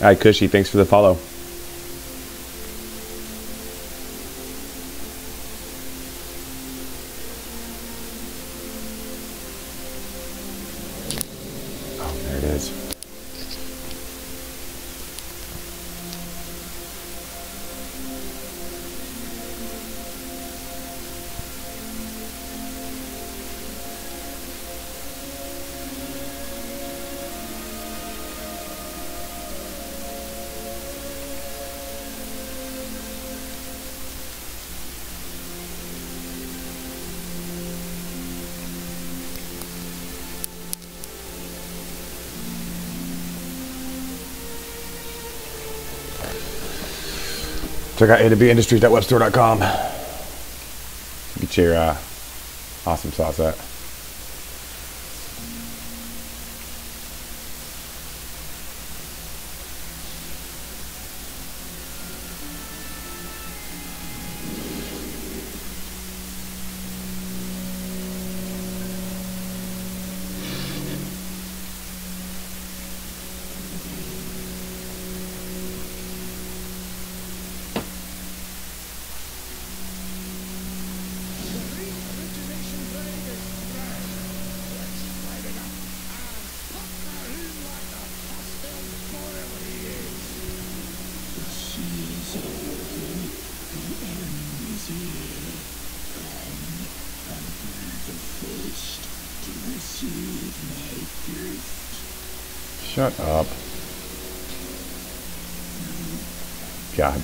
Hi, Cushy. Thanks for the follow. Oh, there it is. Check out a2bindustries.webstore.com. Get your awesome sauce at. Shut up. God.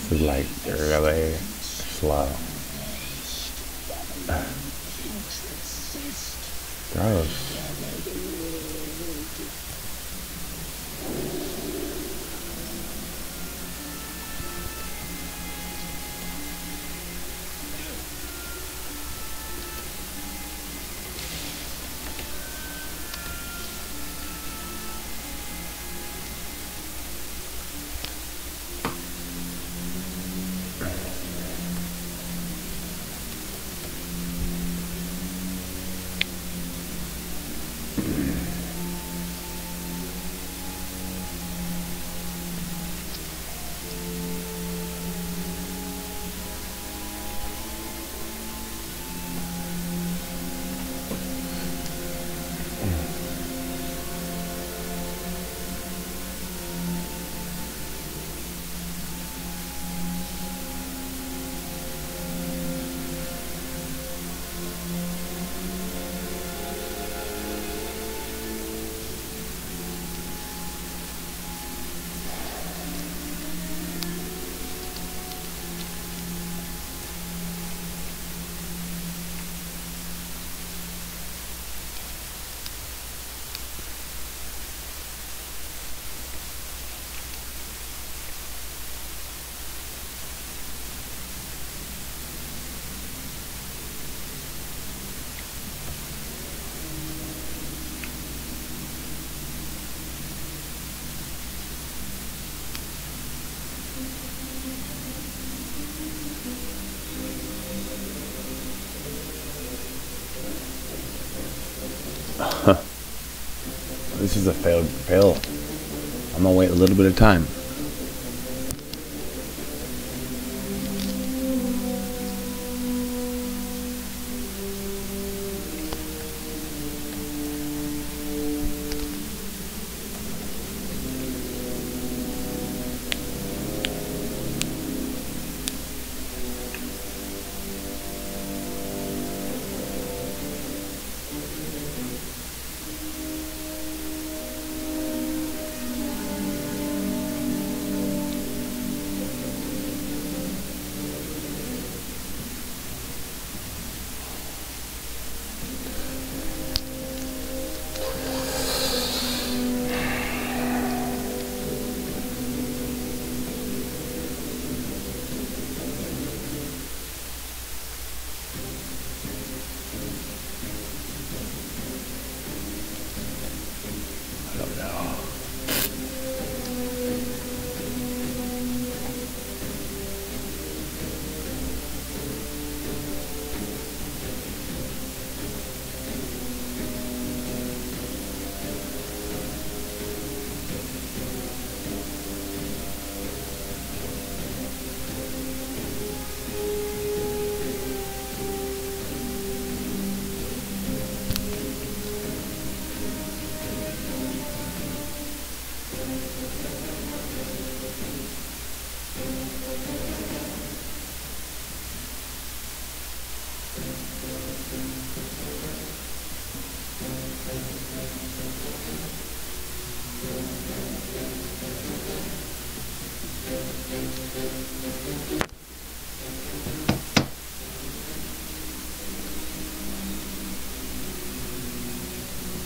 This is like really slow. Gross. This is a fail. I'm gonna wait a little bit of time.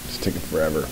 It's taking forever.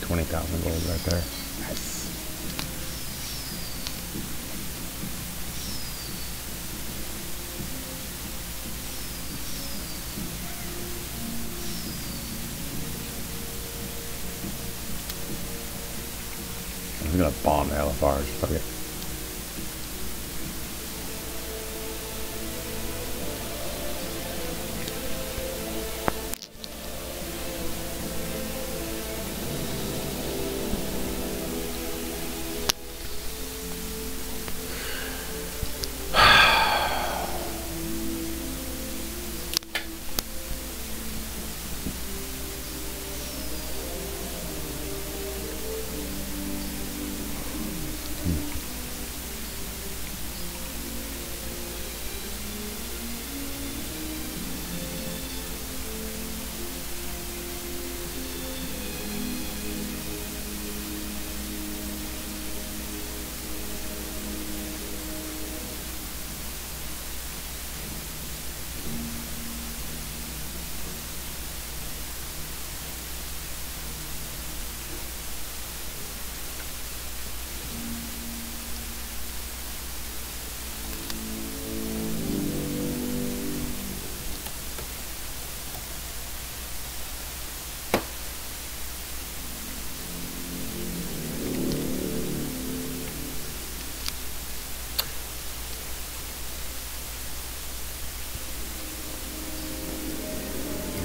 20,000 gold right there. Nice. I'm gonna bomb the LFRs. Fuck it.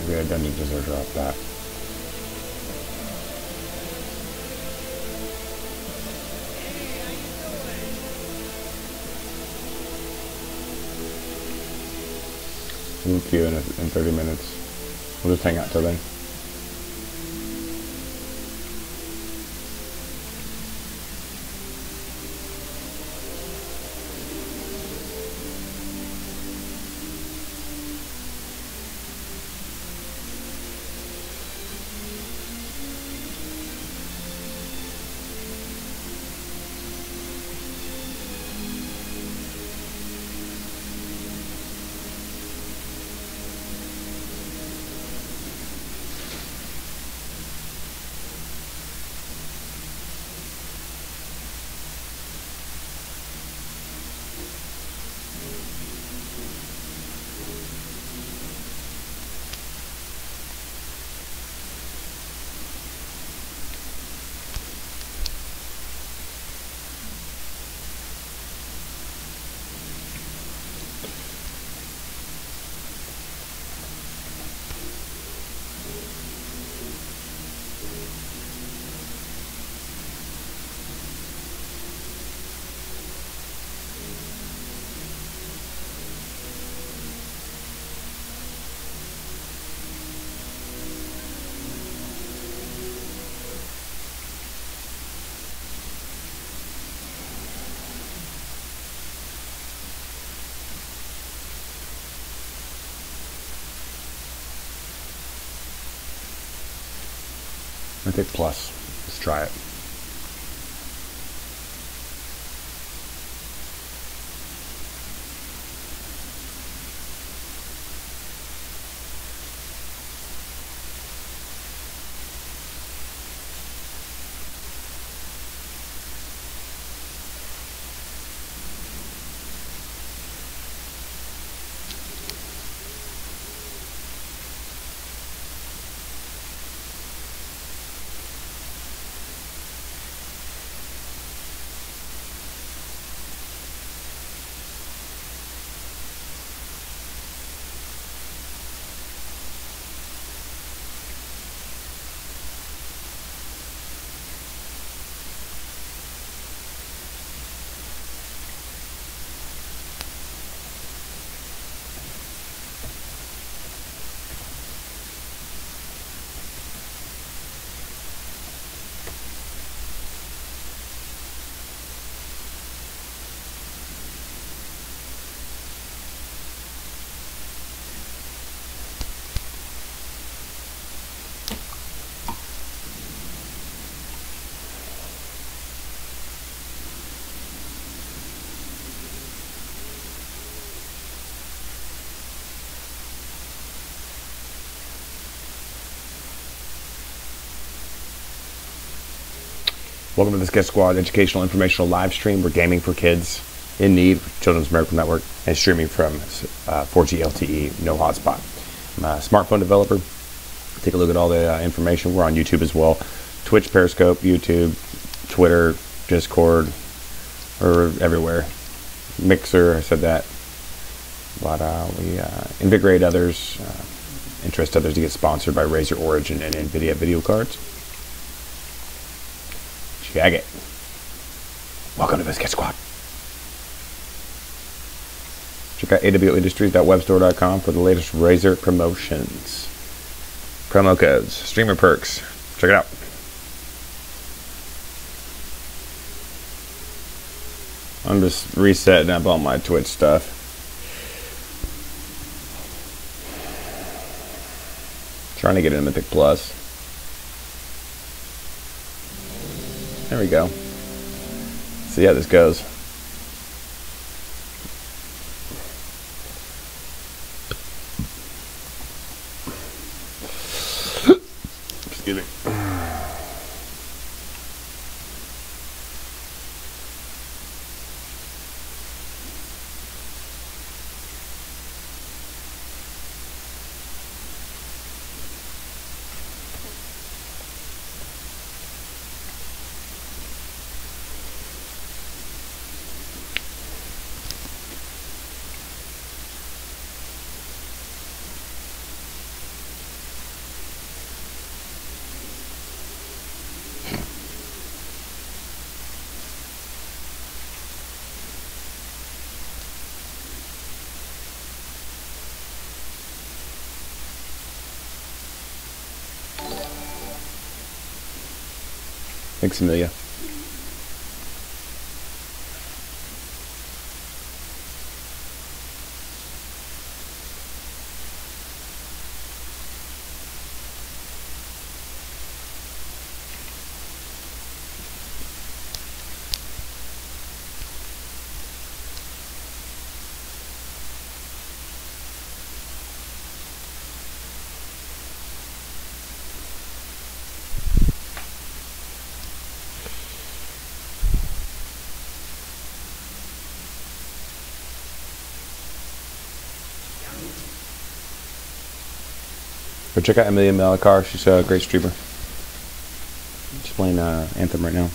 Maybe I don't need to drop that. We'll queue in 30 minutes. We'll just hang out till then. I think plus. Let's try it. Welcome to the Sketch Squad educational informational live stream. We're gaming for kids in need, Children's Miracle Network, and streaming from 4G LTE, no hotspot. I'm a smartphone developer. Take a look at all the information. We're on YouTube as well. Twitch, Periscope, YouTube, Twitter, Discord, or everywhere. Mixer, I said that. But we invigorate others, interest others to get sponsored by Razer Origin and NVIDIA video cards. Jag it. Welcome to the Sketch Squad. Check out awindustries.webstore.com for the latest Razer promotions. Promo codes, streamer perks. Check it out. I'm just resetting up all my Twitch stuff. Trying to get in Mythic Plus. There we go. See how this goes. Excuse me. Thanks, Amelia. Go check out Amelia Malakar. She's a great streamer. She's playing Anthem right now.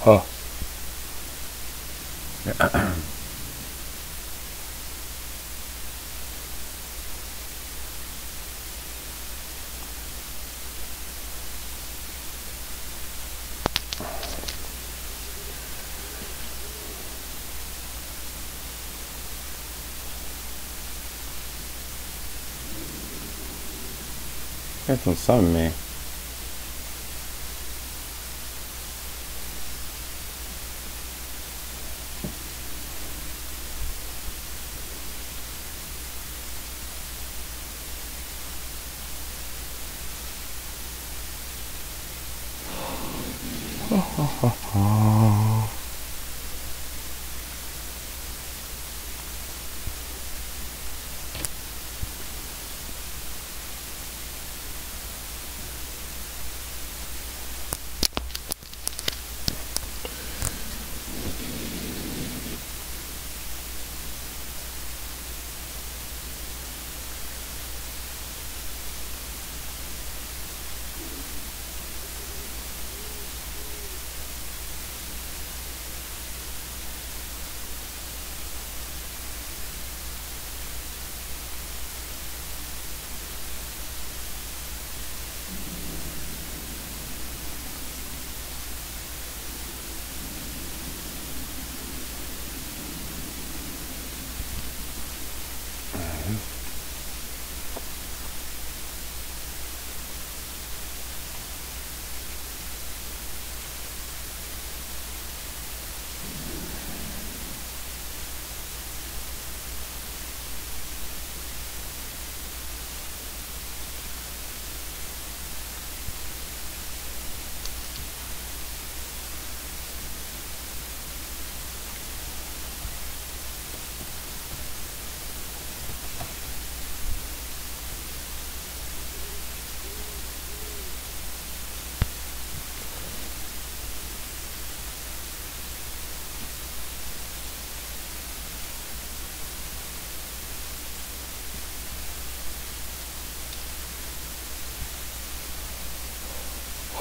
Huh. That's on some of me.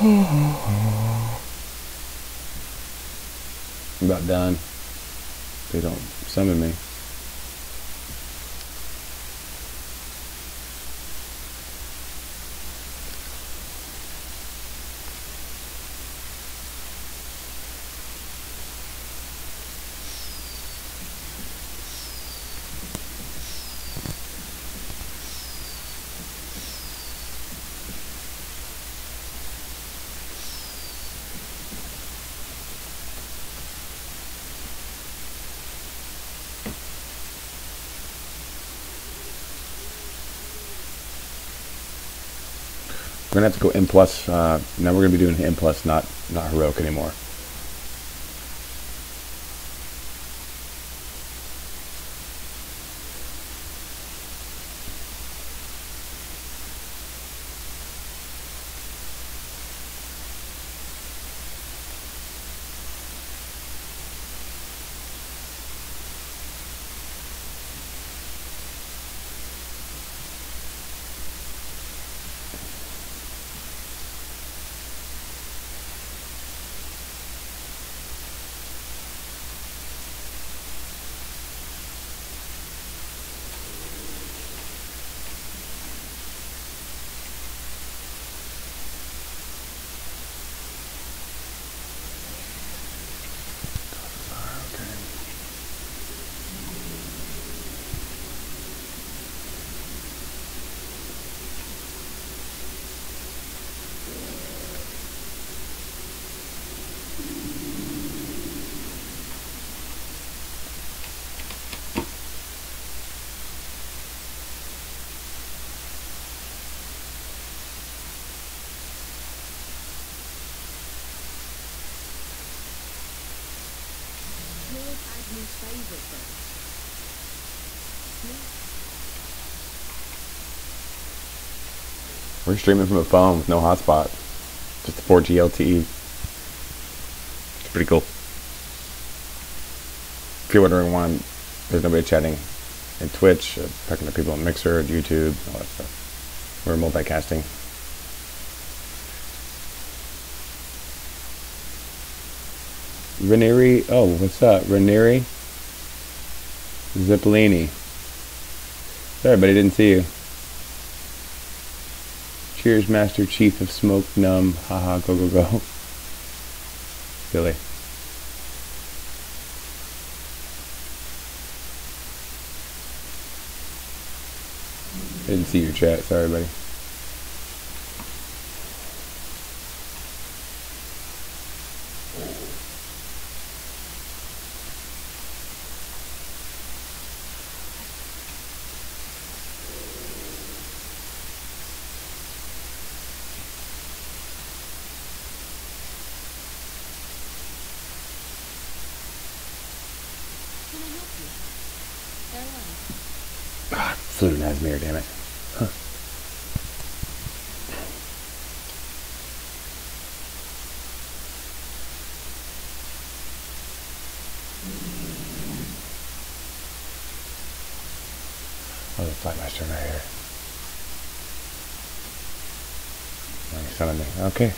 I'm about done. They don't summon me. We're gonna have to go M plus. Now we're gonna be doing M plus, not heroic anymore. We're streaming from a phone with no hotspot. Just a 4G LTE. It's pretty cool. If you're wondering why there's nobody chatting in Twitch, talking to people on Mixer, YouTube, all that stuff. We're multicasting. Ranieri, oh, what's up? Ranieri? Zippolini. Sorry, buddy, didn't see you. Cheers, Master Chief of Smoke Numb. Haha, go, go, go. Silly. Didn't see your chat, sorry, buddy. Flew an Asmir, damn it. Huh. Oh, the Flightmaster right here. Nice, son of me. Okay.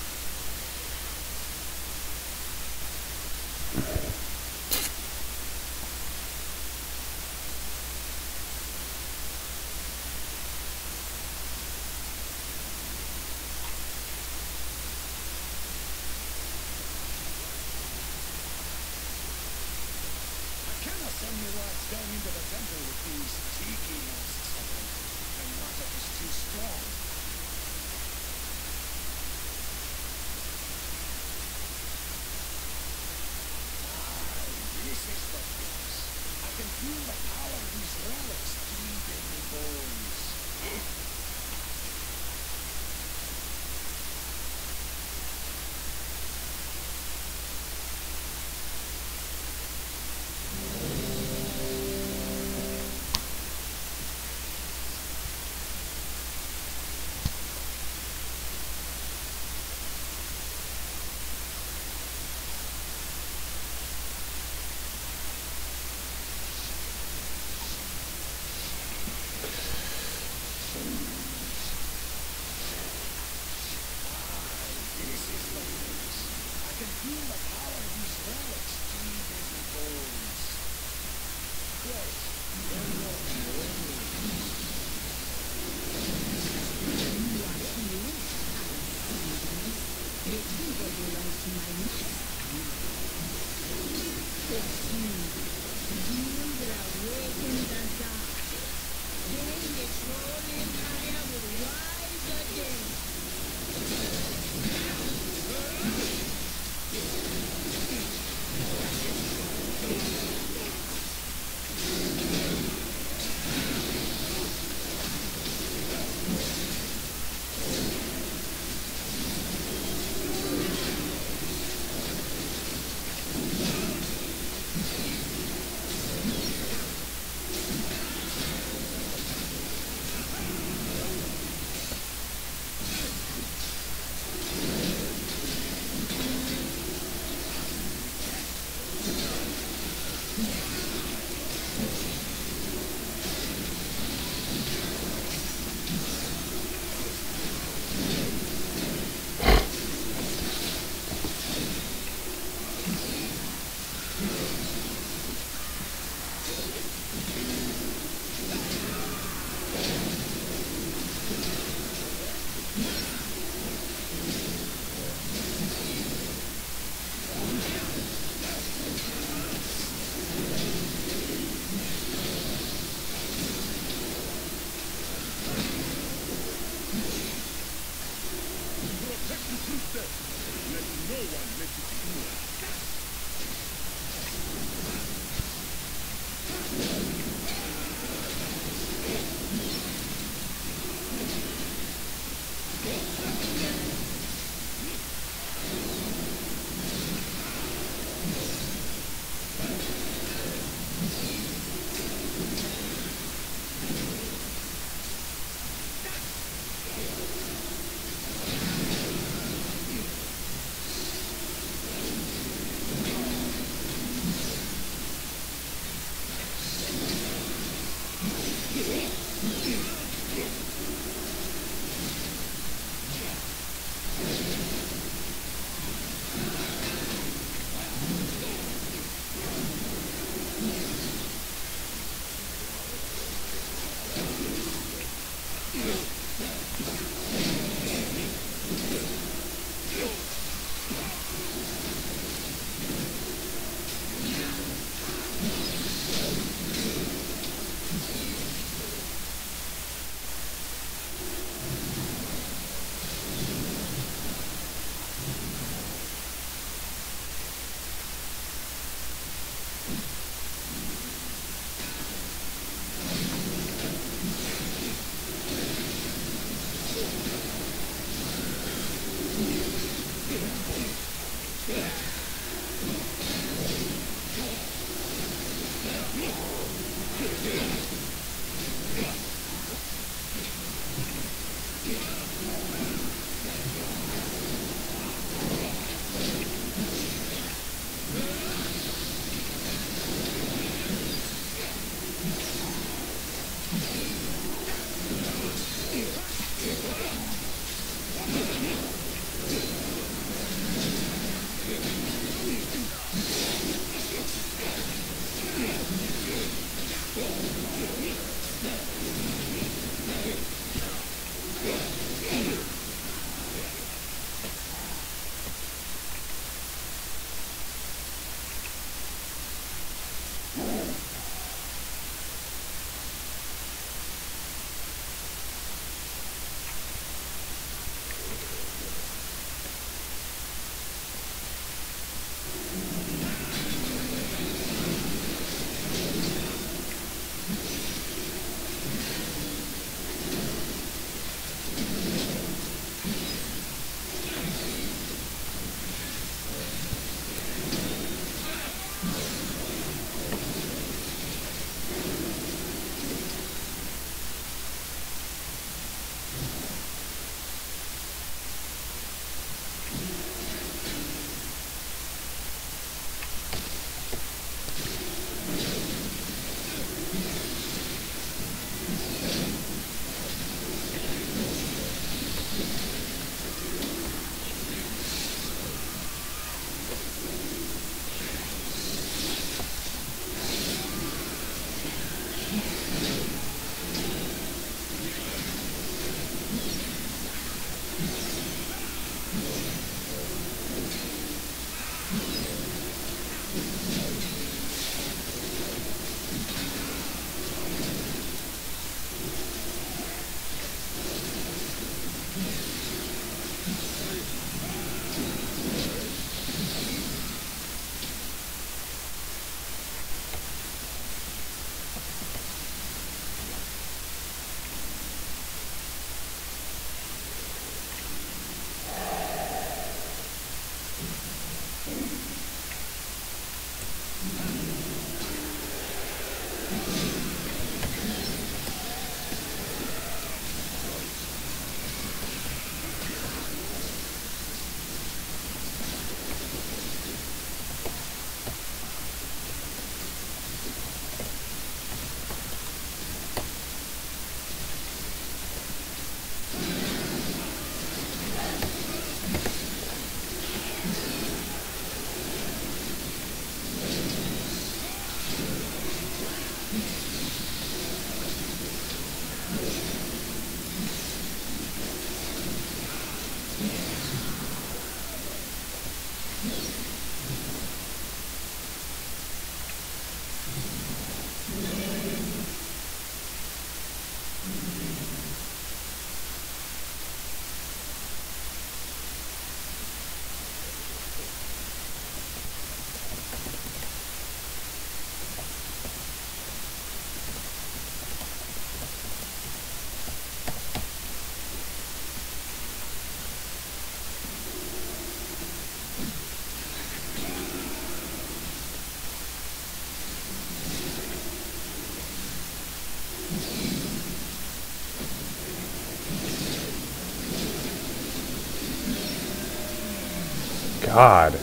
God.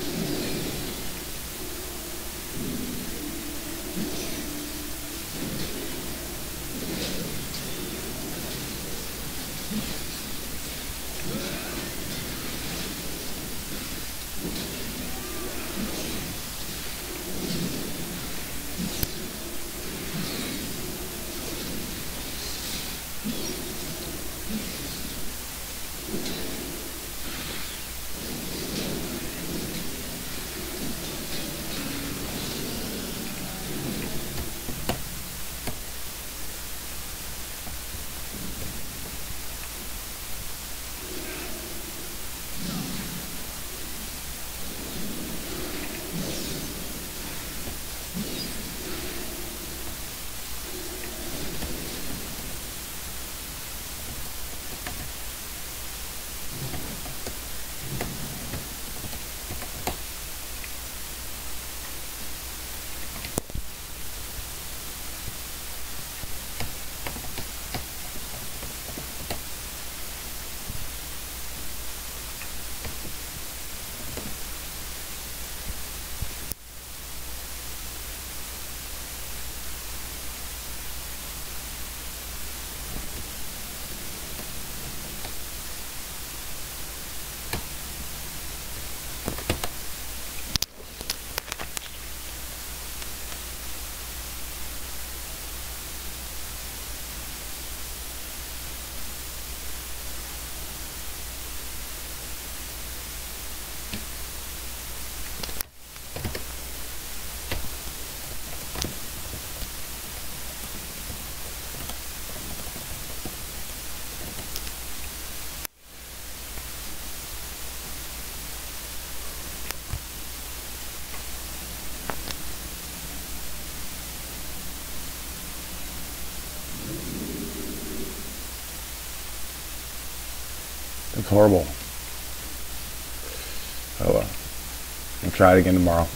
It's horrible. Oh well. I'll try it again tomorrow.